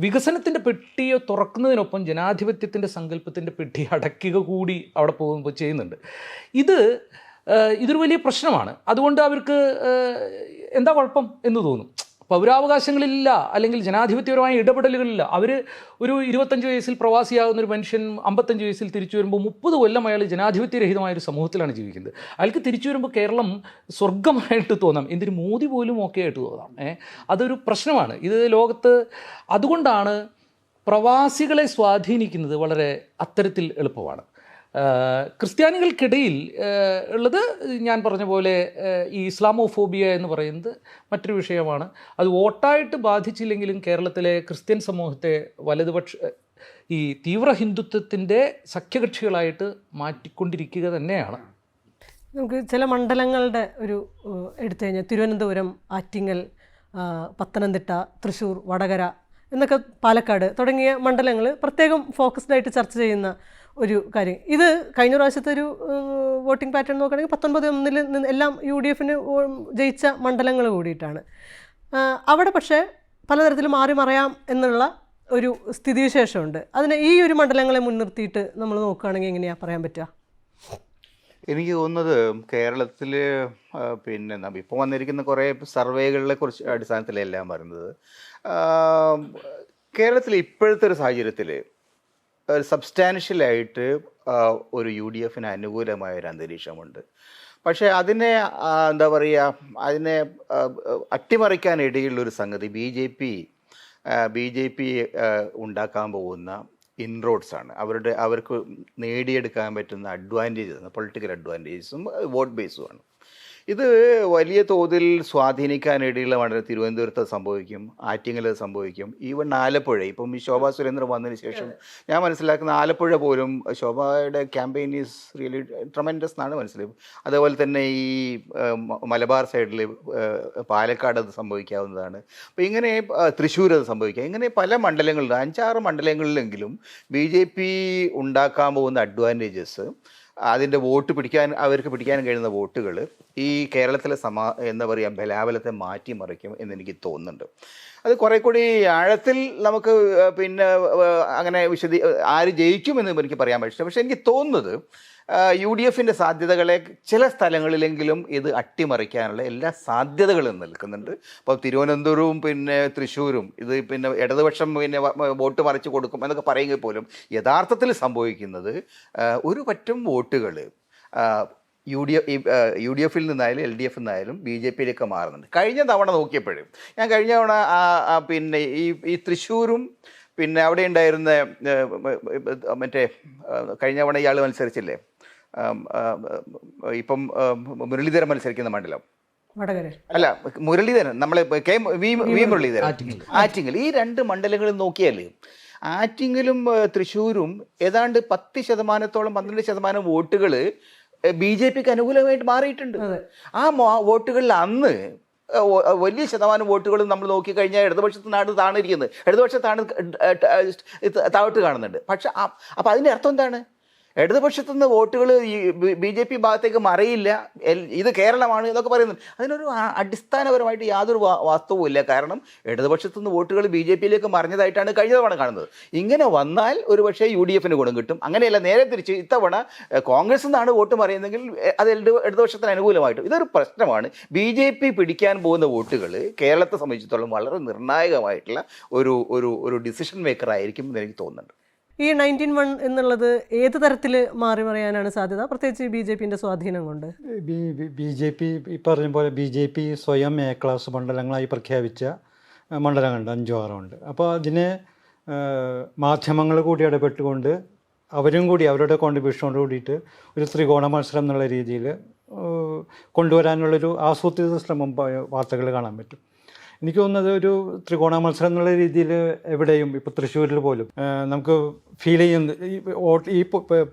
വികസനത്തിൻ്റെ പെട്ടിയെ തുറക്കുന്നതിനൊപ്പം ജനാധിപത്യത്തിൻ്റെ സങ്കല്പത്തിൻ്റെ പെട്ടി അടയ്ക്കുക കൂടി അവിടെ പോകുമ്പോൾ ചെയ്യുന്നുണ്ട്. ഇതൊരു വലിയ പ്രശ്നമാണ്. അതുകൊണ്ട് അവർക്ക് എന്താ കുഴപ്പം എന്ന് തോന്നും. പൗരാവകാശങ്ങളില്ല, അല്ലെങ്കിൽ ജനാധിപത്യപരമായ ഇടപെടലുകളില്ല. ഒരു 25 വയസ്സിൽ പ്രവാസിയാകുന്ന ഒരു മനുഷ്യൻ 55 വയസ്സിൽ തിരിച്ചു വരുമ്പോൾ 30 കൊല്ലം അയാൾ ജനാധിപത്യരഹിതമായൊരു സമൂഹത്തിലാണ് ജീവിക്കുന്നത്. അയാൾക്ക് തിരിച്ചു വരുമ്പോൾ കേരളം സ്വർഗമായിട്ട് തോന്നാം, എന്തിന് മോദി പോലും ഓക്കെ ആയിട്ട് തോന്നാം. അതൊരു പ്രശ്നമാണ്. ഇത് ലോകത്ത് അതുകൊണ്ടാണ് പ്രവാസികളെ സ്വാധീനിക്കുന്നത് വളരെ അത്തരത്തിൽ എളുപ്പമാണ്. ക്രിസ്ത്യാനികൾക്കിടയിൽ ഉള്ളത് ഞാൻ പറഞ്ഞ പോലെ ഈ ഇസ്ലാമോഫോബിയ എന്ന് പറയുന്നത് മറ്റൊരു വിഷയമാണ്. അത് വോട്ടായിട്ട് ബാധിച്ചില്ലെങ്കിലും കേരളത്തിലെ ക്രിസ്ത്യൻ സമൂഹത്തെ ഈ തീവ്ര ഹിന്ദുത്വത്തിൻ്റെ സഖ്യകക്ഷികളായിട്ട് മാറ്റിക്കൊണ്ടിരിക്കുക തന്നെയാണ്. നമുക്ക് ചില മണ്ഡലങ്ങളുടെ ഒരു എടുത്തു കഴിഞ്ഞാൽ തിരുവനന്തപുരം, ആറ്റിങ്ങൽ, പത്തനംതിട്ട, തൃശ്ശൂർ, വടകര എന്നൊക്കെ പാലക്കാട് തുടങ്ങിയ മണ്ഡലങ്ങൾ പ്രത്യേകം ഫോക്കസ്ഡായിട്ട് ചർച്ച ചെയ്യുന്ന ഒരു കാര്യം. ഇത് കഴിഞ്ഞ പ്രാവശ്യത്തെ ഒരു വോട്ടിംഗ് പാറ്റേൺ നോക്കുകയാണെങ്കിൽ 19 എല്ലാം UDF ജയിച്ച മണ്ഡലങ്ങൾ കൂടിയിട്ടാണ്. അവിടെ പക്ഷേ പലതരത്തിൽ മാറി മറയാം എന്നുള്ള ഒരു സ്ഥിതിവിശേഷമുണ്ട്. അതിന് ഈ ഒരു മണ്ഡലങ്ങളെ മുൻനിർത്തിയിട്ട് നമ്മൾ നോക്കുകയാണെങ്കിൽ എങ്ങനെയാണ് പറയാൻ പറ്റുക? എനിക്ക് തോന്നുന്നത് കേരളത്തിൽ പിന്നെ ഇപ്പോൾ വന്നിരിക്കുന്ന കുറേ സർവേകളെ കുറിച്ച് അടിസ്ഥാനത്തിലെല്ലാം പറയുന്നത് കേരളത്തിൽ ഇപ്പോഴത്തെ ഒരു സാഹചര്യത്തിൽ സബ്സ്റ്റാൻഷ്യലായിട്ട് ഒരു UDF അനുകൂലമായ ഒരു അന്തരീക്ഷമുണ്ട്. പക്ഷേ അതിനെ എന്താ പറയുക, അതിനെ അട്ടിമറിക്കാനിടയുള്ളൊരു സംഗതി ബി ജെ പി ഉണ്ടാക്കാൻ പോകുന്ന ഇൻറോഡ്സാണ്. അവർക്ക് നേടിയെടുക്കാൻ പറ്റുന്ന അഡ്വാൻറ്റേജസ്, പൊളിറ്റിക്കൽ അഡ്വാൻറ്റേജസും വോട്ട് ബേസുമാണ്. ഇത് വലിയ തോതിൽ സ്വാധീനിക്കാനിടയുള്ള മണ്ഡലം തിരുവനന്തപുരത്ത് സംഭവിക്കും, ആറ്റിങ്ങൽ സംഭവിക്കും, ഈവൻ ആലപ്പുഴ. ഇപ്പം ഈ ശോഭാ സുരേന്ദ്രൻ വന്നതിന് ശേഷം ഞാൻ മനസ്സിലാക്കുന്ന ആലപ്പുഴ പോലും ശോഭയുടെ ക്യാമ്പയിൻ ഈസ് റിയലി ട്രമൻഡസ് എന്നാണ് മനസ്സിലായത്. അതേപോലെ തന്നെ ഈ മലബാർ സൈഡിൽ പാലക്കാട് അത് സംഭവിക്കാവുന്നതാണ്. അപ്പോൾ ഇങ്ങനെ തൃശ്ശൂർ അത് സംഭവിക്കാം. ഇങ്ങനെ പല മണ്ഡലങ്ങളിലും 5-6 മണ്ഡലങ്ങളിലെങ്കിലും BJP ഉണ്ടാക്കാൻ പോകുന്ന അഡ്വാൻറ്റേജസ്, അതിൻ്റെ അവർക്ക് പിടിക്കാൻ കഴിയുന്ന വോട്ടുകൾ ഈ കേരളത്തിലെ എന്താ പറയുക ബലാബലത്തെ മാറ്റിമറിക്കും എന്നെനിക്ക് തോന്നുന്നുണ്ട്. അത് കുറേ കൂടി ആഴത്തിൽ നമുക്ക് പിന്നെ അങ്ങനെ ആര് ജയിക്കുമെന്ന് എനിക്ക് പറയാൻ പറ്റില്ല. പക്ഷേ എനിക്ക് തോന്നുന്നത് UDF സാധ്യതകളെ ചില സ്ഥലങ്ങളിലെങ്കിലും ഇത് അട്ടിമറിക്കാനുള്ള എല്ലാ സാധ്യതകളും നിൽക്കുന്നുണ്ട്. അപ്പോൾ തിരുവനന്തപുരവും പിന്നെ തൃശ്ശൂരും ഇത് പിന്നെ ഇടതുപക്ഷം പിന്നെ വോട്ട് മറിച്ച് കൊടുക്കും എന്നൊക്കെ പറയുമെങ്കിൽ പോലും യഥാർത്ഥത്തിൽ സംഭവിക്കുന്നത് ഒരു പറ്റം വോട്ടുകൾ UDF നിന്നായാലും LDF നിന്നായാലും BJPയിലേക്ക് മാറുന്നുണ്ട്. കഴിഞ്ഞ തവണ നോക്കിയപ്പോഴും കഴിഞ്ഞ തവണ പിന്നെ ഈ തൃശ്ശൂരും പിന്നെ അവിടെ ഉണ്ടായിരുന്ന മറ്റേ കഴിഞ്ഞ തവണ ഇയാൾ മത്സരിച്ചില്ലേ, ഇപ്പം മുരളീധരൻ മത്സരിക്കുന്ന മണ്ഡലം അല്ല മുരളീധരൻ, നമ്മളെ വി മുരളീധരൻ, ആറ്റിങ്ങൽ. ഈ 2 മണ്ഡലങ്ങളും നോക്കിയാൽ ആറ്റിങ്ങലും തൃശ്ശൂരും ഏതാണ്ട് 10%-ഓളം 12% വോട്ടുകൾ BJPക്ക് അനുകൂലമായിട്ട് മാറിയിട്ടുണ്ട്. ആ വോട്ടുകളിൽ അന്ന് വലിയ ശതമാനം വോട്ടുകളും നമ്മൾ നോക്കിക്കഴിഞ്ഞാൽ ഇടതുപക്ഷത്തിനാണ് താണിരിക്കുന്നത്, ഇടതുപക്ഷത്താണ് താഴോട്ട് കാണുന്നുണ്ട്. പക്ഷെ അപ്പം അതിൻ്റെ അർത്ഥം എന്താണ്? ഇടതുപക്ഷത്തു നിന്ന് വോട്ടുകൾ ഈ BJP ഭാഗത്തേക്ക് മറിയില്ല, ഇത് കേരളമാണ് എന്നൊക്കെ പറയുന്നത്. അതിനൊരു അടിസ്ഥാനപരമായിട്ട് യാതൊരു വാസ്തവവും ഇല്ല. കാരണം ഇടതുപക്ഷത്തു നിന്ന് വോട്ടുകൾ BJPയിലേക്ക് മറിഞ്ഞതായിട്ടാണ് കഴിഞ്ഞ തവണ കാണുന്നത്. ഇങ്ങനെ വന്നാൽ ഒരുപക്ഷെ UDF ഗുണം കിട്ടും. അങ്ങനെയല്ല, നേരെ തിരിച്ച് ഇത്തവണ കോൺഗ്രസ് നിന്നാണ് വോട്ട് മറിയുന്നതെങ്കിൽ അത് ഇടതുപക്ഷത്തിന് അനുകൂലമായിട്ടും. ഇതൊരു പ്രശ്നമാണ്. BJP പിടിക്കാൻ പോകുന്ന വോട്ടുകൾ കേരളത്തെ സംബന്ധിച്ചിടത്തോളം വളരെ നിർണായകമായിട്ടുള്ള ഒരു ഡിസിഷൻ മേക്കർ ആയിരിക്കും എന്ന് എനിക്ക് തോന്നുന്നുണ്ട്. ഈ 19-1 എന്നുള്ളത് ഏത് തരത്തിൽ മാറി മറിയാനാണ് സാധ്യത, പ്രത്യേകിച്ച് BJPൻ്റെ സ്വാധീനം കൊണ്ട്? BJP ഈ പറഞ്ഞ പോലെ BJP സ്വയം A ക്ലാസ് മണ്ഡലങ്ങളായി പ്രഖ്യാപിച്ച മണ്ഡലങ്ങളുണ്ട്, 5-6 ഉണ്ട്. അപ്പോൾ അതിനെ മാധ്യമങ്ങൾ കൂടി ഇടപെട്ടുകൊണ്ട് അവരും കൂടി അവരുടെ കോൺട്രിബ്യൂഷനോട് കൂടിയിട്ട് ഒരു ത്രികോണ മത്സരം എന്നുള്ള രീതിയിൽ കൊണ്ടുവരാനുള്ളൊരു ആസൂത്രിത ശ്രമം വാർത്തകൾ കാണാൻ പറ്റും. എനിക്ക് തോന്നുന്നത് ഒരു ത്രികോണ മത്സരം എന്നുള്ള രീതിയിൽ എവിടെയും ഇപ്പോൾ തൃശ്ശൂരിൽ പോലും നമുക്ക് ഫീൽ ചെയ്യുന്നത് ഈ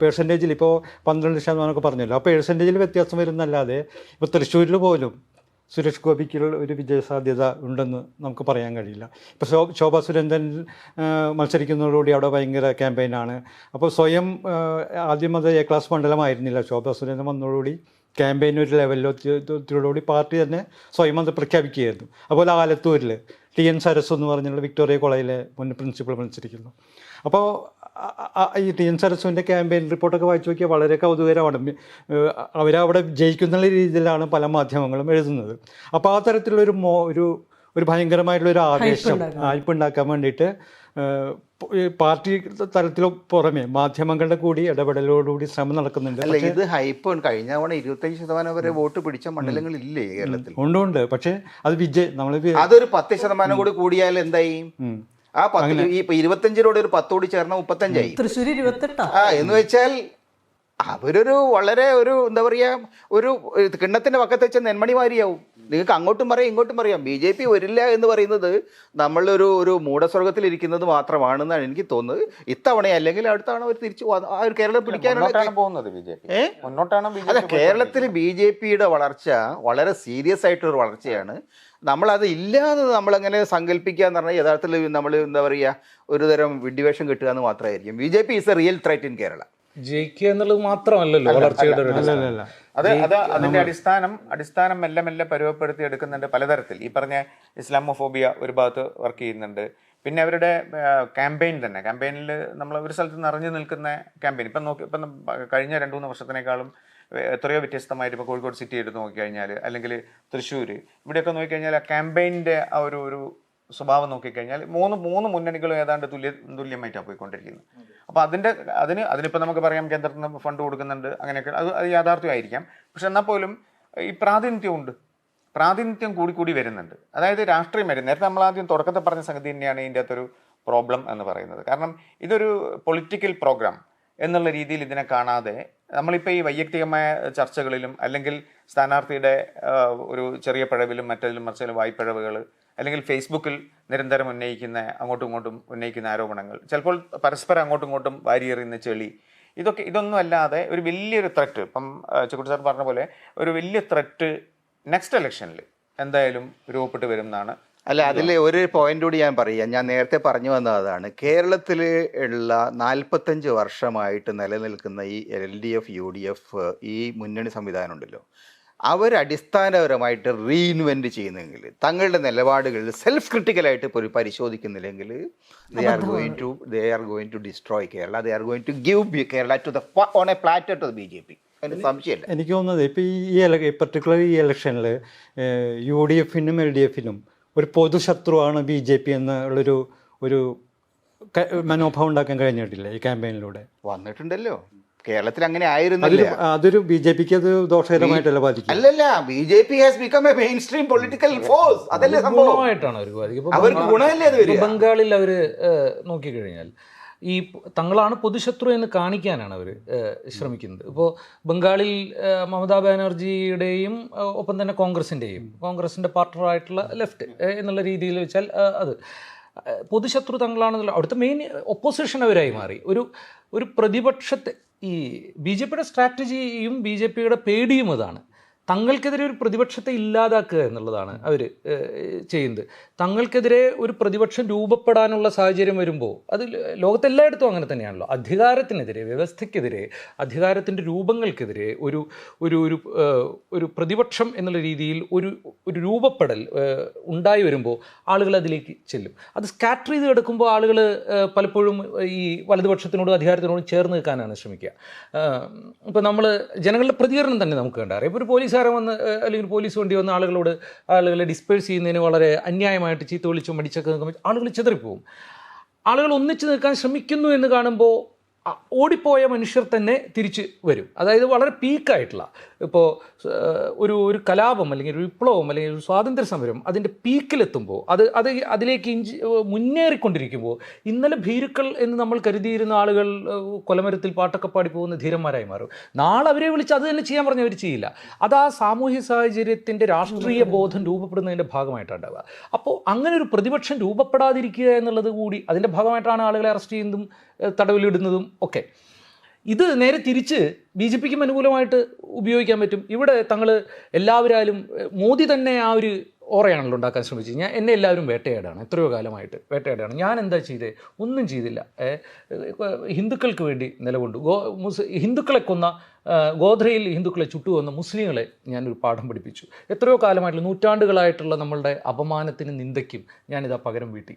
പേഴ്സൻറ്റേജിൽ ഇപ്പോൾ 12% പറഞ്ഞല്ലോ, ആ പേഴ്സൻറ്റേജിൽ വ്യത്യാസം വരുന്നല്ലാതെ ഇപ്പോൾ തൃശ്ശൂരിൽ പോലും സുരേഷ് ഗോപിക്ക് ഒരു വിജയസാധ്യത ഉണ്ടെന്ന് നമുക്ക് പറയാൻ കഴിയില്ല. ഇപ്പോൾ ശോഭാ സുരേന്ദ്രൻ മത്സരിക്കുന്നതോടുകൂടി അവിടെ ഭയങ്കര ക്യാമ്പയിനാണ്. അപ്പോൾ സ്വയം ആദ്യം അത് A ക്ലാസ് മണ്ഡലമായിരുന്നില്ല, ശോഭാ സുരേന്ദ്രൻ വന്നതോടുകൂടി ക്യാമ്പയിൻ ഒരു ലെവലിലെത്തിയതോടുകൂടി പാർട്ടി തന്നെ സ്വയം അത് പ്രഖ്യാപിക്കുകയായിരുന്നു. അതുപോലെ ആലത്തൂരിൽ TN സരസ് എന്ന് പറഞ്ഞുള്ള വിക്ടോറിയ കോളേജിലെ മുൻ പ്രിൻസിപ്പൾ മത്സരിക്കുന്നു. അപ്പോൾ ഈ TN സരസുവിൻ്റെ ക്യാമ്പയിൻ റിപ്പോർട്ടൊക്കെ വായിച്ചു നോക്കിയാൽ വളരെ കൗതുകരമാണ്. അവരവിടെ ജയിക്കുന്ന രീതിയിലാണ് പല മാധ്യമങ്ങളും എഴുതുന്നത്. അപ്പോൾ ആ തരത്തിലുള്ളൊരു ഒരു ഭയങ്കരമായിട്ടുള്ളൊരു ആവേശം ഉണ്ടാക്കാൻ വേണ്ടിയിട്ട് പാർട്ടി തലത്തിലോ പുറമെ മാധ്യമങ്ങളുടെ കൂടി ഇടപെടലോടുകൂടി ശ്രമം നടക്കുന്നുണ്ട്. അല്ല, ഇത് ഹൈപ്പ് കഴിഞ്ഞ തവണ 25% വരെ വോട്ട് പിടിച്ച മണ്ഡലങ്ങളില്ലേ കേരളത്തിൽ? ഉണ്ട്. പക്ഷേ അത് അതൊരു 10% കൂടി കൂടിയാൽ എന്തായി? ആ 25 ഒരു 10 കൂടി ചേർന്ന 35 തൃശ്ശൂർ 28. എന്ന് വെച്ചാൽ അവരൊരു വളരെ എന്താ പറയുക കിണ്ണത്തിന്റെ പക്കത്ത് വെച്ച നെന്മണിമാരിയാവും. നിങ്ങൾക്ക് അങ്ങോട്ടും പറയാം ഇങ്ങോട്ടും പറയാം. BJP വരില്ല എന്ന് പറയുന്നത് നമ്മളൊരു മൂഢസ്വർഗത്തിലിരിക്കുന്നത് മാത്രമാണെന്നാണ് എനിക്ക് തോന്നുന്നത്. ഇത്തവണ അല്ലെങ്കിൽ അടുത്ത തവണ അവർ തിരിച്ചു കേരളം പിടിക്കാനാണ് പോകുന്നത്. അല്ല, കേരളത്തിൽ BJPയുടെ വളർച്ച വളരെ സീരിയസ് ആയിട്ടൊരു വളർച്ചയാണ്. നമ്മളത് ഇല്ലാതെ നമ്മളങ്ങനെ സങ്കല്പിക്കുക എന്ന് പറഞ്ഞാൽ യഥാർത്ഥത്തിൽ നമ്മൾ എന്താ പറയുക ഒരു തരം വിഡ്ഢിവേഷം കിട്ടുക എന്ന് മാത്രമായിരിക്കും. BJP is A real threat in Kerala. ജയിക്കുക എന്നുള്ളത് മാത്രമല്ലല്ലോ വളർച്ചയുടെ അതിന്റെ അടിസ്ഥാനം മെല്ലെ മെല്ലെ പരുവപ്പെടുത്തി എടുക്കുന്നുണ്ട് പലതരത്തിൽ. ഈ പറഞ്ഞ ഇസ്ലാമോഫോബിയ ഒരു ഭാഗത്ത് വർക്ക് ചെയ്യുന്നുണ്ട്, പിന്നെ അവരുടെ ക്യാമ്പയിൻ തന്നെ, ക്യാമ്പയിനിൽ നമ്മൾ ഒരു സ്ഥലത്ത് നിറഞ്ഞു നിൽക്കുന്ന ക്യാമ്പയിൻ ഇപ്പം കഴിഞ്ഞ 2-3 വർഷത്തിനേക്കാളും എത്രയോ വ്യത്യസ്തമായിട്ട് ഇപ്പോൾ കോഴിക്കോട് സിറ്റി എടുത്ത് നോക്കിക്കഴിഞ്ഞാൽ, അല്ലെങ്കിൽ തൃശ്ശൂർ, ഇവിടെയൊക്കെ നോക്കിക്കഴിഞ്ഞാൽ ആ ക്യാമ്പയിൻ്റെ ആ ഒരു സ്വഭാവം നോക്കിക്കഴിഞ്ഞാൽ മൂന്ന് മുന്നണികളും ഏതാണ്ട് തുല്യമായിട്ടാണ് പോയിക്കൊണ്ടിരിക്കുന്നത്. അപ്പോൾ അതിനിപ്പോൾ നമുക്ക് പറയാം കേന്ദ്രത്തിൽ നിന്ന് ഫണ്ട് കൊടുക്കുന്നുണ്ട്, അങ്ങനെയൊക്കെ അത് യാഥാർത്ഥ്യമായിരിക്കാം. പക്ഷെ എന്നാൽ പോലും ഈ പ്രാതിനിധ്യം കൂടി വരുന്നുണ്ട്. അതായത് രാഷ്ട്രീയമായിട്ട് നേരത്തെ നമ്മൾ ആദ്യം തുടക്കത്തിൽ പറഞ്ഞ സംഗതി തന്നെയാണ് ഇതിൻ്റെ അകത്തൊരു പ്രോബ്ലം എന്ന് പറയുന്നത്. കാരണം ഇതൊരു പൊളിറ്റിക്കൽ പ്രോഗ്രാം എന്നുള്ള രീതിയിൽ ഇതിനെ കാണാതെ നമ്മളിപ്പോൾ ഈ വൈയക്തികമായ ചർച്ചകളിലും അല്ലെങ്കിൽ സ്ഥാനാർത്ഥിയുടെ ഒരു ചെറിയ പിഴവിലും മറ്റതിലും മറിച്ചിലും വായ്പിഴവുകൾ, അല്ലെങ്കിൽ ഫേസ്ബുക്കിൽ നിരന്തരം അങ്ങോട്ടും ഇങ്ങോട്ടും ഉന്നയിക്കുന്ന ആരോപണങ്ങൾ, ചിലപ്പോൾ പരസ്പരം അങ്ങോട്ടും ഇങ്ങോട്ടും വാരിയെറിയുന്ന ചെളി, ഇതൊന്നും അല്ലാതെ ഒരു വലിയൊരു ത്രെറ്റ്, ഇപ്പം ചെക്കുട്ടി സാർ പറഞ്ഞ പോലെ ഒരു വലിയ ത്രെറ്റ് നെക്സ്റ്റ് ഇലക്ഷനിൽ എന്തായാലും രൂപപ്പെട്ട് വരും എന്നാണ്. അല്ല, അതിൽ ഒരു പോയിന്റ് കൂടി ഞാൻ പറയാം. ഞാൻ നേരത്തെ പറഞ്ഞു വന്നത് അതാണ്. കേരളത്തിൽ ഉള്ള 45 വർഷമായിട്ട് നിലനിൽക്കുന്ന ഈ LDF UDF ഈ മുന്നണി സംവിധാനം ഉണ്ടല്ലോ, അവരടിസ്ഥാനപരമായിട്ട് റീഇൻവെന്റ് ചെയ്യുന്നെങ്കിൽ, തങ്ങളുടെ നിലപാടുകളിൽ self ക്രിട്ടിക്കലായിട്ട് പരിശോധിക്കുന്നില്ലെങ്കിൽ they are going to destroy Kerala. They are going to give Kerala on a platter to the BJP. സംശയമില്ല. എനിക്ക് തോന്നുന്നത് ഇപ്പോൾ പർട്ടിക്കുലർ ഈ ഇലക്ഷനിൽ UDF-നും LDF-നും ഒരു പൊതുശത്രുവാണ് BJP എന്നുള്ളൊരു മനോഭാവം ഉണ്ടാക്കാൻ കഴിഞ്ഞിട്ടില്ല ഈ ക്യാമ്പയിനിലൂടെ. വന്നിട്ടുണ്ടല്ലോ കേരളത്തിൽ. അങ്ങനെ ആയിരുന്നില്ല. അതൊരു BJP-ക്ക് അത് ദോഷകരമായിട്ടല്ല ബാധിക്കും. അല്ലല്ല, BJP has become a mainstream political force. അതല്ലേ ഗുണമായിട്ടാണ് അവർക്ക് ഗുണമല്ലേ അത് വരിക. ബംഗാളിൽ അവർ നോക്കിക്കഴിഞ്ഞാൽ ഈ തങ്ങളാണ് പൊതുശത്രു എന്ന് കാണിക്കാനാണ് അവർ ശ്രമിക്കുന്നത്. ഇപ്പോൾ ബംഗാളിൽ മമതാ ബാനർജിയുടെയും ഒപ്പം തന്നെ കോൺഗ്രസിൻ്റെ പാർട്ണറായിട്ടുള്ള ലെഫ്റ്റ് എന്നുള്ള രീതിയിൽ വെച്ചാൽ അത് പൊതുശത്രു തങ്ങളാണെന്നുള്ള അവിടുത്തെ മെയിൻ ഒപ്പോസിഷൻ അവരായി മാറി. ഒരു പ്രതിപക്ഷത്തെ ഈ BJP-യുടെ സ്ട്രാറ്റജിയും BJP-യുടെ പേടിയും അതാണ്. തങ്ങൾക്കെതിരെ ഒരു പ്രതിപക്ഷത്തെ ഇല്ലാതാക്കുക എന്നുള്ളതാണ് അവർ ചെയ്യുന്നത്. തങ്ങൾക്കെതിരെ ഒരു പ്രതിപക്ഷം രൂപപ്പെടാനുള്ള സാഹചര്യം വരുമ്പോൾ, അത് ലോകത്തെല്ലായിടത്തും അങ്ങനെ തന്നെയാണല്ലോ, അധികാരത്തിനെതിരെ, വ്യവസ്ഥയ്ക്കെതിരെ, അധികാരത്തിൻ്റെ രൂപങ്ങൾക്കെതിരെ ഒരു പ്രതിപക്ഷം എന്നുള്ള രീതിയിൽ ഒരു രൂപപ്പെടൽ ഉണ്ടായി വരുമ്പോൾ ആളുകൾ അതിലേക്ക് ചെല്ലും. അത് സ്കാറ്റർ ചെയ്ത് കിടക്കുമ്പോൾ ആളുകൾ പലപ്പോഴും ഈ വലതുപക്ഷത്തിനോടും അധികാരത്തിനോടും ചേർന്ന് നിൽക്കാനാണ് ശ്രമിക്കുക. ഇപ്പോൾ നമ്മൾ ജനങ്ങളുടെ പ്രതികരണം തന്നെ നമുക്ക് കണ്ടറിയാം. ഇപ്പോൾ ഒരു പോലീസുകാരൻ വന്ന് അല്ലെങ്കിൽ പോലീസ് വണ്ടി വന്ന് ആളുകളെ ഡിസ്പേഴ്സ് ചെയ്യുന്നതിന് വളരെ അന്യായമായിട്ട് ചീത്ത വിളിച്ചും മടിച്ചൊക്കെ നിൽക്കുമ്പോൾ ആളുകൾ ചിതറിപ്പോവും. ആളുകൾ ഒന്നിച്ച് നിൽക്കാൻ ശ്രമിക്കുന്നു എന്ന് കാണുമ്പോൾ ഓടിപ്പോയ മനുഷ്യർ തന്നെ തിരിച്ച് വരും. അതായത് വളരെ പീക്കായിട്ടുള്ള ഇപ്പോൾ ഒരു കലാപം അല്ലെങ്കിൽ ഒരു വിപ്ലവം അല്ലെങ്കിൽ ഒരു സ്വാതന്ത്ര്യ സമരം അതിൻ്റെ പീക്കിലെത്തുമ്പോൾ അതിലേക്ക് മുന്നേറിക്കൊണ്ടിരിക്കുമ്പോൾ ഇന്നലെ ഭീരുക്കൾ എന്ന് നമ്മൾ കരുതിയിരുന്ന ആളുകൾ കൊലമരത്തിൽ പാട്ടൊക്കെ പാടി പോകുന്ന ധീരന്മാരായി മാറും. നാളെ അവരെ വിളിച്ച് അത് തന്നെ ചെയ്യാൻ പറഞ്ഞാൽ അവർ ചെയ്യില്ല. അത് ആ സാമൂഹ്യ സാഹചര്യത്തിൻ്റെ രാഷ്ട്രീയ ബോധം രൂപപ്പെടുന്നതിൻ്റെ ഭാഗമായിട്ടാണ് ഉണ്ടാവുക. അപ്പോൾ അങ്ങനെ ഒരു പ്രതിപക്ഷം രൂപപ്പെടാതിരിക്കുക എന്നുള്ളത് കൂടി അതിൻ്റെ ഭാഗമായിട്ടാണ് ആളുകളെ അറസ്റ്റ് ചെയ്യുന്നതും തടവിലിടുന്നതും ഒക്കെ. ഇത് നേരെ തിരിച്ച് BJP-ക്കും അനുകൂലമായിട്ട് ഉപയോഗിക്കാൻ പറ്റും. ഇവിടെ തങ്ങൾ എല്ലാവരും മോദി തന്നെ ആ ഒരു ഓറയാണല്ലോ ഉണ്ടാക്കാൻ ശ്രമിച്ചത്. എന്നെ എല്ലാവരും വേട്ടയാടാണ്, എത്രയോ കാലമായിട്ട് വേട്ടയാടാണ്. ഞാൻ എന്താ ചെയ്തേ? ഒന്നും ചെയ്തില്ല. ഹിന്ദുക്കൾക്ക് വേണ്ടി നിലകൊണ്ടു. ഹിന്ദുക്കളെ കൊന്ന ഗോധ്രയിൽ ഹിന്ദുക്കളെ ചുട്ടുകൊന്ന മുസ്ലിങ്ങളെ ഞാനൊരു പാഠം പഠിപ്പിച്ചു. എത്രയോ കാലമായിട്ടുള്ള നൂറ്റാണ്ടുകളായിട്ടുള്ള നമ്മളുടെ അപമാനത്തിനും നിന്ദയ്ക്കും ഞാനിതാ പകരം വീട്ടി.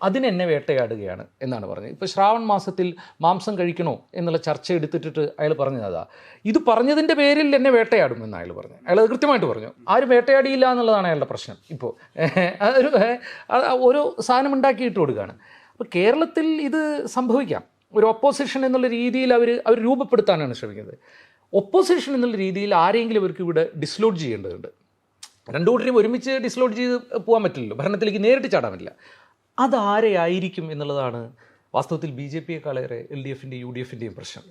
അതിനെന്നെ വേട്ടയാടുകയാണ് എന്നാണ് പറഞ്ഞത്. ഇപ്പോൾ ശ്രാവൺ മാസത്തിൽ മാംസം കഴിക്കണോ എന്നുള്ള ചർച്ച എടുത്തിട്ട് അയാൾ പറഞ്ഞതാ. ഇത് പറഞ്ഞതിൻ്റെ പേരിൽ എന്നെ വേട്ടയാടും എന്ന് അയാൾ പറഞ്ഞു. അയാൾ അത് കൃത്യമായിട്ട് പറഞ്ഞു. ആരും വേട്ടയാടിയില്ല എന്നുള്ളതാണ് അയാളുടെ പ്രശ്നം. ഇപ്പോൾ ഓരോ സാധനം ഉണ്ടാക്കിയിട്ട് കൊടുക്കുകയാണ്. അപ്പോൾ കേരളത്തിൽ ഇത് സംഭവിക്കാം. ഒരു ഒപ്പോസിഷൻ എന്നുള്ള രീതിയിൽ അവർ രൂപപ്പെടുത്താനാണ് ശ്രമിക്കുന്നത്. ഒപ്പോസിഷൻ എന്നുള്ള രീതിയിൽ ആരെങ്കിലും അവർക്ക് ഇവിടെ ഡിസ്ലോഡ് ചെയ്യേണ്ടതുണ്ട്. രണ്ടു കൂട്ടരെയും ഒരുമിച്ച് ഡിസ്ലോഡ് ചെയ്ത് പോകാൻ പറ്റില്ലല്ലോ, ഭരണത്തിലേക്ക് നേരിട്ട് ചാടാൻ പറ്റില്ല. അതാരെയായിരിക്കും എന്നുള്ളതാണ് വാസ്തവത്തിൽ BJP-യെക്കാളേറെ LDF-ൻ്റെയും UDF-ൻ്റെയും പ്രശ്നം.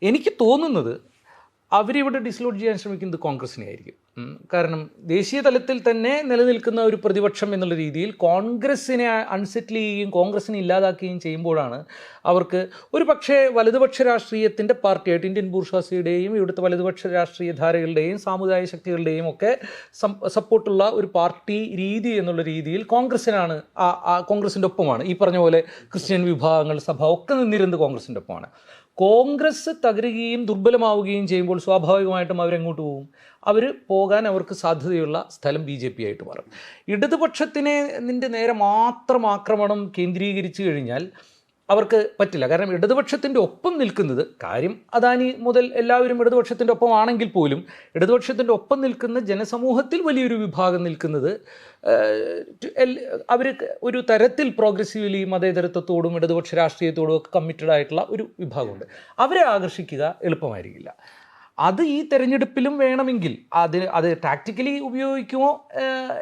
എനിക്ക് തോന്നുന്നത് അവരിവിടെ ഡിസ്ലോഡ് ചെയ്യാൻ ശ്രമിക്കുന്നത് കോൺഗ്രസിനെ ആയിരിക്കും. കാരണം ദേശീയ തലത്തിൽ തന്നെ നിലനിൽക്കുന്ന ഒരു പ്രതിപക്ഷം എന്നുള്ള രീതിയിൽ കോൺഗ്രസിനെ അൺസെറ്റിൽ ചെയ്യുകയും കോൺഗ്രസിനെ ഇല്ലാതാക്കുകയും ചെയ്യുമ്പോഴാണ് അവർക്ക് ഒരു പക്ഷേ വലതുപക്ഷ രാഷ്ട്രീയത്തിൻ്റെ പാർട്ടിയായിട്ട് ഇന്ത്യൻ ബൂർഷ്വാസിയുടെയും ഇവിടുത്തെ വലതുപക്ഷ രാഷ്ട്രീയ ധാരകളുടെയും സാമുദായിക ശക്തികളുടെയും ഒക്കെ സപ്പോർട്ടുള്ള ഒരു പാർട്ടി രീതി എന്നുള്ള രീതിയിൽ കോൺഗ്രസിനാണ് കോൺഗ്രസിൻ്റെ ഒപ്പമാണ്. ഈ പറഞ്ഞ പോലെ ക്രിസ്ത്യൻ വിഭാഗങ്ങൾ, സഭ ഒക്കെ നിന്നിരുന്നത് കോൺഗ്രസിൻ്റെ ഒപ്പമാണ്. കോൺഗ്രസ് തകരുകയും ദുർബലമാവുകയും ചെയ്യുമ്പോൾ സ്വാഭാവികമായിട്ടും അവരെങ്ങോട്ട് പോകും? അവർ പോകാൻ അവർക്ക് സാധ്യതയുള്ള സ്ഥലം BJP ആയിട്ട് മാറും. നിന്റെ നേരെ മാത്രം ആക്രമണം കേന്ദ്രീകരിച്ചു കഴിഞ്ഞാൽ അവർക്ക് പറ്റില്ല. കാരണം ഇടതുപക്ഷത്തിൻ്റെ ഒപ്പം നിൽക്കുന്നത്, കാര്യം അദാനി മുതൽ എല്ലാവരും ഇടതുപക്ഷത്തിൻ്റെ ഒപ്പം ആണെങ്കിൽ പോലും ഇടതുപക്ഷത്തിൻ്റെ ഒപ്പം നിൽക്കുന്ന ജനസമൂഹത്തിൽ വലിയൊരു വിഭാഗം നിൽക്കുന്നത് അവർ ഒരു തരത്തിൽ പ്രോഗ്രസീവ്ലി മതേതരത്വത്തോടും ഇടതുപക്ഷ രാഷ്ട്രീയത്തോടും ഒക്കെ കമ്മിറ്റഡ് ആയിട്ടുള്ള ഒരു വിഭാഗമുണ്ട്. അവരെ ആകർഷിക്കുക എളുപ്പമായിരിക്കില്ല. അത് ഈ തെരഞ്ഞെടുപ്പിലും വേണമെങ്കിൽ അത് ടാക്റ്റിക്കലി ഉപയോഗിക്കുമോ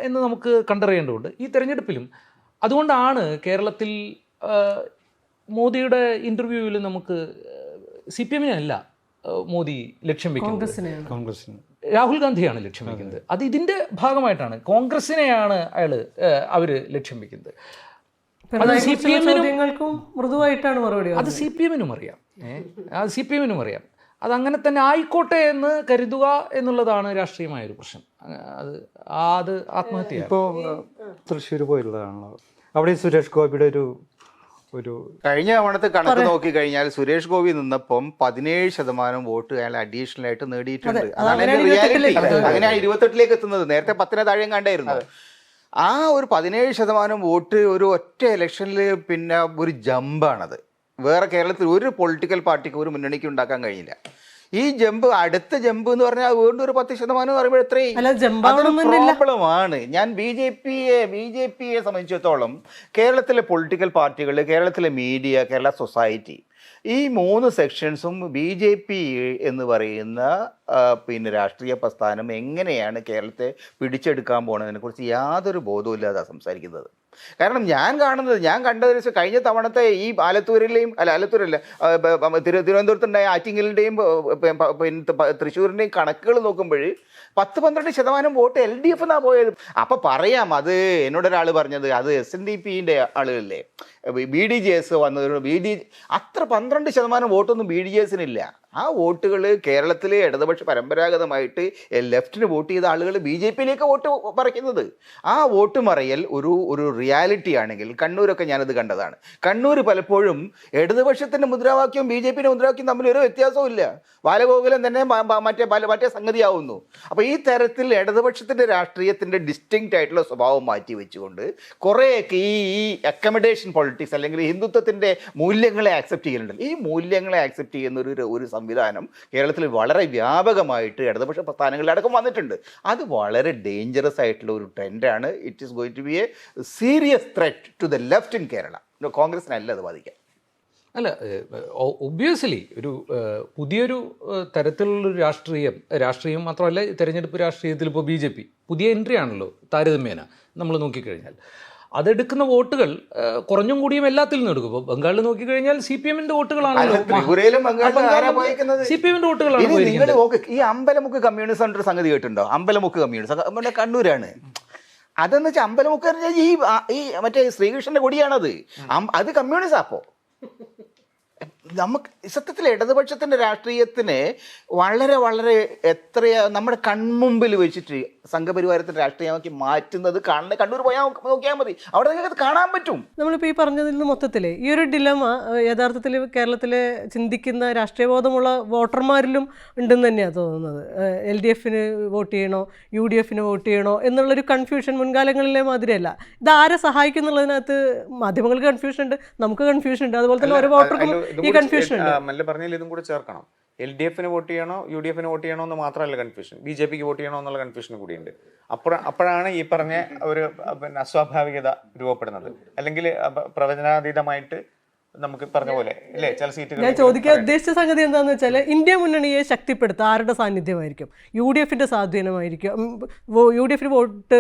എന്ന് നമുക്ക് കണ്ടറിയേണ്ടതുണ്ട് ഈ തെരഞ്ഞെടുപ്പിലും. അതുകൊണ്ടാണ് കേരളത്തിൽ മോദിയുടെ ഇൻ്റർവ്യൂവിൽ നമുക്ക് CPM അല്ല മോദി ലക്ഷ്യം വെക്കുന്നത്, കോൺഗ്രസിന് രാഹുൽ ഗാന്ധിയാണ് ലക്ഷ്യം വെക്കുന്നത്. അത് ഇതിൻ്റെ ഭാഗമായിട്ടാണ്, കോൺഗ്രസിനെയാണ് അവർ ലക്ഷ്യം വെക്കുന്നത്. അത് ചോദ്യങ്ങൾക്കും മൃദുവായിട്ടാണ് മറുപടി. അത് CPM അറിയാം, അത് CPM അറിയാം. അതങ്ങനെ തന്നെ ആയിക്കോട്ടെ എന്ന് കരുതുക എന്നുള്ളതാണ് രാഷ്ട്രീയമായൊരു പ്രശ്നം. അത് ആത്മഹത്യ. ഇപ്പോൾ തൃശ്ശൂർ പോയുള്ളതാണല്ലോ, അവിടെ സുരേഷ് ഗോപിയുടെ ഒരു കഴിഞ്ഞ തവണത്തെ കണക്ക് നോക്കി കഴിഞ്ഞാൽ സുരേഷ് ഗോപി നിന്നപ്പം 17% വോട്ട് അയാൾ അഡീഷണൽ ആയിട്ട് നേടിയിട്ടുണ്ട്. അതാണ് എന്റെ റിയാലിറ്റി. അങ്ങനെയാണ് 28ലേക്ക് എത്തുന്നത്. നേരത്തെ 10 താഴെയും കണ്ടായിരുന്നു. ആ ഒരു 17% വോട്ട് ഒരു ഒറ്റ ഇലക്ഷനിൽ പിന്നെ ഒരു ജമ്പാണത്. വേറെ കേരളത്തിൽ ഒരു പൊളിറ്റിക്കൽ പാർട്ടിക്ക് ഒരു മുന്നണിക്ക് ഉണ്ടാക്കാൻ കഴിയില്ല. ഈ അടുത്ത ജമ്പ് എന്ന് പറഞ്ഞാൽ വീണ്ടും ഒരു 10% എന്ന് പറയുമ്പോൾ എത്രയും പ്രോബ്ലമാണ്. ഞാൻ ബി ജെ പിയെ സംബന്ധിച്ചിടത്തോളം കേരളത്തിലെ പൊളിറ്റിക്കൽ പാർട്ടികൾ, കേരളത്തിലെ മീഡിയ, കേരള സൊസൈറ്റി, ഈ 3 സെക്ഷൻസും BJP എന്ന് പറയുന്ന പിന്നെ രാഷ്ട്രീയ പ്രസ്ഥാനം എങ്ങനെയാണ് കേരളത്തെ പിടിച്ചെടുക്കാൻ പോകുന്നതിനെ കുറിച്ച് യാതൊരു ബോധവും ഇല്ലാതെ സംസാരിക്കുന്നത്. കാരണം ഞാൻ കണ്ടതിന് വെച്ചാൽ കഴിഞ്ഞ തവണത്തെ ഈ തിരുവനന്തപുരത്തുണ്ടായ ആറ്റിങ്ങലിൻ്റെയും പിന്നെ തൃശ്ശൂരിൻ്റെയും കണക്കുകൾ നോക്കുമ്പോൾ 10-12% വോട്ട് LDF എന്നാണ് പോയത്. അപ്പം പറയാം, അത് എന്നോടൊരാൾ പറഞ്ഞത് അത് SNDPൻ്റെ ആളുകളില്ലേ, BDJS വന്നത്, അത്ര 12% വോട്ടൊന്നും BDJSനില്ല. ആ വോട്ടുകൾ കേരളത്തിലെ ഇടതുപക്ഷ പരമ്പരാഗതമായിട്ട് ലെഫ്റ്റിന് വോട്ട് ചെയ്ത ആളുകൾ BJPയിലേക്ക് വോട്ട് പറിക്കുന്നത്. ആ വോട്ട് മറയൽ ഒരു റിയാലിറ്റി ആണെങ്കിൽ കണ്ണൂരൊക്കെ ഞാനത് കണ്ടതാണ്. കണ്ണൂർ പലപ്പോഴും ഇടതുപക്ഷത്തിൻ്റെ മുദ്രാവാക്യവും BJPയുടെ മുദ്രാവാക്യവും തമ്മിൽ ഒരു വ്യത്യാസവും ഇല്ല. ബാലഗോകുലം തന്നെ മറ്റേ സംഗതിയാവുന്നു. അപ്പോൾ ഈ തരത്തിൽ ഇടതുപക്ഷത്തിൻ്റെ രാഷ്ട്രീയത്തിൻ്റെ ഡിസ്റ്റിങ്ക്റ്റ് ആയിട്ടുള്ള സ്വഭാവം മാറ്റി വെച്ചുകൊണ്ട് കുറേയൊക്കെ ഈ അക്കമഡേഷൻ പൊളിറ്റിക്സ് അല്ലെങ്കിൽ ഹിന്ദുത്വത്തിൻ്റെ മൂല്യങ്ങളെ ആക്സെപ്റ്റ് ചെയ്യുന്നുണ്ട്. ഈ മൂല്യങ്ങളെ ആക്സെപ്റ്റ് ചെയ്യുന്ന ഒരു സംവിധാനം കേരളത്തിൽ വളരെ വ്യാപകമായിട്ട് ഇടതുപക്ഷ പ്രസ്ഥാനങ്ങളിലടക്കം വന്നിട്ടുണ്ട്. അത് വളരെ ഡേഞ്ചറസ് ആയിട്ടുള്ള ഒരു ട്രെൻഡാണ്. It is going to be a serious threat to the left in Kerala. കോൺഗ്രസിനല്ല അത് ബാധിക്കാം. അല്ല, ഒബ്വിയസ്ലി പുതിയൊരു തരത്തിലുള്ളൊരു രാഷ്ട്രീയം മാത്രമല്ല, തെരഞ്ഞെടുപ്പ് രാഷ്ട്രീയത്തിൽ ഇപ്പോൾ BJP പുതിയ എൻട്രി ആണല്ലോ താരതമ്യേന നമ്മൾ നോക്കിക്കഴിഞ്ഞാൽ. അതെടുക്കുന്ന വോട്ടുകൾ കുറഞ്ഞും കൂടിയും എല്ലാത്തിൽ നിന്നും എടുക്കും. ഇപ്പോൾ ബംഗാളിൽ നോക്കിക്കഴിഞ്ഞാൽ CPMന്റെ വോട്ടുകളാണല്ലോ, CPMന്റെ വോട്ടുകളാണ്. ഈ അമ്പലമുക്ക് കമ്മ്യൂണിസം ഒരു സംഗതി കേട്ടിട്ടുണ്ടോ? അമ്പലമുക്ക് കമ്മ്യൂണിസം കണ്ണൂരാണ്. അതെന്ന് വെച്ചാൽ അമ്പലമുക്ക് ഈ മറ്റേ ശ്രീകൃഷ്ണന്റെ കൊടിയാണത്. അത് കമ്മ്യൂണിസം. അപ്പോൾ നമുക്ക് സത്യത്തിൽ ഇടതുപക്ഷത്തിൻ്റെ രാഷ്ട്രീയത്തിന് വളരെ വളരെ എത്രയാ നമ്മുടെ കൺമുമ്പിൽ വെച്ചിട്ട് സംഘപരിവാരത്തിൻ്റെ രാഷ്ട്രീയമാക്കി മാറ്റുന്നത് കണ്ണൂർ പോയാൽ നോക്കിയാൽ മതി, അവിടെ നിങ്ങൾക്ക് കാണാൻ പറ്റും. നമ്മളിപ്പോൾ ഈ പറഞ്ഞതിൽ നിന്ന് മൊത്തത്തിൽ ഈ ഒരു ഡിലമ യഥാർത്ഥത്തിൽ കേരളത്തിലെ ചിന്തിക്കുന്ന രാഷ്ട്രീയബോധമുള്ള വോട്ടർമാരിലും ഉണ്ടെന്ന് തന്നെയാണ് തോന്നുന്നത്. LDFന് വോട്ട് ചെയ്യണോ UDFന് വോട്ട് ചെയ്യണോ എന്നുള്ളൊരു കൺഫ്യൂഷൻ മുൻകാലങ്ങളിലെ മാതിരിയല്ല. ഇത് ആരെ സഹായിക്കുന്നുള്ളതിനകത്ത് മാധ്യമങ്ങൾക്ക് കൺഫ്യൂഷൻ ഉണ്ട്, നമുക്ക് കൺഫ്യൂഷൻ ഉണ്ട്, അതുപോലെ തന്നെ ഓരോ വോട്ടർക്കും ഈ കൺഫ്യൂഷൻ ഉണ്ട്. മല്ല പറഞ്ഞാൽ ഇതും കൂടെ ചേർക്കണം. LDFന് വോട്ട് ചെയ്യണോ UDFന് വോട്ട് ചെയ്യണോ എന്ന് മാത്രമല്ല കൺഫ്യൂഷൻ, BJPക്ക് വോട്ട് ചെയ്യണോ എന്നുള്ള കൺഫ്യൂഷൻ കൂടിയുണ്ട്. അപ്പോഴാണ് ഈ പറഞ്ഞ ഒരു പിന്നെ അസ്വാഭാവികത രൂപപ്പെടുന്നത്. അല്ലെങ്കിൽ പ്രവചനാതീതമായിട്ട് നമുക്ക് പറഞ്ഞ പോലെ അല്ലേ ചില സീറ്റുകൾ. ഞാൻ ചോദിക്കാൻ ഉദ്ദേശിച്ച സംഗതി എന്താണെന്ന് വെച്ചാൽ ഇന്ത്യ മുന്നണിയെ ശക്തിപ്പെടുത്തുക ആരുടെ സാന്നിധ്യമായിരിക്കും? UDFന്റെ സ്വാധീനമായിരിക്കും, UDFന് വോട്ട്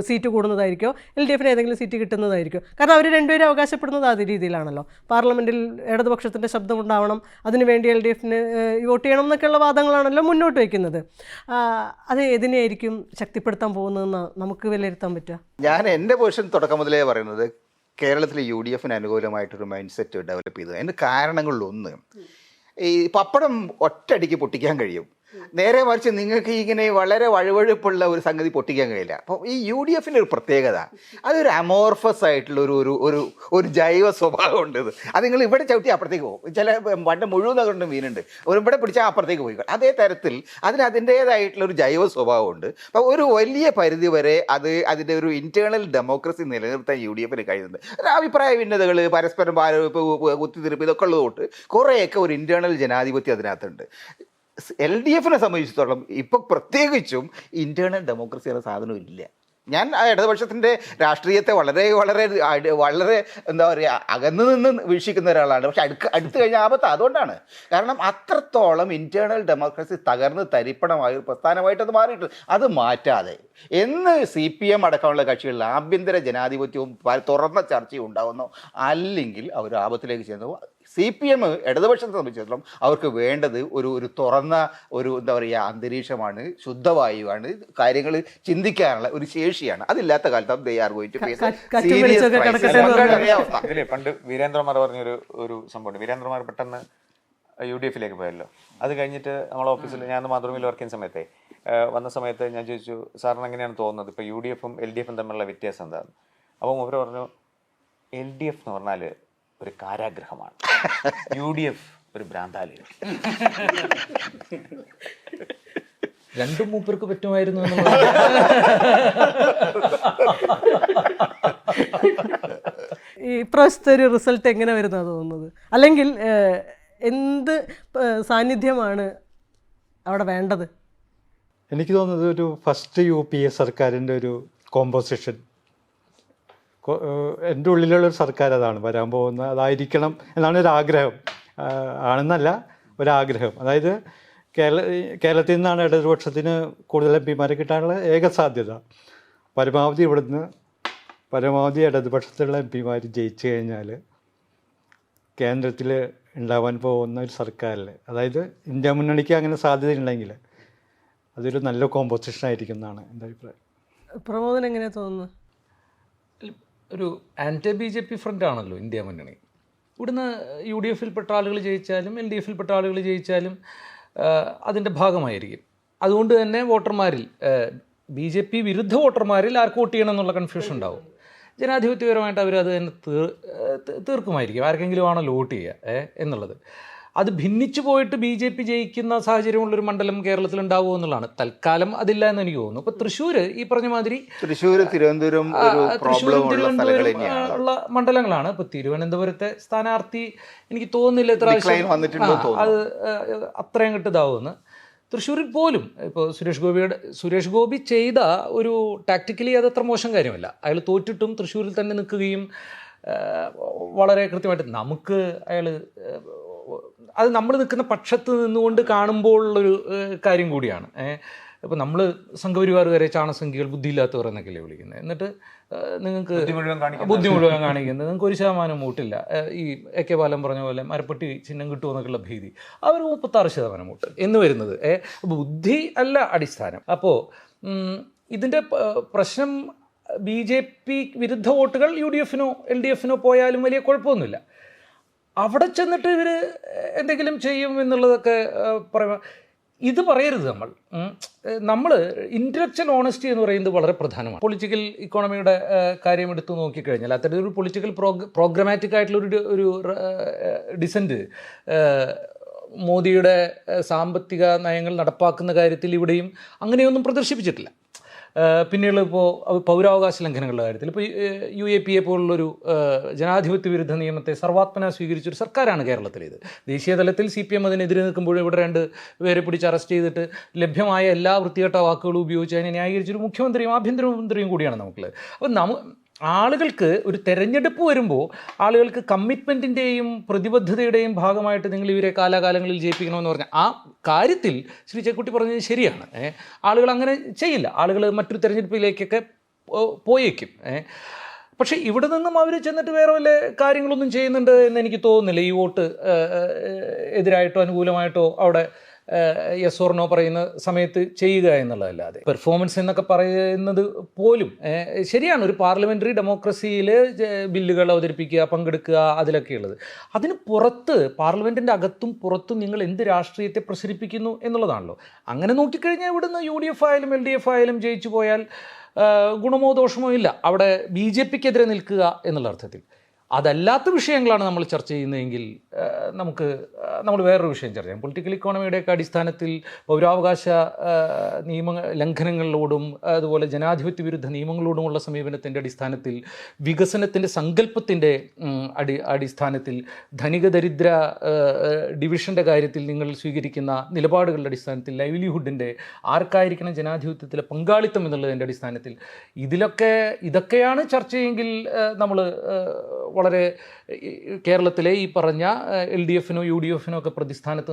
സീറ്റ് കൂടുന്നതായിരിക്കും, LDFന് ഏതെങ്കിലും സീറ്റ് കിട്ടുന്നതായിരിക്കും? കാരണം അവർ രണ്ടുപേരും അവകാശപ്പെടുന്നത് അതേ രീതിയിലാണല്ലോ. പാർലമെൻറ്റിൽ ഇടതുപക്ഷത്തിൻ്റെ ശബ്ദം ഉണ്ടാവണം, അതിനുവേണ്ടി LDFന് വോട്ട് ചെയ്യണം എന്നൊക്കെയുള്ള വാദങ്ങളാണല്ലോ മുന്നോട്ട് വയ്ക്കുന്നത്. അത് ഏതിനെയായിരിക്കും ശക്തിപ്പെടുത്താൻ പോകുന്നതെന്ന് നമുക്ക് വിലയിരുത്താൻ പറ്റുക? ഞാൻ എൻ്റെ പൊസിഷൻ തുടക്കം മുതലേ പറയുന്നത് കേരളത്തിലെ UDFന് അനുകൂലമായിട്ടൊരു മൈൻഡ് സെറ്റ് ഡെവലപ്പ് ചെയ്തത്. അതിൻ്റെ കാരണങ്ങളിലൊന്ന്, ഈ പപ്പടം ഒറ്റയടിക്ക് പൊട്ടിക്കാൻ കഴിയും, നേരെ മറിച്ച് നിങ്ങൾക്ക് ഇങ്ങനെ വളരെ വഴുവഴുപ്പുള്ള ഒരു സംഗതി പൊട്ടിക്കാൻ കഴിയില്ല. അപ്പോൾ ഈ UDFിൻ്റെ ഒരു പ്രത്യേകത, അതൊരു അമോർഫസ് ആയിട്ടുള്ള ഒരു ജൈവ സ്വഭാവം ഉണ്ട്. അത് നിങ്ങൾ ഇവിടെ ചവിട്ടി അപ്പുറത്തേക്ക് പോകും. ചില പണ്ട് മുഴുവൻ അതുകൊണ്ട് മീനുണ്ട്, ഇവിടെ പിടിച്ചാൽ അപ്പുറത്തേക്ക് പോയി. അതേ തരത്തിൽ അതിന് അതിൻ്റേതായിട്ടുള്ള ഒരു ജൈവ സ്വഭാവമുണ്ട്. അപ്പോൾ ഒരു വലിയ പരിധി വരെ അതിൻ്റെ ഒരു ഇൻറ്റേർണൽ ഡെമോക്രസി നിലനിർത്താൻ UDFിന് കഴിയുന്നുണ്ട്. അഭിപ്രായ ഭിന്നതകൾ, പരസ്പരം കുത്തിത്തിരിപ്പ്, ഇതൊക്കെ ഉള്ളതുകൊണ്ട് കുറേയൊക്കെ ഒരു ഇൻറ്റേർണൽ ജനാധിപത്യം അതിനകത്തുണ്ട്. LDFിനെ സംബന്ധിച്ചിടത്തോളം ഇപ്പോൾ പ്രത്യേകിച്ചും ഇൻറ്റേർണൽ ഡെമോക്രസി എന്ന സാധനം ഇല്ല. ഞാൻ ഇടതുപക്ഷത്തിൻ്റെ രാഷ്ട്രീയത്തെ വളരെ വളരെ വളരെ എന്താ പറയുക അകന്നു നിന്ന് വീക്ഷിക്കുന്ന ഒരാളാണ്. പക്ഷെ അടുത്ത് കഴിഞ്ഞ ആപത്ത് അതുകൊണ്ടാണ്. കാരണം അത്രത്തോളം ഇൻറ്റേർണൽ ഡെമോക്രസി തകർന്ന് തരിപ്പണമായ ഒരു പ്രസ്ഥാനമായിട്ട് അത് മാറിയിട്ട് അത് മാറ്റാതെ എന്ന് CPM അടക്കമുള്ള കക്ഷികളിൽ ആഭ്യന്തര ജനാധിപത്യവും തുറന്ന ചർച്ചയും ഉണ്ടാകുന്നു, അല്ലെങ്കിൽ അവർ ആപത്തിലേക്ക് ചെന്നു. CPM ഇടതുപക്ഷത്തെ സംബന്ധിച്ചിടത്തോളം അവർക്ക് വേണ്ടത് ഒരു തുറന്ന എന്താ പറയുക അന്തരീക്ഷമാണ്, ശുദ്ധവായുവാണ്, കാര്യങ്ങൾ ചിന്തിക്കാനുള്ള ഒരു ശേഷിയാണ്. അതില്ലാത്ത കാലത്ത് they are going to face serious crisis. ഇതിലെ പണ്ട് വീരേന്ദ്രകുമാർ പറഞ്ഞൊരു സംഭവമുണ്ട്. വീരേന്ദ്രകുമാർ പെട്ടെന്ന് UDFിലേക്ക് പോയല്ലോ. അത് കഴിഞ്ഞിട്ട് നമ്മളെ ഓഫീസിൽ ഞാൻ മാതൃഭൂമിയിൽ വർക്ക് ചെയ്യുന്ന സമയത്തെ വന്ന സമയത്ത് ഞാൻ ചോദിച്ചു, സാറിന് എങ്ങനെയാണ് തോന്നുന്നത് ഇപ്പോൾ UDFും LDFും തമ്മിലുള്ള വ്യത്യാസം എന്താണ്? അപ്പം അവർ പറഞ്ഞു, LDF എന്ന് പറഞ്ഞാൽ ഒരു കാരാഗ്രഹമാണ്, UDF ഒരു ഭ്രാന്താലയം. രണ്ടും മൂപ്പർക്ക് പറ്റുമായിരുന്നു. ഈ ഇപ്രാവശ്യത്തെ ഒരു റിസൾട്ട് എങ്ങനെ വരുന്നതാണ് തോന്നുന്നത്? അല്ലെങ്കിൽ എന്ത് സാന്നിധ്യമാണ് അവിടെ വേണ്ടത്? എനിക്ക് തോന്നുന്നത് ഒരു ഫസ്റ്റ് UPA സർക്കാരിൻ്റെ ഒരു കോമ്പോസിഷൻ, എൻ്റെ ഉള്ളിലുള്ളൊരു സർക്കാർ അതാണ് വരാൻ പോകുന്ന, അതായിരിക്കണം എന്നാണ് ഒരു ആഗ്രഹം. ആണെന്നല്ല, ഒരാഗ്രഹം. അതായത് കേരളത്തിൽ നിന്നാണ് ഇടതുപക്ഷത്തിന് കൂടുതൽ MPമാരെ കിട്ടാനുള്ള ഏക സാധ്യത. പരമാവധി ഇടതുപക്ഷത്തിലുള്ള MPമാർ ജയിച്ചു കഴിഞ്ഞാൽ കേന്ദ്രത്തിൽ ഉണ്ടാവാൻ പോകുന്ന ഒരു സർക്കാരിൽ, അതായത് ഇന്ത്യ മുന്നണിക്ക് അങ്ങനെ സാധ്യതയുണ്ടെങ്കിൽ അതൊരു നല്ല കോമ്പോസിഷൻ ആയിരിക്കും എന്നാണ് എൻ്റെ അഭിപ്രായം. പ്രമോദൻ എങ്ങനെയാണ് തോന്നുന്നത്? ഒരു ആൻറ്റി BJP ഫ്രണ്ട് ആണല്ലോ ഇന്ത്യ മുന്നണി. ഇവിടുന്ന് UDFിൽപ്പെട്ട ആളുകൾ ജയിച്ചാലും LDFിൽപ്പെട്ട ആളുകൾ ജയിച്ചാലും അതിൻ്റെ ഭാഗമായിരിക്കും. അതുകൊണ്ട് തന്നെ വോട്ടർമാരിൽ BJP വിരുദ്ധ വോട്ടർമാരിൽ ആർക്ക് വോട്ട് ചെയ്യണം എന്നുള്ള കൺഫ്യൂഷൻ ഉണ്ടാവും. ജനാധിപത്യപരമായിട്ട് അവരത് തന്നെ തീർക്കുമായിരിക്കും. ആർക്കെങ്കിലും ആണല്ലോ വോട്ട് ചെയ്യുക എന്നുള്ളത്. അത് ഭിന്നിച്ചു പോയിട്ട് BJP ജയിക്കുന്ന സാഹചര്യമുള്ളൊരു മണ്ഡലം കേരളത്തിൽ ഉണ്ടാവുമോ എന്നുള്ളതാണ്. തൽക്കാലം അതില്ല എന്ന് എനിക്ക് തോന്നുന്നു. ഇപ്പോൾ തൃശ്ശൂർ ഈ പറഞ്ഞ മാതിരി തിരുവനന്തപുരം ഉള്ള മണ്ഡലങ്ങളാണ്. ഇപ്പോൾ തിരുവനന്തപുരത്തെ സ്ഥാനാർത്ഥി എനിക്ക് തോന്നുന്നില്ല ഇത്ര അത് അത്രയും കിട്ടതാവുമെന്ന്. തൃശ്ശൂരിൽ പോലും ഇപ്പോൾ സുരേഷ് ഗോപി ചെയ്ത ഒരു ടാക്ടിക്കലി അതത്ര മോശം കാര്യമല്ല. അയാൾ തോറ്റിട്ടും തൃശ്ശൂരിൽ തന്നെ നിൽക്കുകയും വളരെ കൃത്യമായിട്ട് നമുക്ക് അത് നമ്മൾ നിൽക്കുന്ന പക്ഷത്ത് നിന്നുകൊണ്ട് കാണുമ്പോഴുള്ളൊരു കാര്യം കൂടിയാണ്. ഇപ്പോൾ നമ്മൾ സംഘപരിവാറുകാരെ ചാണസംഖ്യകൾ, ബുദ്ധിയില്ലാത്തവർ എന്നൊക്കെയല്ലേ വിളിക്കുന്നത്. എന്നിട്ട് നിങ്ങൾക്ക് ബുദ്ധി മുഴുവൻ കാണിക്കുന്നത്, നിങ്ങൾക്ക് 1% വോട്ടില്ല. ഈ AK ബാലൻ പറഞ്ഞ പോലെ മരപ്പെട്ടി ചിഹ്നം കിട്ടുമെന്നൊക്കെയുള്ള ഭീതി. അവർ 36% വോട്ട് എന്ന് വരുന്നത് ബുദ്ധി അല്ല അടിസ്ഥാനം. അപ്പോൾ ഇതിൻ്റെ പ്രശ്നം BJP വിരുദ്ധ വോട്ടുകൾ UDFിനോ LDFിനോ പോയാലും വലിയ കുഴപ്പമൊന്നുമില്ല. അവിടെ ചെന്നിട്ട് ഇവർ എന്തെങ്കിലും ചെയ്യും എന്നുള്ളതൊക്കെ പറയുക, ഇത് പറയരുത്. നമ്മൾ ഇൻ്റലക്ച്വൽ ഓണസ്റ്റി എന്ന് പറയുന്നത് വളരെ പ്രധാനമാണ്. പൊളിറ്റിക്കൽ ഇക്കോണമിയുടെ കാര്യം എടുത്തു നോക്കിക്കഴിഞ്ഞാൽ അത്തരത്തിലൊരു പൊളിറ്റിക്കൽ പ്രോഗ്രമാറ്റിക് ആയിട്ടുള്ളൊരു ഡിസൻറ്റ് മോദിയുടെ സാമ്പത്തിക നയങ്ങൾ നടപ്പാക്കുന്ന കാര്യത്തിൽ ഇവിടെയും അങ്ങനെയൊന്നും പ്രദർശിപ്പിച്ചിട്ടില്ല. പിന്നീട് ഇപ്പോൾ പൗരാവകാശ ലംഘനങ്ങളുടെ കാര്യത്തിൽ ഇപ്പോൾ UAPA പോലുള്ളൊരു ജനാധിപത്യ വിരുദ്ധ നിയമത്തെ സർവാത്മന സ്വീകരിച്ചൊരു സർക്കാരാണ് കേരളത്തിലേത്. ദേശീയ തലത്തിൽ CPM അതിനെതിരെ നിൽക്കുമ്പോൾ ഇവിടെ 2 പേരെ പിടിച്ച് അറസ്റ്റ് ചെയ്തിട്ട് ലഭ്യമായ എല്ലാ വൃത്തികെട്ട വാക്കുകളും ഉപയോഗിച്ച് അതിനെ ന്യായീകരിച്ചൊരു മുഖ്യമന്ത്രിയും ആഭ്യന്തരമന്ത്രിയും കൂടിയാണ് നമുക്കുള്ളത്. അപ്പോൾ ആളുകൾക്ക് ഒരു തെരഞ്ഞെടുപ്പ് വരുമ്പോൾ ആളുകൾക്ക് കമ്മിറ്റ്മെൻറ്റിൻ്റെയും പ്രതിബദ്ധതയുടെയും ഭാഗമായിട്ട് നിങ്ങൾ ഇവരെ കാലാകാലങ്ങളിൽ ജയിപ്പിക്കണമെന്ന് പറഞ്ഞാൽ ആ കാര്യത്തിൽ ശ്രീ ചേക്കുട്ടി പറഞ്ഞത് ശരിയാണ്. ആളുകൾ അങ്ങനെ ചെയ്യില്ല. ആളുകൾ മറ്റൊരു തെരഞ്ഞെടുപ്പിലേക്കൊക്കെ പോയേക്കും. പക്ഷേ ഇവിടെ നിന്നും അവർ ചെന്നിട്ട് വേറെ വല്ല കാര്യങ്ങളൊന്നും ചെയ്യുന്നുണ്ട് എന്ന് എനിക്ക് തോന്നുന്നില്ല. ഈ വോട്ട് എതിരായിട്ടോ അനുകൂലമായിട്ടോ അവിടെ യെസ് ഓർ നോ പറയുന്ന സമയത്ത് ചെയ്യുക എന്നുള്ളതല്ലാതെ പെർഫോമൻസ് എന്നൊക്കെ പറയുന്നത് പോലും ശരിയാണ്, ഒരു പാർലമെൻ്ററി ഡെമോക്രസിയിൽ ബില്ലുകൾ അവതരിപ്പിക്കുക, പങ്കെടുക്കുക, അതിലൊക്കെയുള്ളത്. അതിന് പുറത്ത് പാർലമെൻറ്റിൻ്റെ അകത്തും പുറത്തും നിങ്ങൾ എന്ത് രാഷ്ട്രീയത്തെ പ്രസരിപ്പിക്കുന്നു എന്നുള്ളതാണല്ലോ. അങ്ങനെ നോക്കിക്കഴിഞ്ഞാൽ ഇവിടുന്ന് UDF ആയാലും LDF ആയാലും ജയിച്ചു പോയാൽ ഗുണമോ ദോഷമോ ഇല്ല, അവിടെ BJPക്കെതിരെ നിൽക്കുക എന്നുള്ള അർത്ഥത്തിൽ. അതല്ലാത്ത വിഷയങ്ങളാണ് നമ്മൾ ചർച്ച ചെയ്യുന്നതെങ്കിൽ നമ്മൾ വേറൊരു വിഷയം ചർച്ച ചെയ്യാം. പൊളിറ്റിക്കൽ ഇക്കോണമിയുടെയൊക്കെ അടിസ്ഥാനത്തിൽ പൗരാവകാശ ലംഘനങ്ങളിലോടും അതുപോലെ ജനാധിപത്യ വിരുദ്ധ നിയമങ്ങളോടുമുള്ള സമീപനത്തിൻ്റെ അടിസ്ഥാനത്തിൽ, വികസനത്തിൻ്റെ സങ്കല്പത്തിൻ്റെ അടിസ്ഥാനത്തിൽ, ധനിക ദരിദ്ര ഡിവിഷൻ്റെ കാര്യത്തിൽ നിങ്ങൾ സ്വീകരിക്കുന്ന നിലപാടുകളുടെ അടിസ്ഥാനത്തിൽ, ലൈവ്ലിഹുഡിൻ്റെ ആർക്കായിരിക്കണം ജനാധിപത്യത്തിലെ പങ്കാളിത്തം എന്നുള്ളതിൻ്റെ അടിസ്ഥാനത്തിൽ ഇതൊക്കെയാണ് ചർച്ചയെങ്കിൽ നമ്മൾ വളരെ കേരളത്തിലെ ഈ പറഞ്ഞ LDFനോ UDFനോ ഒക്കെ പ്രതിസ്ഥാനത്ത്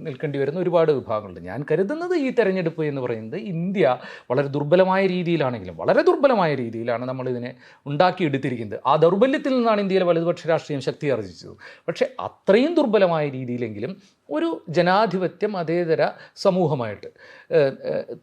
നിൽക്കേണ്ടി വരുന്ന ഒരുപാട് വിഭാഗങ്ങളുണ്ട്. ഞാൻ കരുതുന്നത് ഈ തെരഞ്ഞെടുപ്പ് എന്ന് പറയുന്നത് ഇന്ത്യ വളരെ ദുർബലമായ രീതിയിലാണെങ്കിലും വളരെ ദുർബലമായ രീതിയിലാണ് നമ്മളിതിനെ ഉണ്ടാക്കിയെടുത്തിരിക്കുന്നത്. ആ ദൗർബല്യത്തിൽ നിന്നാണ് ഇന്ത്യയിലെ വലതുപക്ഷ രാഷ്ട്രീയം ശക്തി ആർജിച്ചത്. പക്ഷേ അത്രയും ദുർബലമായ രീതിയിലെങ്കിലും ഒരു ജനാധിപത്യ മതേതര സമൂഹമായിട്ട്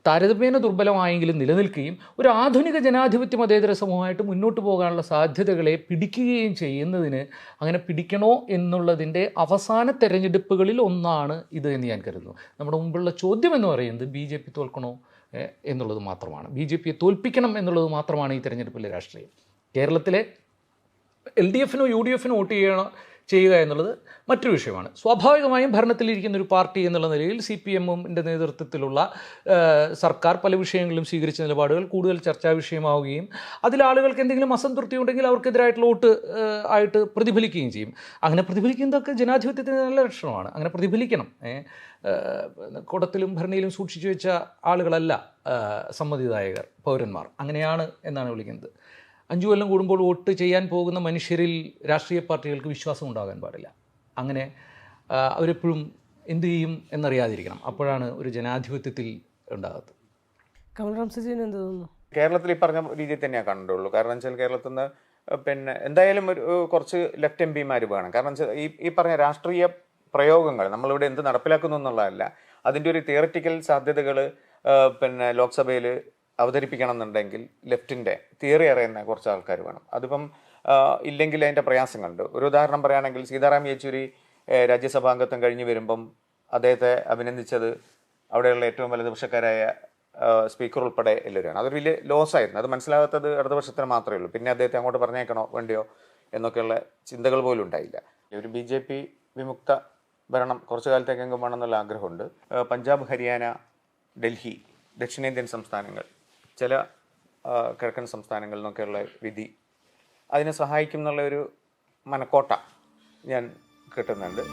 താരതമ്യേന ദുർബലമായെങ്കിലും നിലനിൽക്കുകയും ഒരു ആധുനിക ജനാധിപത്യ മതേതര സമൂഹമായിട്ട് മുന്നോട്ട് പോകാനുള്ള സാധ്യതകളെ പിടിക്കുകയും ചെയ്യുന്നതിന്, അങ്ങനെ പിടിക്കണോ എന്നുള്ളതിൻ്റെ അവസാന തെരഞ്ഞെടുപ്പുകളിൽ ഒന്നാണ് ഇത് എന്ന് ഞാൻ കരുതുന്നു. നമ്മുടെ മുമ്പുള്ള ചോദ്യം എന്ന് പറയുന്നത് BJP തോൽക്കണോ എന്നുള്ളത് മാത്രമാണ്. BJPയെ തോൽപ്പിക്കണം എന്നുള്ളത് മാത്രമാണ് ഈ തെരഞ്ഞെടുപ്പിലെ രാഷ്ട്രീയം. കേരളത്തിലെ LDFനോ UDFനോ വോട്ട് ചെയ്യുക എന്നുള്ളത് മറ്റൊരു വിഷയമാണ്. സ്വാഭാവികമായും ഭരണത്തിലിരിക്കുന്ന ഒരു പാർട്ടി എന്നുള്ള നിലയിൽ CPMൻ്റെ നേതൃത്വത്തിലുള്ള സർക്കാർ പല വിഷയങ്ങളിലും സ്വീകരിച്ച നിലപാടുകൾ കൂടുതൽ ചർച്ചാ വിഷയമാവുകയും അതിൽ ആളുകൾക്ക് എന്തെങ്കിലും അസംതൃപ്തി ഉണ്ടെങ്കിൽ അവർക്കെതിരായിട്ടുള്ള വോട്ട് ആയിട്ട് പ്രതിഫലിക്കുകയും ചെയ്യും. അങ്ങനെ പ്രതിഫലിക്കുന്നതൊക്കെ ജനാധിപത്യത്തിന് നല്ല ലക്ഷണമാണ്. അങ്ങനെ പ്രതിഫലിക്കണം. കുടത്തിലും ഭരണിയിലും സൂക്ഷിച്ചു വെച്ച ആളുകളല്ല സമ്മതിദായകർ, പൗരന്മാർ. അങ്ങനെയാണ് എന്നാണ് വിളിക്കുന്നത്. 5 കൊല്ലം കൂടുമ്പോൾ വോട്ട് ചെയ്യാൻ പോകുന്ന മനുഷ്യരിൽ രാഷ്ട്രീയ പാർട്ടികൾക്ക് വിശ്വാസം ഉണ്ടാകാൻ പാടില്ല. അങ്ങനെ അവരെപ്പോഴും എന്തു ചെയ്യും എന്നറിയാതിരിക്കണം. അപ്പോഴാണ് ഒരു ജനാധിപത്യത്തിൽ ഉണ്ടാകാത്തത്. കമൽ റംസജിന് എന്ത് തോന്നുന്നു? കേരളത്തിൽ ഈ പറഞ്ഞ രീതിയിൽ തന്നെയാണ് കണ്ടുള്ളൂ. കാരണം വെച്ചാൽ കേരളത്തിൽ നിന്ന് എന്തായാലും കുറച്ച് ലെഫ്റ്റ് MPമാർ വേണം. കാരണം വെച്ചാൽ ഈ പറഞ്ഞ രാഷ്ട്രീയ പ്രയോഗങ്ങൾ നമ്മളിവിടെ എന്ത് നടപ്പിലാക്കുന്നു എന്നുള്ളതല്ല, അതിൻ്റെ ഒരു തിയററ്റിക്കൽ സാധ്യതകൾ ലോക്സഭയിൽ അവതരിപ്പിക്കണം എന്നുണ്ടെങ്കിൽ ലെഫ്റ്റിൻ്റെ തിയറി അറിയുന്ന കുറച്ച് ആൾക്കാർ വേണം. അതിപ്പം ഇല്ലെങ്കിൽ അതിൻ്റെ പ്രയാസങ്ങളുണ്ട്. ഒരു ഉദാഹരണം പറയുകയാണെങ്കിൽ സീതാറാം യെച്ചൂരി രാജ്യസഭാംഗത്വം കഴിഞ്ഞ് വരുമ്പം അദ്ദേഹത്തെ അഭിനന്ദിച്ചത് അവിടെയുള്ള ഏറ്റവും വലതുപക്ഷക്കാരായ സ്പീക്കർ ഉൾപ്പെടെ എല്ലാവരുമാണ്. അതൊരു വലിയ ലോസ് ആയിരുന്നു. അത് മനസ്സിലാകാത്തത് ഇടതുപക്ഷത്തിന് മാത്രമേ ഉള്ളൂ. പിന്നെ അദ്ദേഹത്തെ അങ്ങോട്ട് പറഞ്ഞേക്കണോ വേണ്ടിയോ എന്നൊക്കെയുള്ള ചിന്തകൾ പോലും ഉണ്ടായില്ല. ഒരു BJP വിമുക്ത ഭരണം കുറച്ചു കാലത്തേക്കെങ്കിലും വേണമെന്നുള്ള ആഗ്രഹമുണ്ട്. പഞ്ചാബ്, ഹരിയാന, ഡൽഹി, ദക്ഷിണേന്ത്യൻ സംസ്ഥാനങ്ങൾ, ചില കിഴക്കൻ സംസ്ഥാനങ്ങളിൽ നിന്നൊക്കെയുള്ള വിധി അതിനെ സഹായിക്കും എന്നുള്ള ഒരു മനക്കോട്ട ഞാൻ കിട്ടുന്നുണ്ട്.